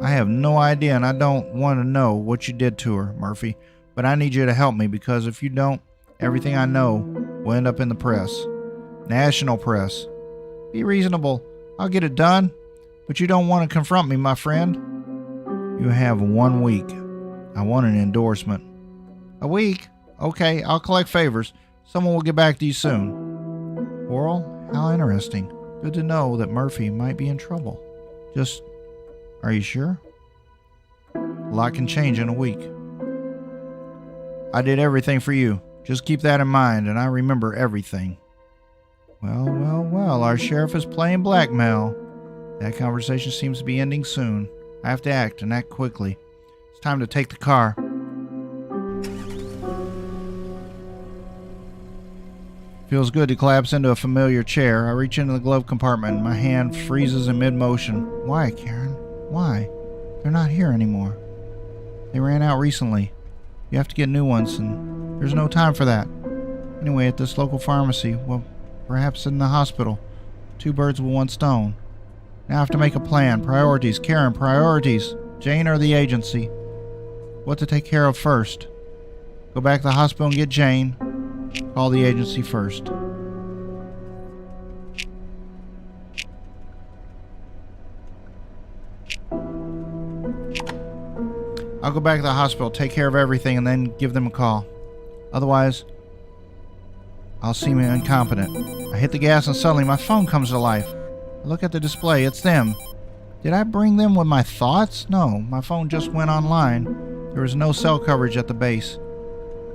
I have no idea, and I don't want to know what you did to her, Murphy. But I need you to help me, because if you don't, everything I know will end up in the press. National press. Be reasonable. I'll get it done. But you don't want to confront me, my friend. You have 1 week. I want an endorsement. A week? Okay, I'll collect favors. Someone will get back to you soon. Oral? How interesting. Good to know that Murphy might be in trouble. Just, are you sure? A lot can change in a week. I did everything for you. Just keep that in mind, and I remember everything. Well, our sheriff is playing blackmail. That conversation seems to be ending soon. I have to act, and act quickly. It's time to take the car. Feels good to collapse into a familiar chair. I reach into the glove compartment. My hand freezes in mid-motion. Why, Karen? Why? They're not here anymore. They ran out recently. You have to get new ones, and there's no time for that. Anyway, at this local pharmacy, well, perhaps in the hospital. 2 birds with 1 stone. Now I have to make a plan. Priorities. Karen, priorities. Jane or the agency? What to take care of first? Go back to the hospital and get Jane. Call the agency first. I'll go back to the hospital, take care of everything, and then give them a call. Otherwise, I'll seem incompetent. I hit the gas and suddenly my phone comes to life. I look at the display. It's them. Did I bring them with my thoughts? No, my phone just went online. There was no cell coverage at the base.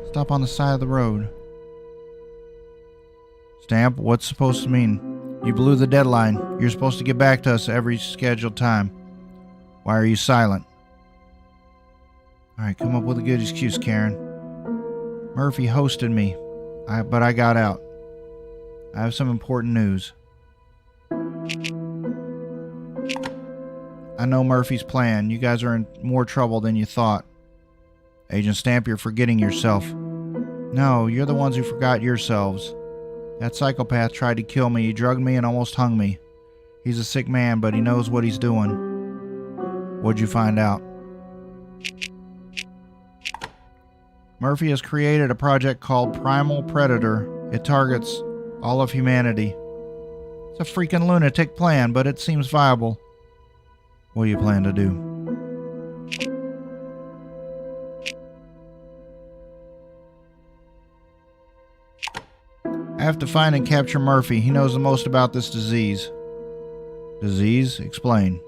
Stop on the side of the road. Stamp, what's supposed to mean? You blew the deadline. You're supposed to get back to us every scheduled time. Why are you silent? Alright, come up with a good excuse, Karen. Murphy hosted me, but I got out. I have some important news. I know Murphy's plan. You guys are in more trouble than you thought. Agent Stamp, you're forgetting yourself. No, you're the ones who forgot yourselves. That psychopath tried to kill me. He drugged me and almost hung me. He's a sick man, but he knows what he's doing. What'd you find out? Murphy has created a project called Primal Predator. It targets all of humanity. It's a freaking lunatic plan, but it seems viable. What do you plan to do? I have to find and capture Murphy. He knows the most about this disease. Disease? Explain.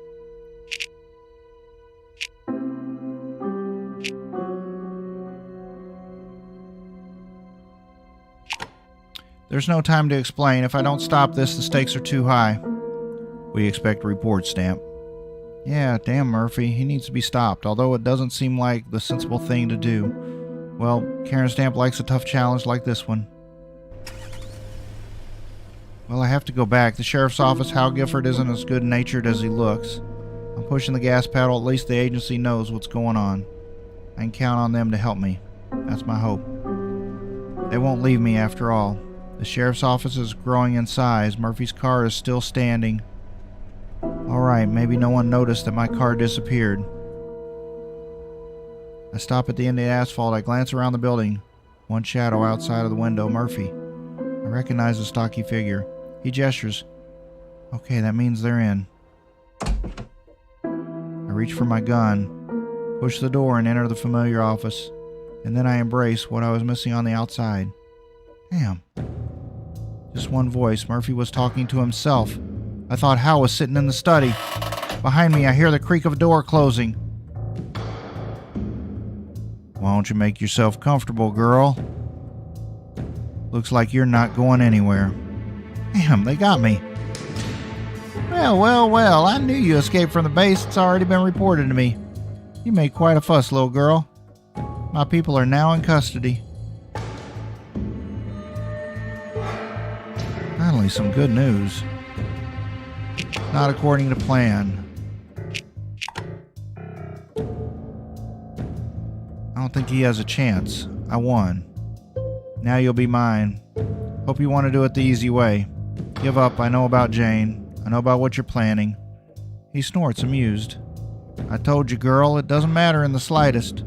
There's no time to explain. If I don't stop this, the stakes are too high. We expect a report, Stamp. Yeah, damn Murphy. He needs to be stopped, although it doesn't seem like the sensible thing to do. Well, Karen Stamp likes a tough challenge like this one. Well, I have to go back. The sheriff's office, Hal Gifford, isn't as good-natured as he looks. I'm pushing the gas pedal. At least the agency knows what's going on. I can count on them to help me. That's my hope. They won't leave me after all. The sheriff's office is growing in size. Murphy's car is still standing. Alright, maybe no one noticed that my car disappeared. I stop at the end of the asphalt. I glance around the building. One shadow outside of the window, Murphy. I recognize the stocky figure. He gestures. Okay, that means they're in. I reach for my gun, push the door and enter the familiar office, and then I embrace what I was missing on the outside. Damn. Just one voice. Murphy was talking to himself. I thought Hal was sitting in the study. Behind me, I hear the creak of a door closing. Why don't you make yourself comfortable, girl? Looks like you're not going anywhere. Damn, they got me. Well, I knew you escaped from the base. It's already been reported to me. You made quite a fuss, little girl. My people are now in custody. Finally, some good news. Not according to plan. I don't think he has a chance. I won. Now you'll be mine. Hope you want to do it the easy way. Give up. I know about Jane. I know about what you're planning. He snorts, amused. I told you, girl, it doesn't matter in the slightest.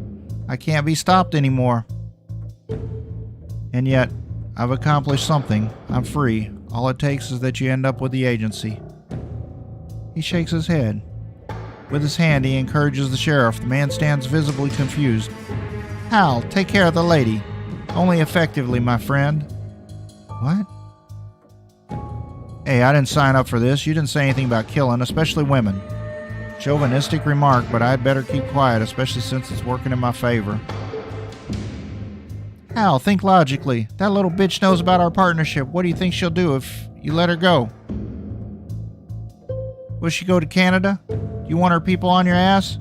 I can't be stopped anymore. And yet, I've accomplished something. I'm free. All it takes is that you end up with the agency. He shakes his head. With his hand, he encourages the sheriff. The man stands visibly confused. Hal, take care of the lady. Only effectively, my friend. What? Hey, I didn't sign up for this. You didn't say anything about killing, especially women. Chauvinistic remark, but I'd better keep quiet, especially since it's working in my favor. Hal, think logically. That little bitch knows about our partnership. What do you think she'll do if you let her go? Will she go to Canada? Do you want her people on your ass?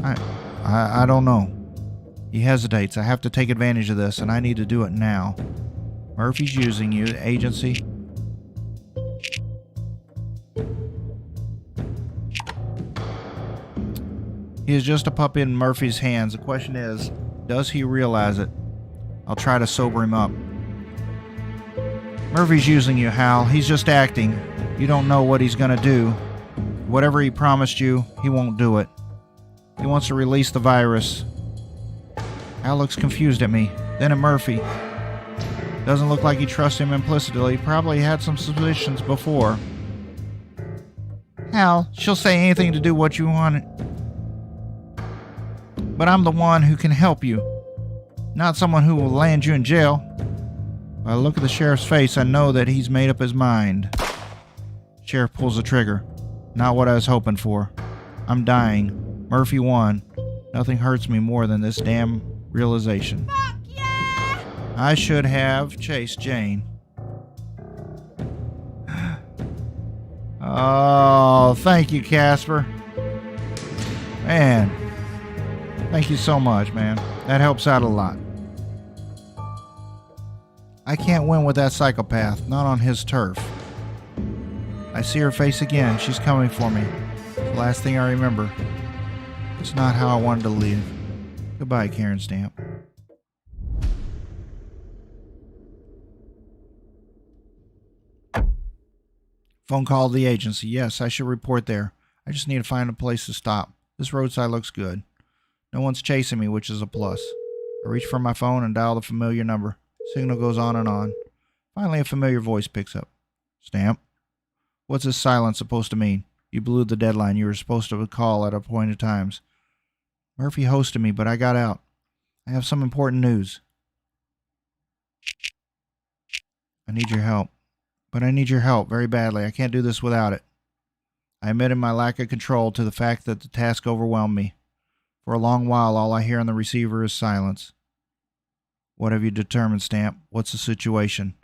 I don't know. He hesitates. I have to take advantage of this, and I need to do it now. Murphy's using you, agency. He is just a puppet in Murphy's hands. The question is, does he realize it? I'll try to sober him up. Murphy's using you, Hal. He's just acting. You don't know what he's gonna do. Whatever he promised you, he won't do it. He wants to release the virus. Hal looks confused at me, then at Murphy. Doesn't look like he trusts him implicitly. Probably had some suspicions before. Hal, she'll say anything to do what you want. But I'm the one who can help you. Not someone who will land you in jail. By the look at the sheriff's face, I know that he's made up his mind. Sheriff pulls the trigger. Not what I was hoping for. I'm dying. Murphy won. Nothing hurts me more than this damn realization. Fuck yeah! I should have chased Jane. Oh, thank you, Casper. Man. Thank you so much, man. That helps out a lot. I can't win with that psychopath. Not on his turf. I see her face again. She's coming for me. The last thing I remember. It's not how I wanted to leave. Goodbye, Karen Stamp. Phone call to the agency. Yes, I should report there. I just need to find a place to stop. This roadside looks good. No one's chasing me, which is a plus. I reach for my phone and dial the familiar number. Signal goes on and on. Finally, a familiar voice picks up. Stamp. What's this silence supposed to mean? You blew the deadline. You were supposed to call at appointed times. Murphy hosted me, but I got out. I have some important news. I need your help. But I need your help very badly. I can't do this without it. I admitted my lack of control to the fact that the task overwhelmed me. For a long while, all I hear on the receiver is silence. What have you determined, Stamp? What's the situation?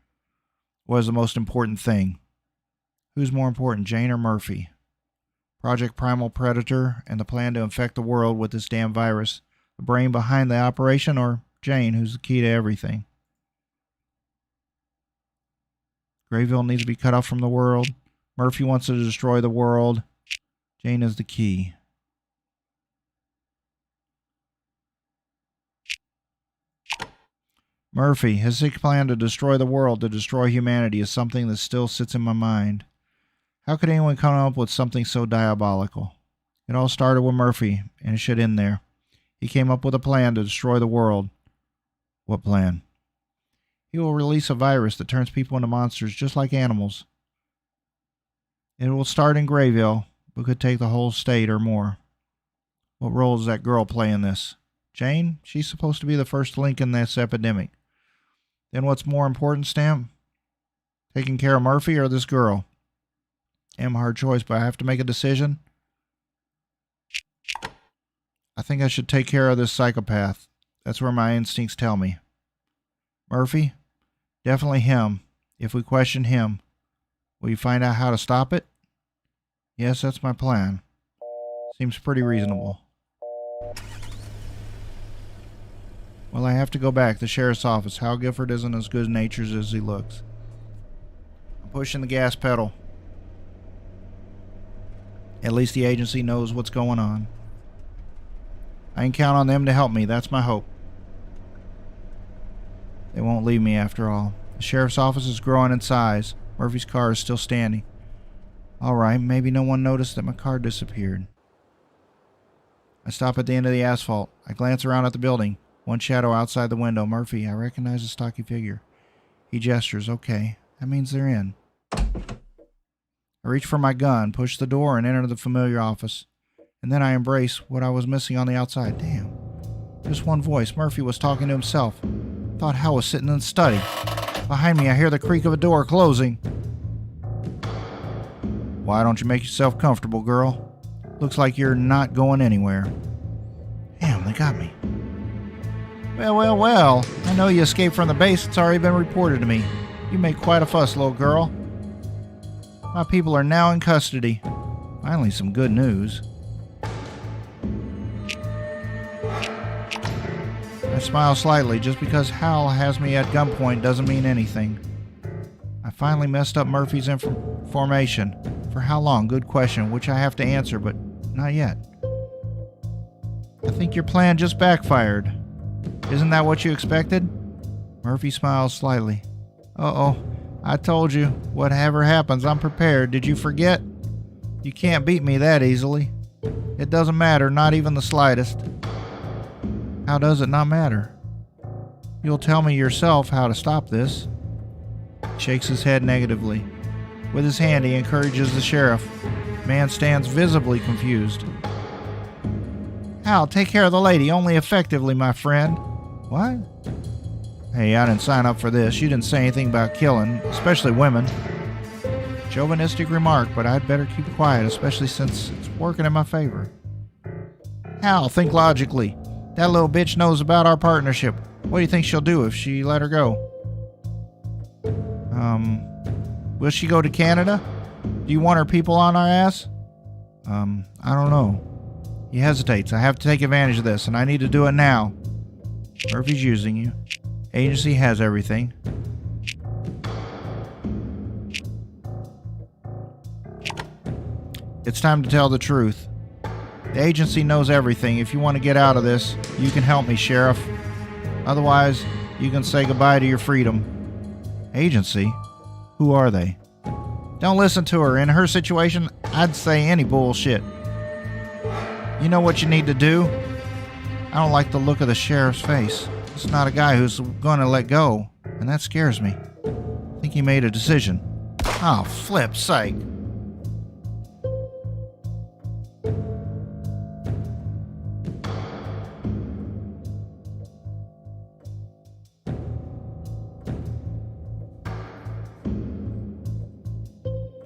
What is the most important thing? Who's more important, Jane or Murphy? Project Primal Predator and the plan to infect the world with this damn virus. The brain behind the operation, or Jane, who's the key to everything? Grey Ville needs to be cut off from the world. Murphy wants to destroy the world. Jane is the key. Murphy, his sick plan to destroy the world, to destroy humanity, is something that still sits in my mind. How could anyone come up with something so diabolical? It all started with Murphy, and it should end there. He came up with a plan to destroy the world. What plan? He will release a virus that turns people into monsters just like animals. It will start in Grey Ville, but could take the whole state or more. What role does that girl play in this? Jane? She's supposed to be the first link in this epidemic. Then what's more important, Stamp? Taking care of Murphy or this girl? Damn hard choice, but I have to make a decision. I think I should take care of this psychopath. That's where my instincts tell me. Murphy? Definitely him. If we question him, will you find out how to stop it? Yes, that's my plan. Seems pretty reasonable. Well, I have to go back. The sheriff's office. Hal Gifford isn't as good-natured as he looks. I'm pushing the gas pedal. At least the agency knows what's going on. I can count on them to help me. That's my hope. They won't leave me after all. The sheriff's office is growing in size. Murphy's car is still standing. All right, maybe no one noticed that my car disappeared. I stop at the end of the asphalt. I glance around at the building. One shadow outside the window. Murphy, I recognize a stocky figure. He gestures. Okay, that means they're in. I reach for my gun, push the door, and enter the familiar office. And then I embrace what I was missing on the outside. Damn. Just one voice. Murphy was talking to himself. Thought Hal was sitting in the study. Behind me, I hear the creak of a door closing. Why don't you make yourself comfortable, girl? Looks like you're not going anywhere. Damn, they got me. Well. I know you escaped from the base. It's already been reported to me. You made quite a fuss, little girl. My people are now in custody. Finally, some good news. I smile slightly. Just because Hal has me at gunpoint doesn't mean anything. I finally messed up Murphy's information. For how long? Good question, which I have to answer, but not yet. I think your plan just backfired. Isn't that what you expected? Murphy smiles slightly. Uh-oh. I told you, whatever happens, I'm prepared. Did you forget? You can't beat me that easily. It doesn't matter, not even the slightest. How does it not matter? You'll tell me yourself how to stop this. He shakes his head negatively. With his hand, he encourages the sheriff. The man stands visibly confused. Hal, take care of the lady, only effectively, my friend. What? Hey, I didn't sign up for this. You didn't say anything about killing, especially women. Chauvinistic remark, but I'd better keep quiet, especially since it's working in my favor. Hal, think logically. That little bitch knows about our partnership. What do you think she'll do if she let her go? Will she go to Canada? Do you want her people on our ass? I don't know. He hesitates. I have to take advantage of this, and I need to do it now. Murphy's using you. Agency has everything. It's time to tell the truth. The agency knows everything. If you want to get out of this, you can help me, Sheriff. Otherwise, you can say goodbye to your freedom. Agency? Who are they? Don't listen to her. In her situation, I'd say any bullshit. You know what you need to do? I don't like the look of the sheriff's face. It's not a guy who's going to let go, and that scares me. I think he made a decision. Oh, flip sake.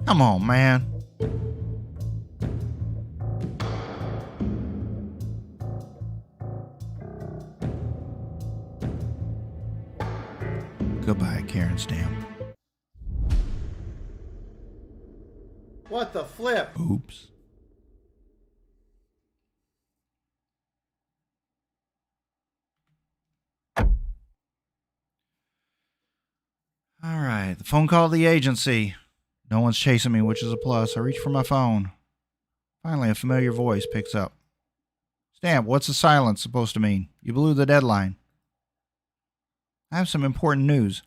Come on, man. Goodbye, Karen Stamp. What the flip? Oops. All right, the phone call to the agency. No one's chasing me, which is a plus. I reach for my phone. Finally, a familiar voice picks up. Stamp, what's the silence supposed to mean? You blew the deadline. I have some important news.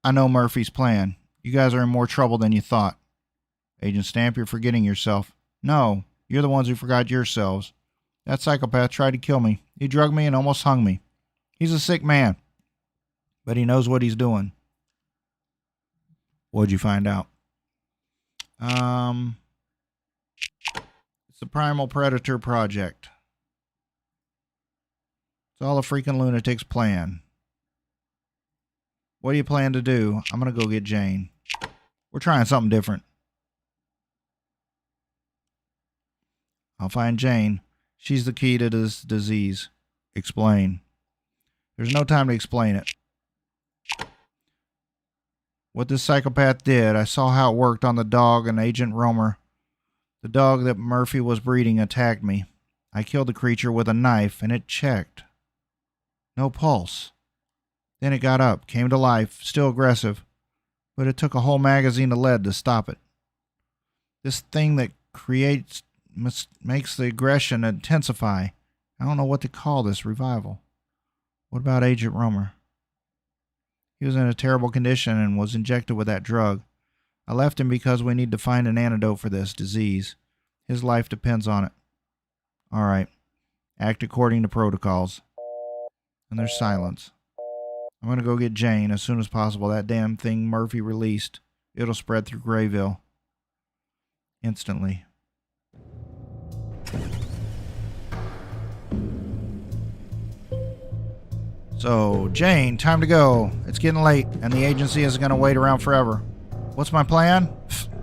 I know Murphy's plan. You guys are in more trouble than you thought. Agent Stamp, you're forgetting yourself. No, you're the ones who forgot yourselves. That psychopath tried to kill me. He drugged me and almost hung me. He's a sick man, but he knows what he's doing. What'd you find out? It's the Primal Predator Project. It's all a freaking lunatic's plan. What do you plan to do? I'm going to go get Jane. We're trying something different. I'll find Jane. She's the key to this disease. Explain. There's no time to explain it. What this psychopath did, I saw how it worked on the dog and Agent Romer. The dog that Murphy was breeding attacked me. I killed the creature with a knife and it checked. No pulse. Then it got up, came to life, still aggressive, but it took a whole magazine of lead to stop it. This thing that makes the aggression intensify. I don't know what to call this revival. What about Agent Romer? He was in a terrible condition and was injected with that drug. I left him because we need to find an antidote for this disease. His life depends on it. All right. Act according to protocols. And there's silence. I'm going to go get Jane as soon as possible. That damn thing Murphy released. It'll spread through Grey Ville. Instantly. So, Jane, time to go. It's getting late, and the agency isn't going to wait around forever. What's my plan?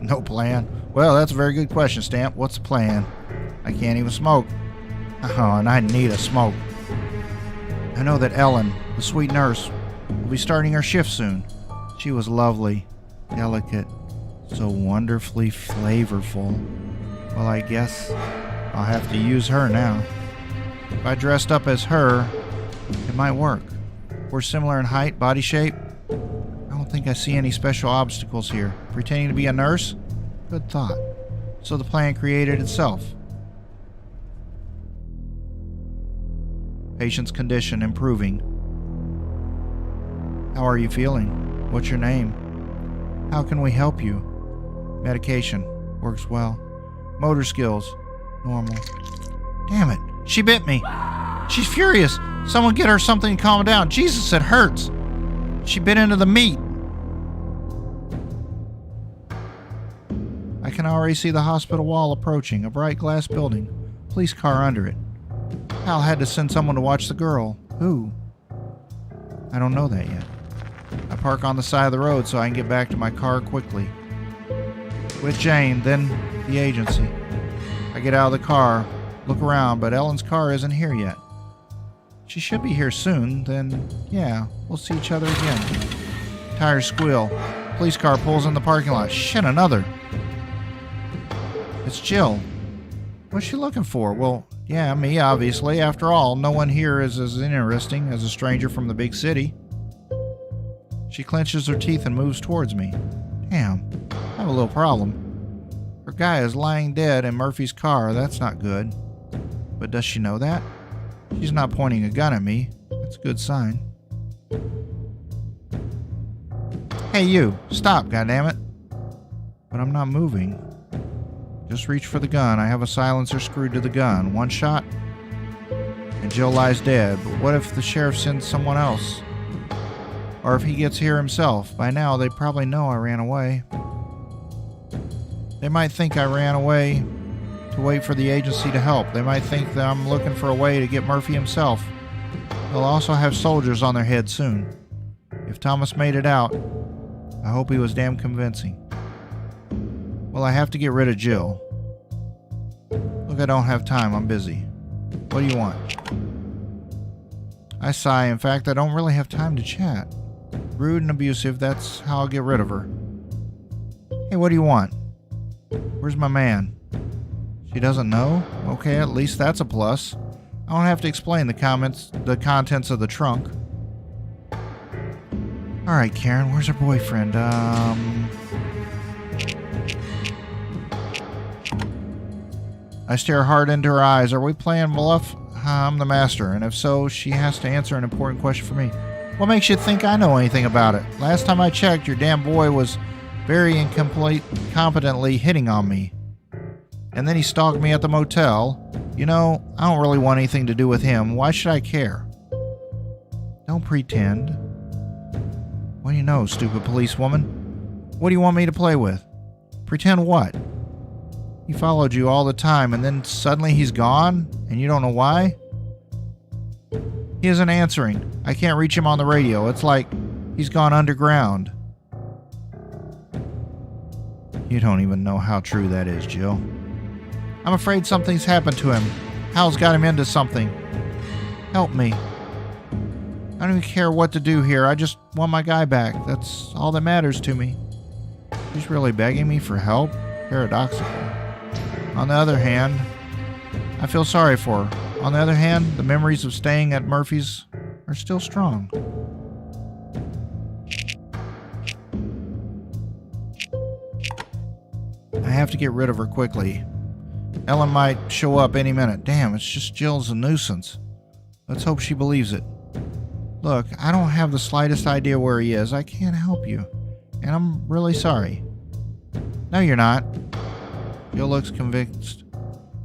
No plan. Well, that's a very good question, Stamp. What's the plan? I can't even smoke. Oh, and I need a smoke. I know that Ellen, the sweet nurse, will be starting her shift soon. She was lovely, delicate, so wonderfully flavorful. Well, I guess I'll have to use her now. If I dressed up as her, it might work. We're similar in height, body shape. I don't think I see any special obstacles here. Pretending to be a nurse? Good thought. So the plan created itself. Patient's condition improving. How are you feeling? What's your name? How can we help you? Medication. Works well. Motor skills. Normal. Damn it. She bit me. She's furious. Someone get her something to calm her down. Jesus, it hurts. She bit into the meat. I can already see the hospital wall approaching. A bright glass building. Police car under it. Hal had to send someone to watch the girl. Who? I don't know that yet. I park on the side of the road so I can get back to my car quickly. With Jane, then the agency. I get out of the car, look around, but Ellen's car isn't here yet. She should be here soon, then yeah, we'll see each other again. Tires squeal. Police car pulls in the parking lot. Shit, another. It's Jill. What's she looking for? Well, yeah, me, obviously. After all, no one here is as interesting as a stranger from the big city. She clenches her teeth and moves towards me. Damn, I have a little problem. Her guy is lying dead in Murphy's car. That's not good. But does she know that? She's not pointing a gun at me. That's a good sign. Hey, you. Stop, goddammit. But I'm not moving. Just reach for the gun. I have a silencer screwed to the gun. One shot, and Jill lies dead. But what if the sheriff sends someone else? Or if he gets here himself? By now, they probably know I ran away. They might think I ran away to wait for the agency to help. They might think that I'm looking for a way to get Murphy himself. They'll also have soldiers on their heads soon. If Thomas made it out, I hope he was damn convincing. Well, I have to get rid of Jill. Look, I don't have time. I'm busy. What do you want? I sigh. In fact, I don't really have time to chat. Rude and abusive, that's how I'll get rid of her. Hey, what do you want? Where's my man? She doesn't know? Okay, at least that's a plus. I don't have to explain the contents of the trunk. Alright, Karen, where's her boyfriend? I stare hard into her eyes. Are we playing bluff? I'm the master, and if so, she has to answer an important question for me. What makes you think I know anything about it? Last time I checked, your damn boy was very incompetently hitting on me. And then he stalked me at the motel. You know, I don't really want anything to do with him. Why should I care? Don't pretend. What do you know, stupid policewoman? What do you want me to play with? Pretend what? He followed you all the time and then suddenly he's gone and you don't know why? He isn't answering. I can't reach him on the radio. It's like he's gone underground. You don't even know how true that is, Jill. I'm afraid something's happened to him. Hal's got him into something. Help me. I don't even care what to do here. I just want my guy back. That's all that matters to me. She's really begging me for help? Paradoxical. On the other hand, I feel sorry for her. On the other hand, the memories of staying at Murphy's are still strong. I have to get rid of her quickly. Ellen might show up any minute. Damn, it's just Jill's a nuisance. Let's hope she believes it. Look, I don't have the slightest idea where he is. I can't help you. And I'm really sorry. No, you're not. Jill looks convinced.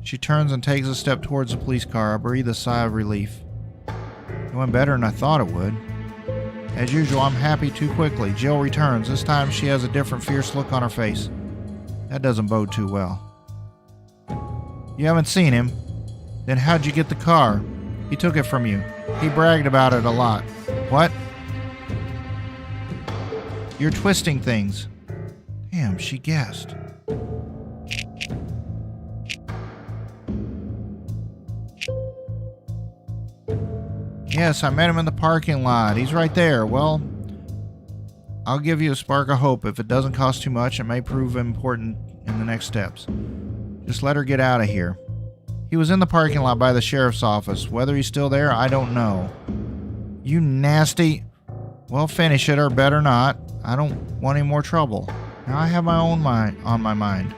She turns and takes a step towards the police car. I breathe a sigh of relief. It went better than I thought it would. As usual, I'm happy too quickly. Jill returns. This time she has a different fierce look on her face. That doesn't bode too well. You haven't seen him? Then how'd you get the car? He took it from you. He bragged about it a lot. What? You're twisting things. Damn, she guessed. Yes, I met him in the parking lot. He's right there. Well, I'll give you a spark of hope. If it doesn't cost too much, it may prove important in the next steps. Just let her get out of here. He was in the parking lot by the sheriff's office. Whether he's still there, I don't know. You nasty... Well, finish it, or better not. I don't want any more trouble. Now I have my own mind on my mind.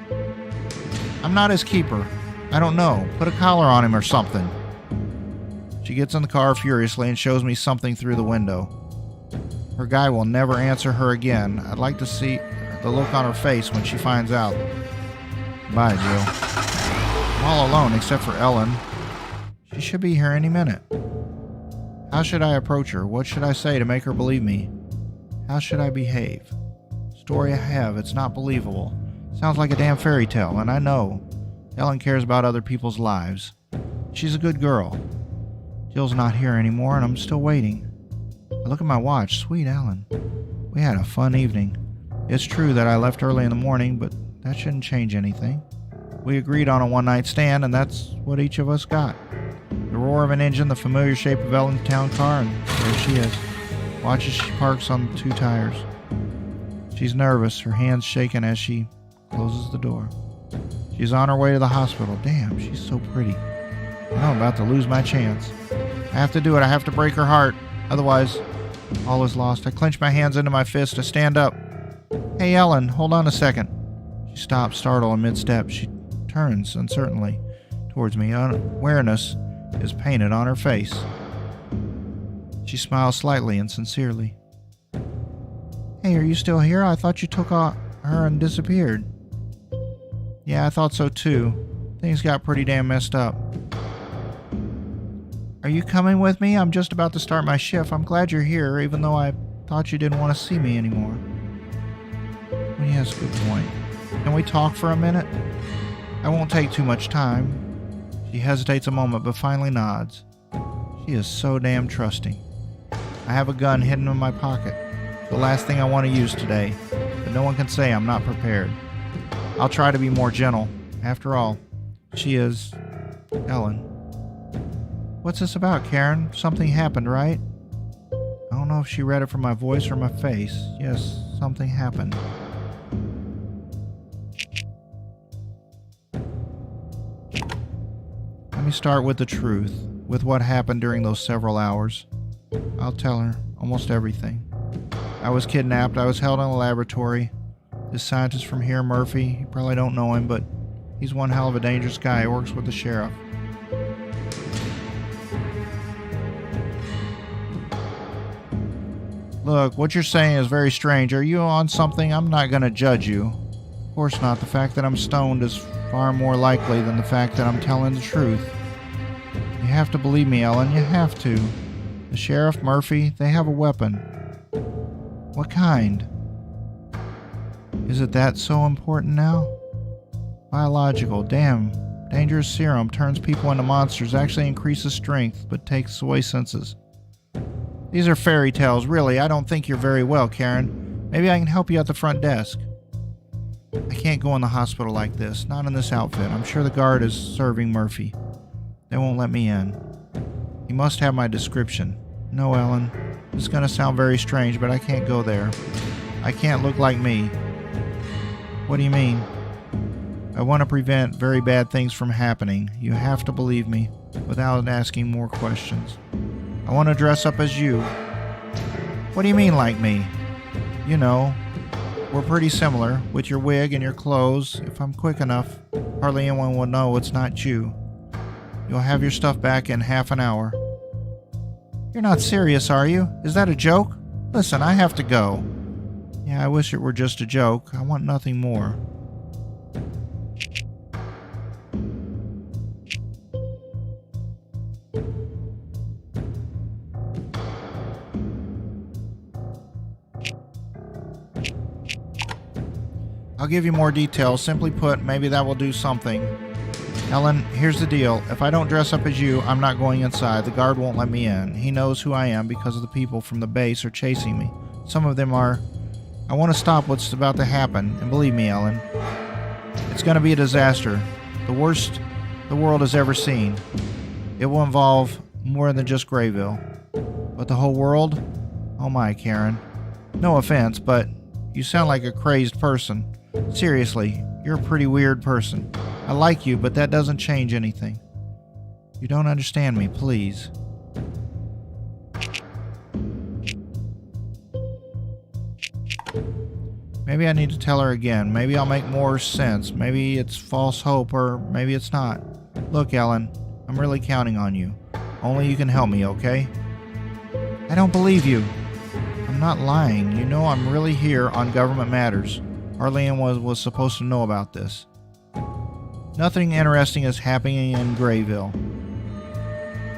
I'm not his keeper. I don't know. Put a collar on him or something. She gets in the car furiously and shows me something through the window. Her guy will never answer her again. I'd like to see the look on her face when she finds out. Bye, Jill. I'm all alone except for Ellen. She should be here any minute. How should I approach her? What should I say to make her believe me? How should I behave? Story I have, it's not believable. Sounds like a damn fairy tale, and I know. Ellen cares about other people's lives. She's a good girl. Jill's not here anymore, and I'm still waiting. I look at my watch. Sweet Ellen. We had a fun evening. It's true that I left early in the morning, but that shouldn't change anything. We agreed on a one-night stand, and that's what each of us got. The roar of an engine, the familiar shape of Ellen's town car, and there she is. Watch as she parks on 2 tires. She's nervous, her hands shaking as she closes the door. She's on her way to the hospital. Damn, she's so pretty. And I'm about to lose my chance. I have to do it. I have to break her heart. Otherwise, all is lost. I clench my hands into my fist to stand up. Hey, Ellen, hold on a second. She stops, startled in mid-step. She turns uncertainly towards me. Awareness is painted on her face. She smiles slightly and sincerely. Hey, are you still here? I thought you took her and disappeared. Yeah, I thought so too. Things got pretty damn messed up. Are you coming with me? I'm just about to start my shift. I'm glad you're here, even though I thought you didn't want to see me anymore. Well, yes, good point. Can we talk for a minute? I won't take too much time. She hesitates a moment, but finally nods. She is so damn trusting. I have a gun hidden in my pocket. The last thing I want to use today, but no one can say I'm not prepared. I'll try to be more gentle. After all, she is Ellen. What's this about, Karen? Something happened, right? I don't know if she read it from my voice or my face. Yes, something happened. Let me start with the truth, with what happened during those several hours. I'll tell her almost everything. I was kidnapped. I was held in a laboratory. This scientist from here, Murphy, you probably don't know him, but he's one hell of a dangerous guy. He works with the sheriff. Look, what you're saying is very strange. Are you on something? I'm not going to judge you. Of course not. The fact that I'm stoned is far more likely than the fact that I'm telling the truth. You have to believe me, Ellen. You have to. The sheriff, Murphy, they have a weapon. What kind? Is it that so important now? Biological. Damn. Dangerous serum. Turns people into monsters. Actually increases strength, but takes away senses. These are fairy tales. Really, I don't think you're very well, Karen. Maybe I can help you at the front desk. I can't go in the hospital like this. Not in this outfit. I'm sure the guard is serving Murphy. They won't let me in. He must have my description. No, Ellen. This is going to sound very strange, but I can't go there. I can't look like me. What do you mean? I want to prevent very bad things from happening. You have to believe me without asking more questions. I want to dress up as you. What do you mean, like me? You know, we're pretty similar, with your wig and your clothes. If I'm quick enough, hardly anyone will know it's not you. You'll have your stuff back in half an hour. You're not serious, are you? Is that a joke? Listen, I have to go. Yeah, I wish it were just a joke. I want nothing more. I'll give you more details. Simply put, maybe that will do something. Ellen, here's the deal. If I don't dress up as you, I'm not going inside. The guard won't let me in. He knows who I am because of the people from the base are chasing me. Some of them are. I want to stop what's about to happen, and believe me, Ellen, it's going to be a disaster. The worst the world has ever seen. It will involve more than just Grey Ville. But the whole world? Oh my, Karen. No offense, but you sound like a crazed person. Seriously, you're a pretty weird person. I like you, but that doesn't change anything. You don't understand me, please. Maybe I need to tell her again. Maybe I'll make more sense. Maybe it's false hope, or maybe it's not. Look, Ellen, I'm really counting on you. Only you can help me, okay? I don't believe you. I'm not lying. You know I'm really here on government matters. Hardly anyone was supposed to know about this. Nothing interesting is happening in Grey Ville.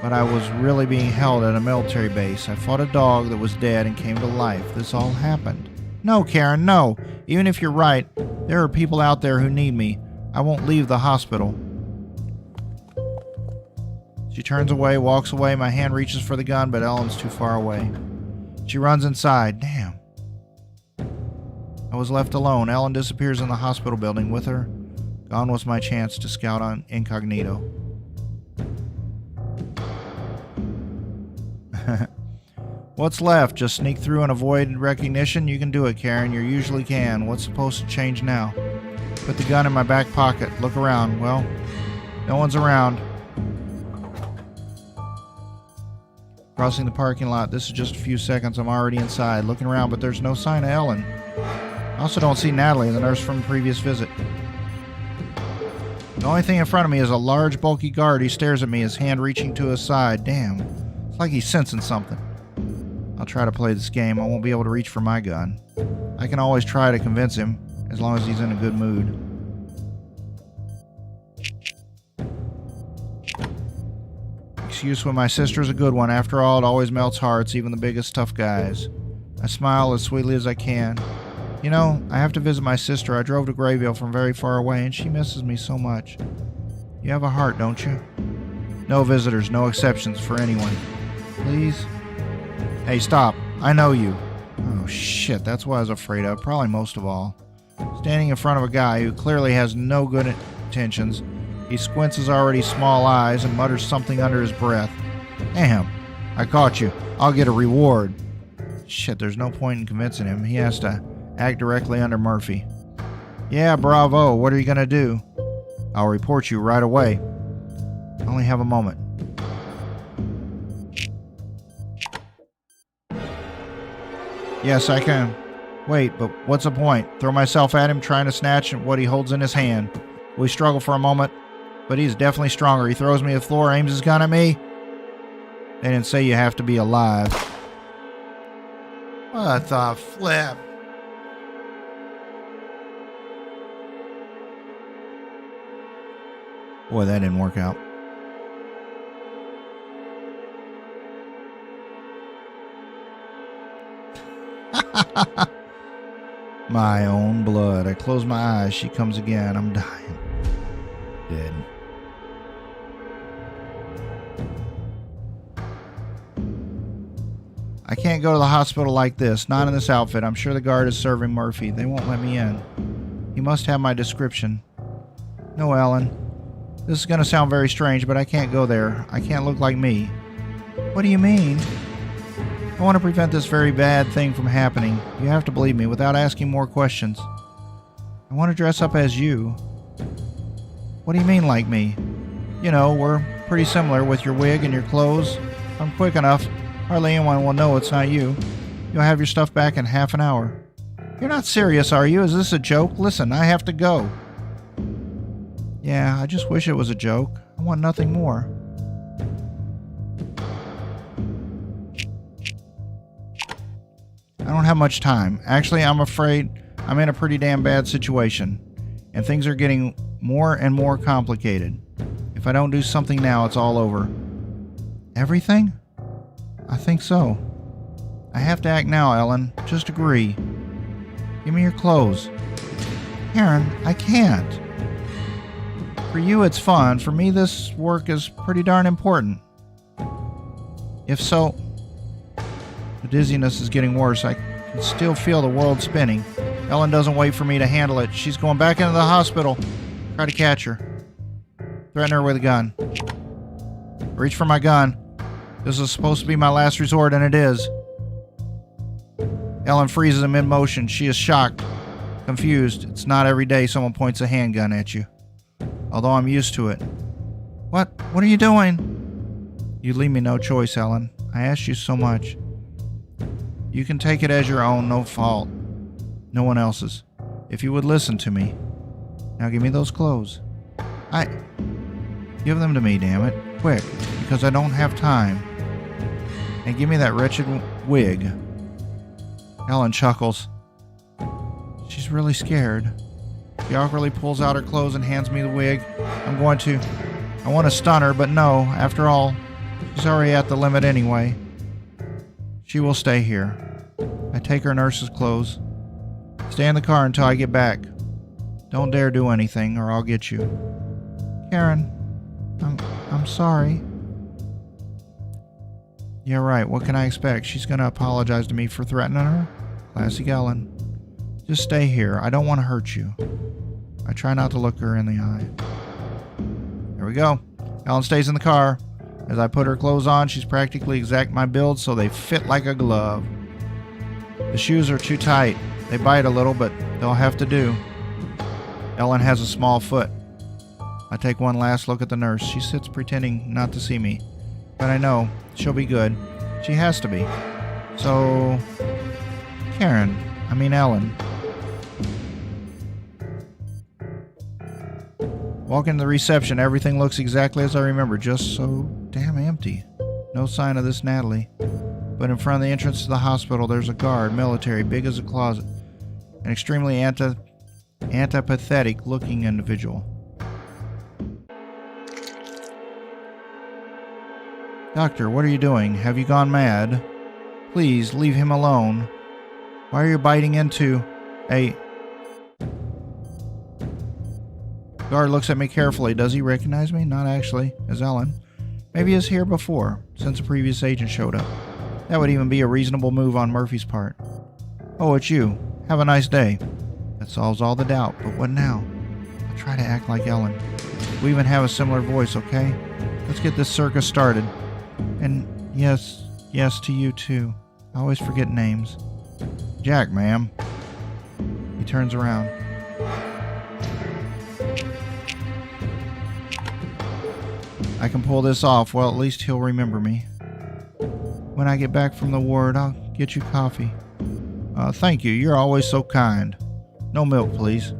But I was really being held at a military base. I fought a dog that was dead and came to life. This all happened. No, Karen, no. Even if you're right, there are people out there who need me. I won't leave the hospital. She turns away, walks away. My hand reaches for the gun, but Ellen's too far away. She runs inside. Damn. I was left alone. Ellen disappears in the hospital building with her. Gone was my chance to scout on incognito. What's left? Just sneak through and avoid recognition? You can do it, Karen. You usually can. What's supposed to change now? Put the gun in my back pocket. Look around. Well, no one's around. Crossing the parking lot. This is just a few seconds. I'm already inside. Looking around, but there's no sign of Ellen. I also don't see Natalie, the nurse from the previous visit. The only thing in front of me is a large, bulky guard. He stares at me, his hand reaching to his side. Damn. It's like he's sensing something. I'll try to play this game. I won't be able to reach for my gun. I can always try to convince him, as long as he's in a good mood. Excuse when my sister's a good one. After all, it always melts hearts, even the biggest tough guys. I smile as sweetly as I can. You know, I have to visit my sister. I drove to Grey Ville from very far away, and she misses me so much. You have a heart, don't you? No visitors, no exceptions for anyone. Please? Hey, stop. I know you. Oh, shit, that's what I was afraid of, probably most of all. Standing in front of a guy who clearly has no good intentions, he squints his already small eyes and mutters something under his breath. Damn, I caught you. I'll get a reward. Shit, there's no point in convincing him. He has to act directly under Murphy. Yeah, bravo. What are you going to do? I'll report you right away. I only have a moment. Yes, I can. Wait, but what's the point? Throw myself at him, trying to snatch what he holds in his hand. We struggle for a moment, but he's definitely stronger. He throws me to the floor, aims his gun at me. They didn't say you have to be alive. What the flip? Boy, that didn't work out. My own blood. I close my eyes. She comes again. I'm dying. Dead. I can't go to the hospital like this. Not in this outfit. I'm sure the guard is serving Murphy. They won't let me in. He must have my description. No, Ellen. This is going to sound very strange, but I can't go there. I can't look like me. What do you mean? I want to prevent this very bad thing from happening. You have to believe me without asking more questions. I want to dress up as you. What do you mean, like me? You know, we're pretty similar with your wig and your clothes. If I'm quick enough, hardly anyone will know it's not you. You'll have your stuff back in half an hour. You're not serious, are you? Is this a joke? Listen, I have to go. Yeah, I just wish it was a joke. I want nothing more. I don't have much time. Actually, I'm afraid I'm in a pretty damn bad situation, and things are getting more and more complicated. If I don't do something now, it's all over. Everything? I think so. I have to act now, Ellen. Just agree. Give me your clothes. Karen, I can't. For you, it's fun. For me, this work is pretty darn important. If so... The dizziness is getting worse. I can still feel the world spinning. Ellen doesn't wait for me to handle it. She's going back into the hospital. Try to catch her. Threaten her with a gun. Reach for my gun. This is supposed to be my last resort, and it is. Ellen freezes in mid-motion. She is shocked, confused. It's not every day someone points a handgun at you. Although I'm used to it. What? What are you doing? You leave me no choice, Ellen. I asked you so much. You can take it as your own, no fault. No one else's. If you would listen to me. Now give me those clothes. Give them to me, damn it. Quick, because I don't have time. And give me that wretched wig. Ellen chuckles. She's really scared. She awkwardly pulls out her clothes and hands me the wig. I want to stun her, but no. After all, she's already at the limit anyway. She will stay here. I take her nurse's clothes. Stay in the car until I get back. Don't dare do anything, or I'll get you. Karen, I'm sorry. Yeah, right. What can I expect? She's going to apologize to me for threatening her? Classic Ellen. Just stay here. I don't want to hurt you. I try not to look her in the eye. There we go. Ellen stays in the car. As I put her clothes on, she's practically exact my build, so they fit like a glove. The shoes are too tight. They bite a little, but they'll have to do. Ellen has a small foot. I take one last look at the nurse. She sits pretending not to see me. But I know she'll be good. She has to be. So... Ellen. Walk into the reception. Everything looks exactly as I remember, just so damn empty. No sign of this Natalie. But in front of the entrance to the hospital, there's a guard, military, big as a closet. An extremely antipathetic-looking individual. Doctor, what are you doing? Have you gone mad? Please, leave him alone. Why are you biting into a... Guard looks at me carefully. Does he recognize me? Not actually, as Ellen. Maybe he was here before, since a previous agent showed up. That would even be a reasonable move on Murphy's part. Oh, it's you. Have a nice day. That solves all the doubt, but what now? I'll try to act like Ellen. We even have a similar voice, okay? Let's get this circus started. And yes to you too. I always forget names. Jack, ma'am. He turns around. I can pull this off. Well, at least he'll remember me. When I get back from the ward, I'll get you coffee. Thank you. You're always so kind. No milk, please.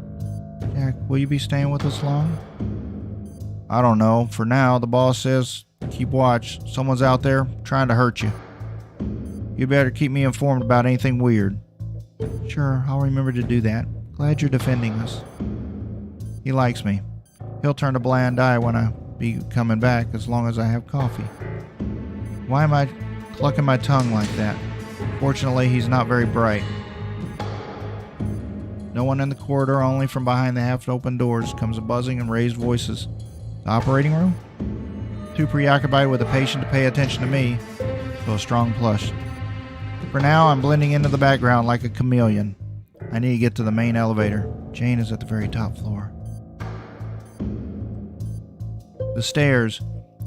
Jack, will you be staying with us long? I don't know. For now, the boss says keep watch. Someone's out there trying to hurt you. You better keep me informed about anything weird. Sure, I'll remember to do that. Glad you're defending us. He likes me. He'll turn a blind eye when I be coming back as long as I have coffee. Why am I clucking my tongue like that? Fortunately, he's not very bright. No one in the corridor, only from behind the half-open doors comes a buzzing and raised voices. The operating room? Too preoccupied with a patient to pay attention to me, so a strong plush. For now, I'm blending into the background like a chameleon. I need to get to the main elevator. Jane is at the very top floor. The stairs.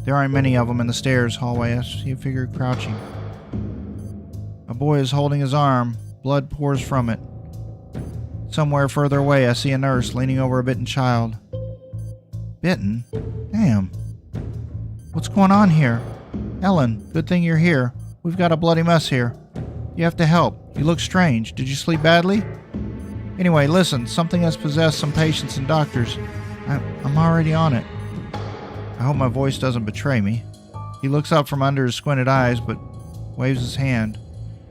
There aren't many of them in the stairs hallway. I see a figure crouching. A boy is holding his arm. Blood pours from it. Somewhere further away, I see a nurse leaning over a bitten child. Bitten? Damn. What's going on here? Ellen, good thing you're here. We've got a bloody mess here. You have to help. You look strange. Did you sleep badly? Anyway, listen. Something has possessed some patients and doctors. I'm already on it. I hope my voice doesn't betray me. He looks up from under his squinted eyes, but waves his hand.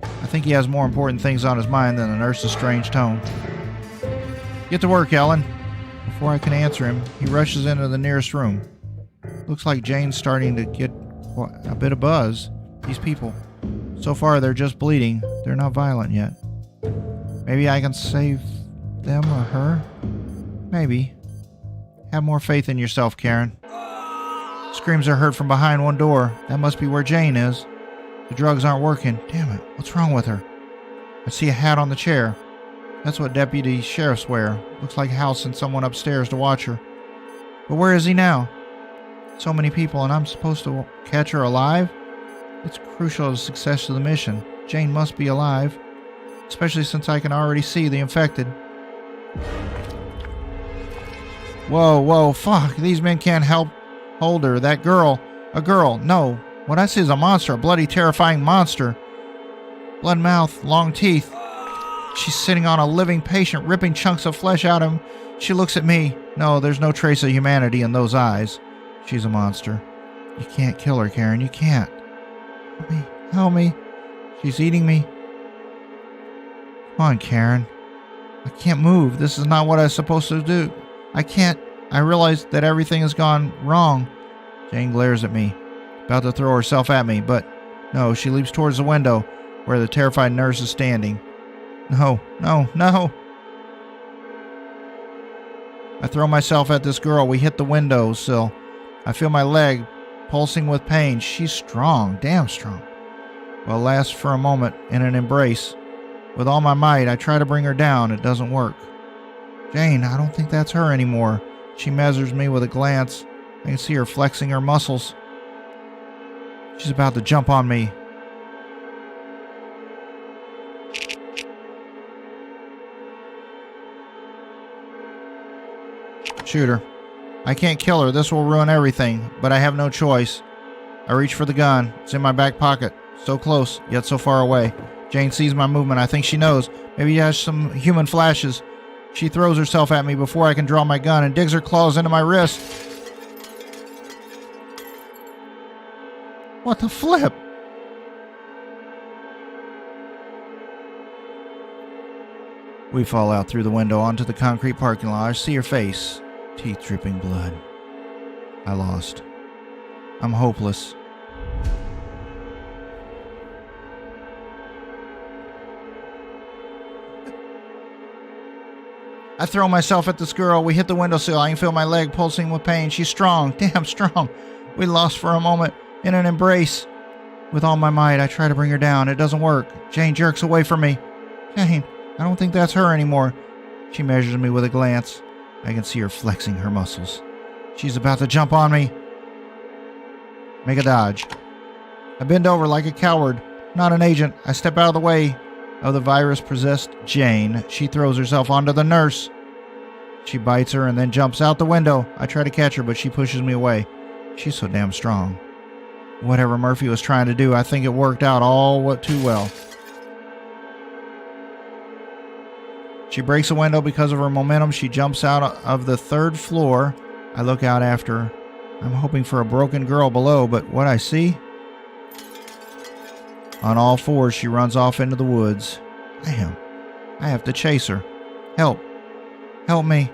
I think he has more important things on his mind than the nurse's strange tone. Get to work, Ellen. Before I can answer him, he rushes into the nearest room. Looks like Jane's starting to get a bit of buzz. These people. So far, they're just bleeding. They're not violent yet. Maybe I can save them or her? Maybe. Have more faith in yourself, Karen. Screams are heard from behind one door. That must be where Jane is. The drugs aren't working. Damn it. What's wrong with her? I see a hat on the chair. That's what deputy sheriffs wear. Looks like Hal sent someone upstairs to watch her. But where is he now? So many people, and I'm supposed to catch her alive? It's crucial to the success of the mission. Jane must be alive, especially since I can already see the infected. Whoa, fuck. These men can't help hold her. That girl. A girl. No. What I see is a monster. A bloody, terrifying monster. Blood mouth, long teeth. She's sitting on a living patient, ripping chunks of flesh out of him. She looks at me. No, there's no trace of humanity in those eyes. She's a monster. You can't kill her, Karen. You can't. Help me. Help me. She's eating me. Come on, Karen. I can't move. This is not what I was supposed to do. I can't. I realize that everything has gone wrong. Jane glares at me, about to throw herself at me, but no, she leaps towards the window where the terrified nurse is standing. No. I throw myself at this girl. We hit the window sill. I feel my leg pulsing with pain. She's strong, damn strong. Well, it lasts for a moment in an embrace. With all my might, I try to bring her down. It doesn't work. Jane, I don't think that's her anymore. She measures me with a glance. I can see her flexing her muscles. She's about to jump on me. Shoot her. I can't kill her. This will ruin everything, but I have no choice. I reach for the gun. It's in my back pocket. So close, yet so far away. Jane sees my movement. I think she knows. Maybe she has some human flashes. She throws herself at me before I can draw my gun and digs her claws into my wrist. What the flip? We fall out through the window onto the concrete parking lot. I see her face. Teeth dripping blood. I lost. I'm hopeless. I throw myself at this girl. We hit the windowsill. I can feel my leg pulsing with pain. She's strong. Damn strong. We lost for a moment in an embrace. With all my might, I try to bring her down. It doesn't work. Jane jerks away from me. Jane, I don't think that's her anymore. She measures me with a glance. I can see her flexing her muscles. She's about to jump on me. Make a dodge. I bend over like a coward, not an agent. I step out of the way of the virus-possessed Jane. She throws herself onto the nurse. She bites her and then jumps out the window. I try to catch her, but she pushes me away. She's so damn strong. Whatever Murphy was trying to do, I think it worked out all too well. She breaks a window because of her momentum. She jumps out of the third floor. I look out after her. I'm hoping for a broken girl below, but what I see? On all fours, she runs off into the woods. Damn. I have to chase her. Help. Help me.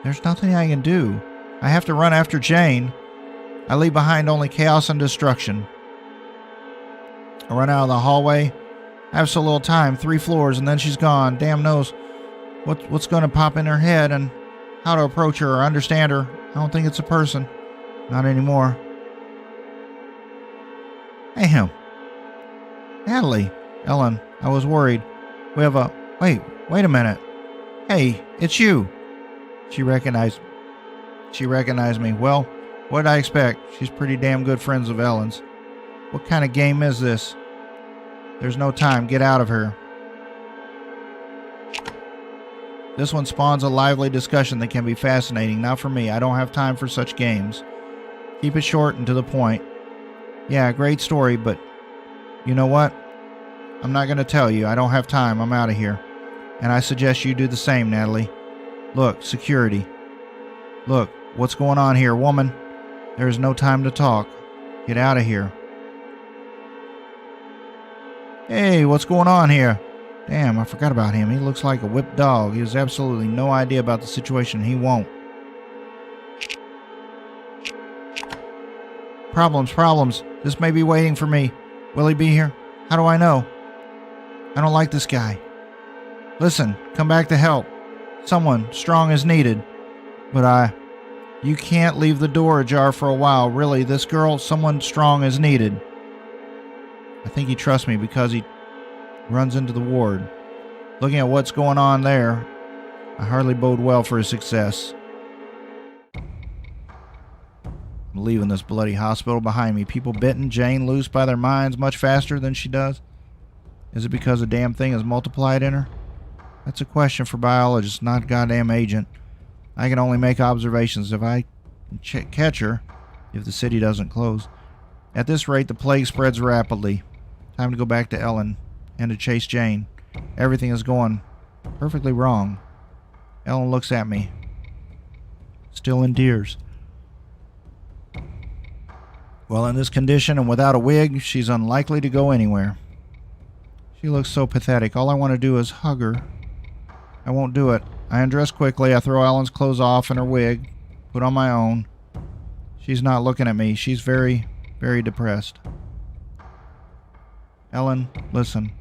There's nothing I can do. I have to run after Jane. I leave behind only chaos and destruction. I run out of the hallway. I have so little time, 3 floors, and then she's gone. Damn knows what's going to pop in her head and how to approach her or understand her. I don't think it's a person. Not anymore. Damn. Natalie. Ellen, I was worried. We have a... Wait a minute. Hey, it's you. She recognized me. Well, what did I expect? She's pretty damn good friends of Ellen's. What kind of game is this? There's no time. Get out of here. This one spawns a lively discussion that can be fascinating. Not for me. I don't have time for such games. Keep it short and to the point. Yeah, great story, but you know what? I'm not going to tell you. I don't have time. I'm out of here. And I suggest you do the same, Natalie. Look, security. Look, what's going on here, woman? There is no time to talk. Get out of here. Hey, what's going on here? Damn, I forgot about him. He looks like a whipped dog. He has absolutely no idea about the situation. He won't. Problems. This may be waiting for me. Will he be here? How do I know? I don't like this guy. Listen, come back to help. Someone strong is needed. But you can't leave the door ajar for a while. Really, this girl, someone strong is needed. I think he trusts me because he runs into the ward. Looking at what's going on there, I hardly bode well for his success. I'm leaving this bloody hospital behind me. People bitten, Jane loose by their minds much faster than she does. Is it because the damn thing is multiplied in her? That's a question for biologists, not a goddamn agent. I can only make observations. If I catch her, if the city doesn't close. At this rate, the plague spreads rapidly. Time to go back to Ellen and to chase Jane. Everything is going perfectly wrong. Ellen looks at me, still in tears. Well, in this condition and without a wig, she's unlikely to go anywhere. She looks so pathetic. All I want to do is hug her. I won't do it. I undress quickly. I throw Ellen's clothes off and her wig, put on my own. She's not looking at me. She's very, very depressed. Ellen, listen.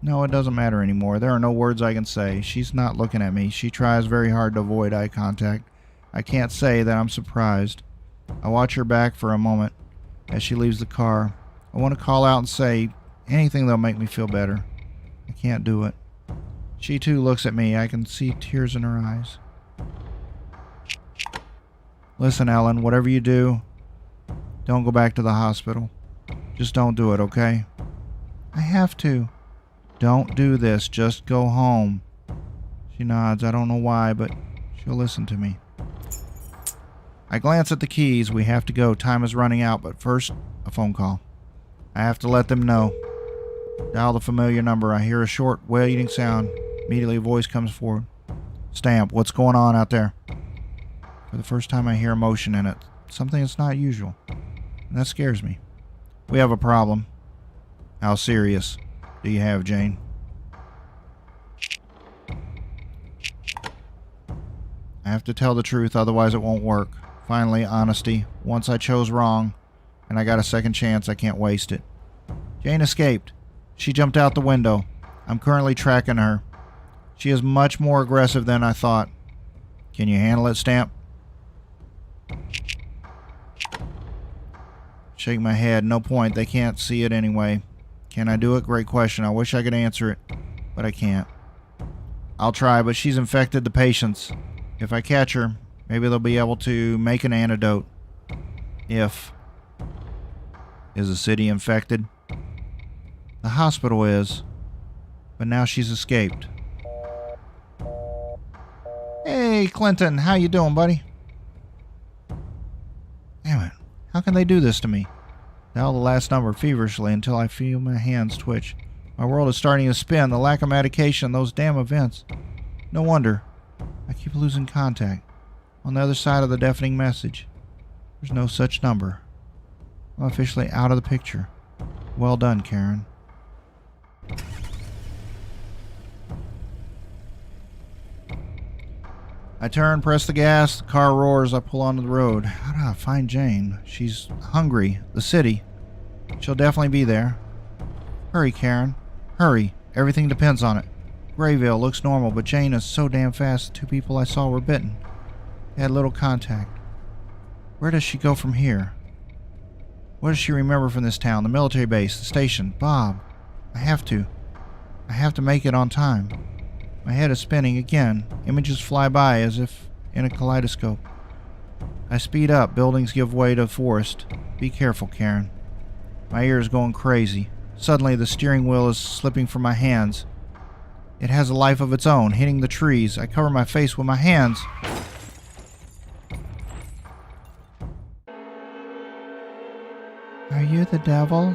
No, it doesn't matter anymore. There are no words I can say. She's not looking at me. She tries very hard to avoid eye contact. I can't say that I'm surprised. I watch her back for a moment as she leaves the car. I want to call out and say anything that'll make me feel better. I can't do it. She too looks at me. I can see tears in her eyes. Listen, Ellen, whatever you do, don't go back to the hospital. Just don't do it, okay? I have to. Don't do this. Just go home. She nods. I don't know why, but she'll listen to me. I glance at the keys. We have to go. Time is running out, but first, a phone call. I have to let them know. Dial the familiar number. I hear a short, wailing sound. Immediately, a voice comes forward. Stamp, what's going on out there? For the first time, I hear emotion in it. Something that's not usual. And that scares me. We have a problem. How serious do you have, Jane? I have to tell the truth, otherwise it won't work. Finally, honesty. Once I chose wrong, and I got a second chance, I can't waste it. Jane escaped. She jumped out the window. I'm currently tracking her. She is much more aggressive than I thought. Can you handle it, Stamp? Shake my head. No point. They can't see it anyway. Can I do it? Great question. I wish I could answer it, but I can't. I'll try, but she's infected the patients. If I catch her, maybe they'll be able to make an antidote. If. Is the city infected? The hospital is, but now she's escaped. Hey, Clinton, how you doing, buddy? Damn it. How can they do this to me? Dial the last number feverishly until I feel my hands twitch. My world is starting to spin. The lack of medication, those damn events. No wonder. I keep losing contact. On the other side of the deafening message, there's no such number. I'm officially out of the picture. Well done, Karen. I turn, press the gas, the car roars, I pull onto the road. How do I find Jane? She's hungry. The city. She'll definitely be there. Hurry, Karen. Hurry. Everything depends on it. Grey Ville looks normal, but Jane is so damn fast. The 2 people I saw were bitten. They had little contact. Where does she go from here? What does she remember from this town? The military base, the station. Bob. I have to make it on time. My head is spinning again. Images fly by as if in a kaleidoscope. I speed up. Buildings give way to forest. Be careful, Karen. My ear is going crazy. Suddenly, the steering wheel is slipping from my hands. It has a life of its own, hitting the trees. I cover my face with my hands. Are you the devil?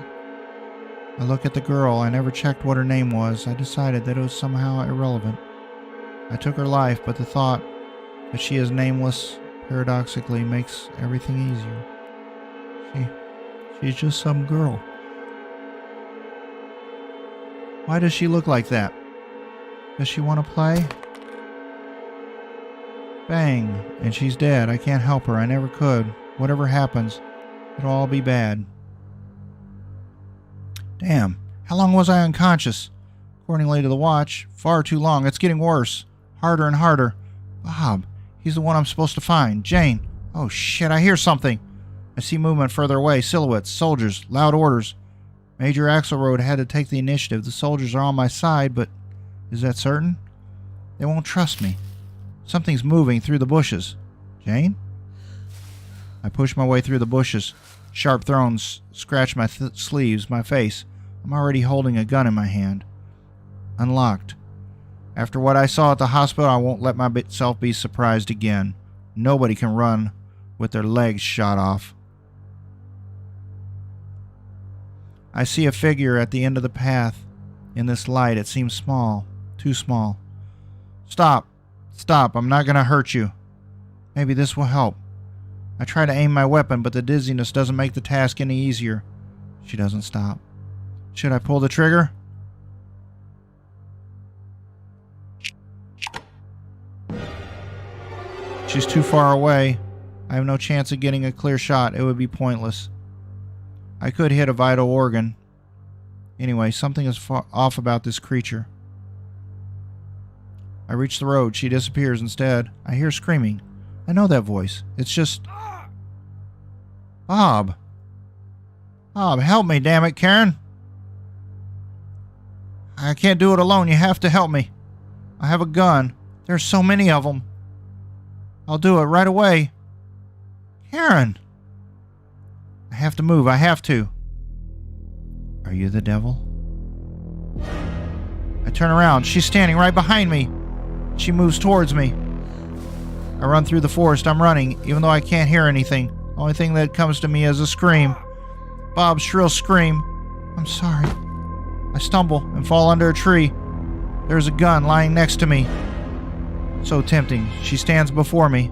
I look at the girl. I never checked what her name was. I decided that it was somehow irrelevant. I took her life, but the thought that she is nameless paradoxically makes everything easier. She's just some girl. Why does she look like that? Does she want to play? Bang! And she's dead. I can't help her. I never could. Whatever happens, it'll all be bad. Damn. How long was I unconscious? Accordingly to the watch, far too long. It's getting worse. Harder and harder. Bob. He's the one I'm supposed to find. Jane. Oh shit, I hear something. I see movement further away. Silhouettes. Soldiers. Loud orders. Major Axelrod had to take the initiative. The soldiers are on my side, but is that certain? They won't trust me. Something's moving through the bushes. Jane? I push my way through the bushes. Sharp thrones scratch my sleeves, my face. I'm already holding a gun in my hand. Unlocked. After what I saw at the hospital, I won't let myself be surprised again. Nobody can run with their legs shot off. I see a figure at the end of the path. In this light, it seems small. Too small. Stop. Stop. I'm not going to hurt you. Maybe this will help. I try to aim my weapon, but the dizziness doesn't make the task any easier. She doesn't stop. Should I pull the trigger? She's too far away. I have no chance of getting a clear shot. It would be pointless. I could hit a vital organ. Anyway, something is off about this creature. I reach the road. She disappears instead. I hear screaming. I know that voice. It's just... Bob. Bob, help me, damn it, Karen. I can't do it alone. You have to help me. I have a gun. There's so many of them. I'll do it right away. Karen. I have to move. I have to. Are you the devil? I turn around. She's standing right behind me. She moves towards me. I run through the forest. I'm running, even though I can't hear anything. The only thing that comes to me is a scream. Bob's shrill scream. I'm sorry. I stumble and fall under a tree. There's a gun lying next to me. So tempting. She stands before me.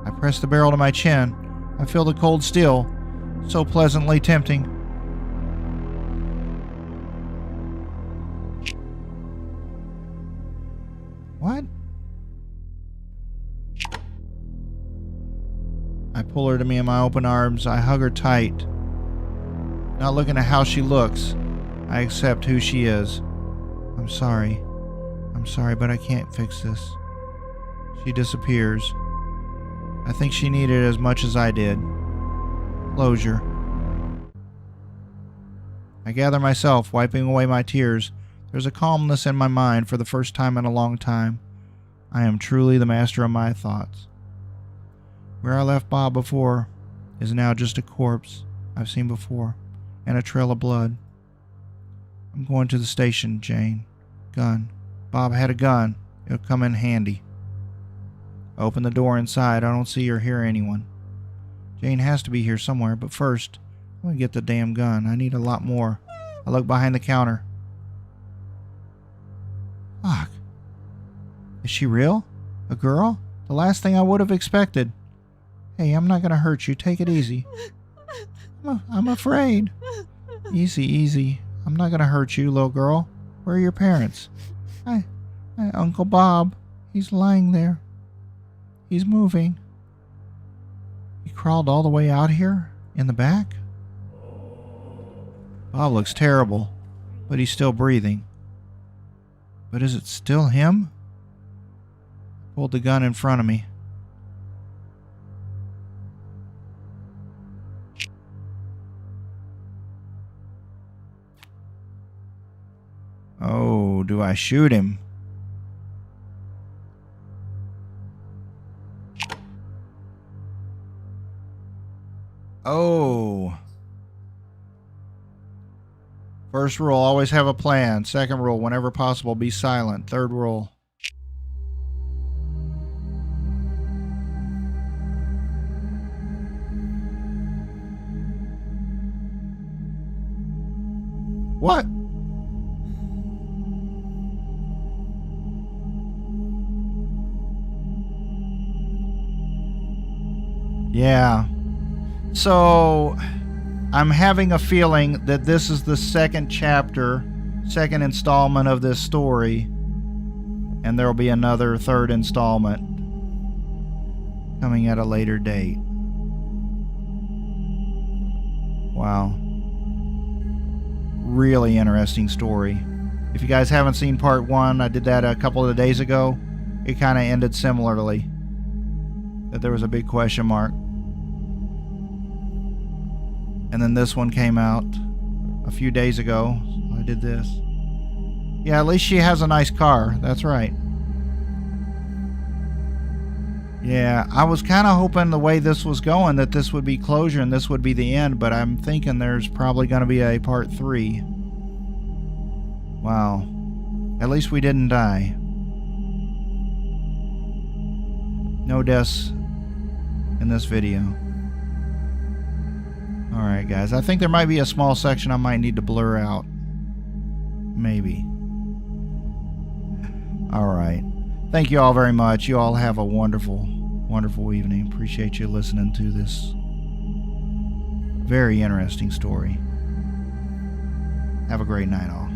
I press the barrel to my chin. I feel the cold steel. So pleasantly tempting. What? I pull her to me in my open arms. I hug her tight. Not looking at how she looks. I accept who she is. I'm sorry. I'm sorry, but I can't fix this. She disappears. I think she needed it as much as I did. Closure. I gather myself, wiping away my tears. There's a calmness in my mind for the first time in a long time. I am truly the master of my thoughts. Where I left Bob before is now just a corpse I've seen before, and a trail of blood. I'm going to the station, Jane. Gun. Bob had a gun. It'll come in handy. I open the door inside. I don't see or hear anyone. Jane has to be here somewhere, but first, I'm going to get the damn gun. I need a lot more. I look behind the counter. Fuck. Is she real? A girl? The last thing I would have expected. Hey, I'm not going to hurt you. Take it easy. I'm afraid. Easy, easy. I'm not gonna hurt you, little girl. Where are your parents? Hi, Uncle Bob. He's lying there. He's moving. He crawled all the way out here in the back? Bob looks terrible, but he's still breathing. But is it still him? Pulled the gun in front of me. Oh, do I shoot him? Oh. First rule, always have a plan. Second rule, whenever possible, be silent. Third rule. What? Yeah. So, I'm having a feeling that this is the second chapter, second installment of this story, and there will be another third installment coming at a later date. Wow. Really interesting story. If you guys haven't seen part one, I did that a couple of days ago. It kind of ended similarly. That there was a big question mark. And then this one came out a few days ago. So I did this. Yeah, at least she has a nice car. That's right. Yeah, I was kind of hoping the way this was going that this would be closure and this would be the end, but I'm thinking there's probably going to be a part 3. Wow. At least we didn't die. No deaths in this video. Alright guys, I think there might be a small section I might need to blur out. Maybe. Alright. Thank you all very much. You all have a wonderful, wonderful evening. Appreciate you listening to this very interesting story. Have a great night all.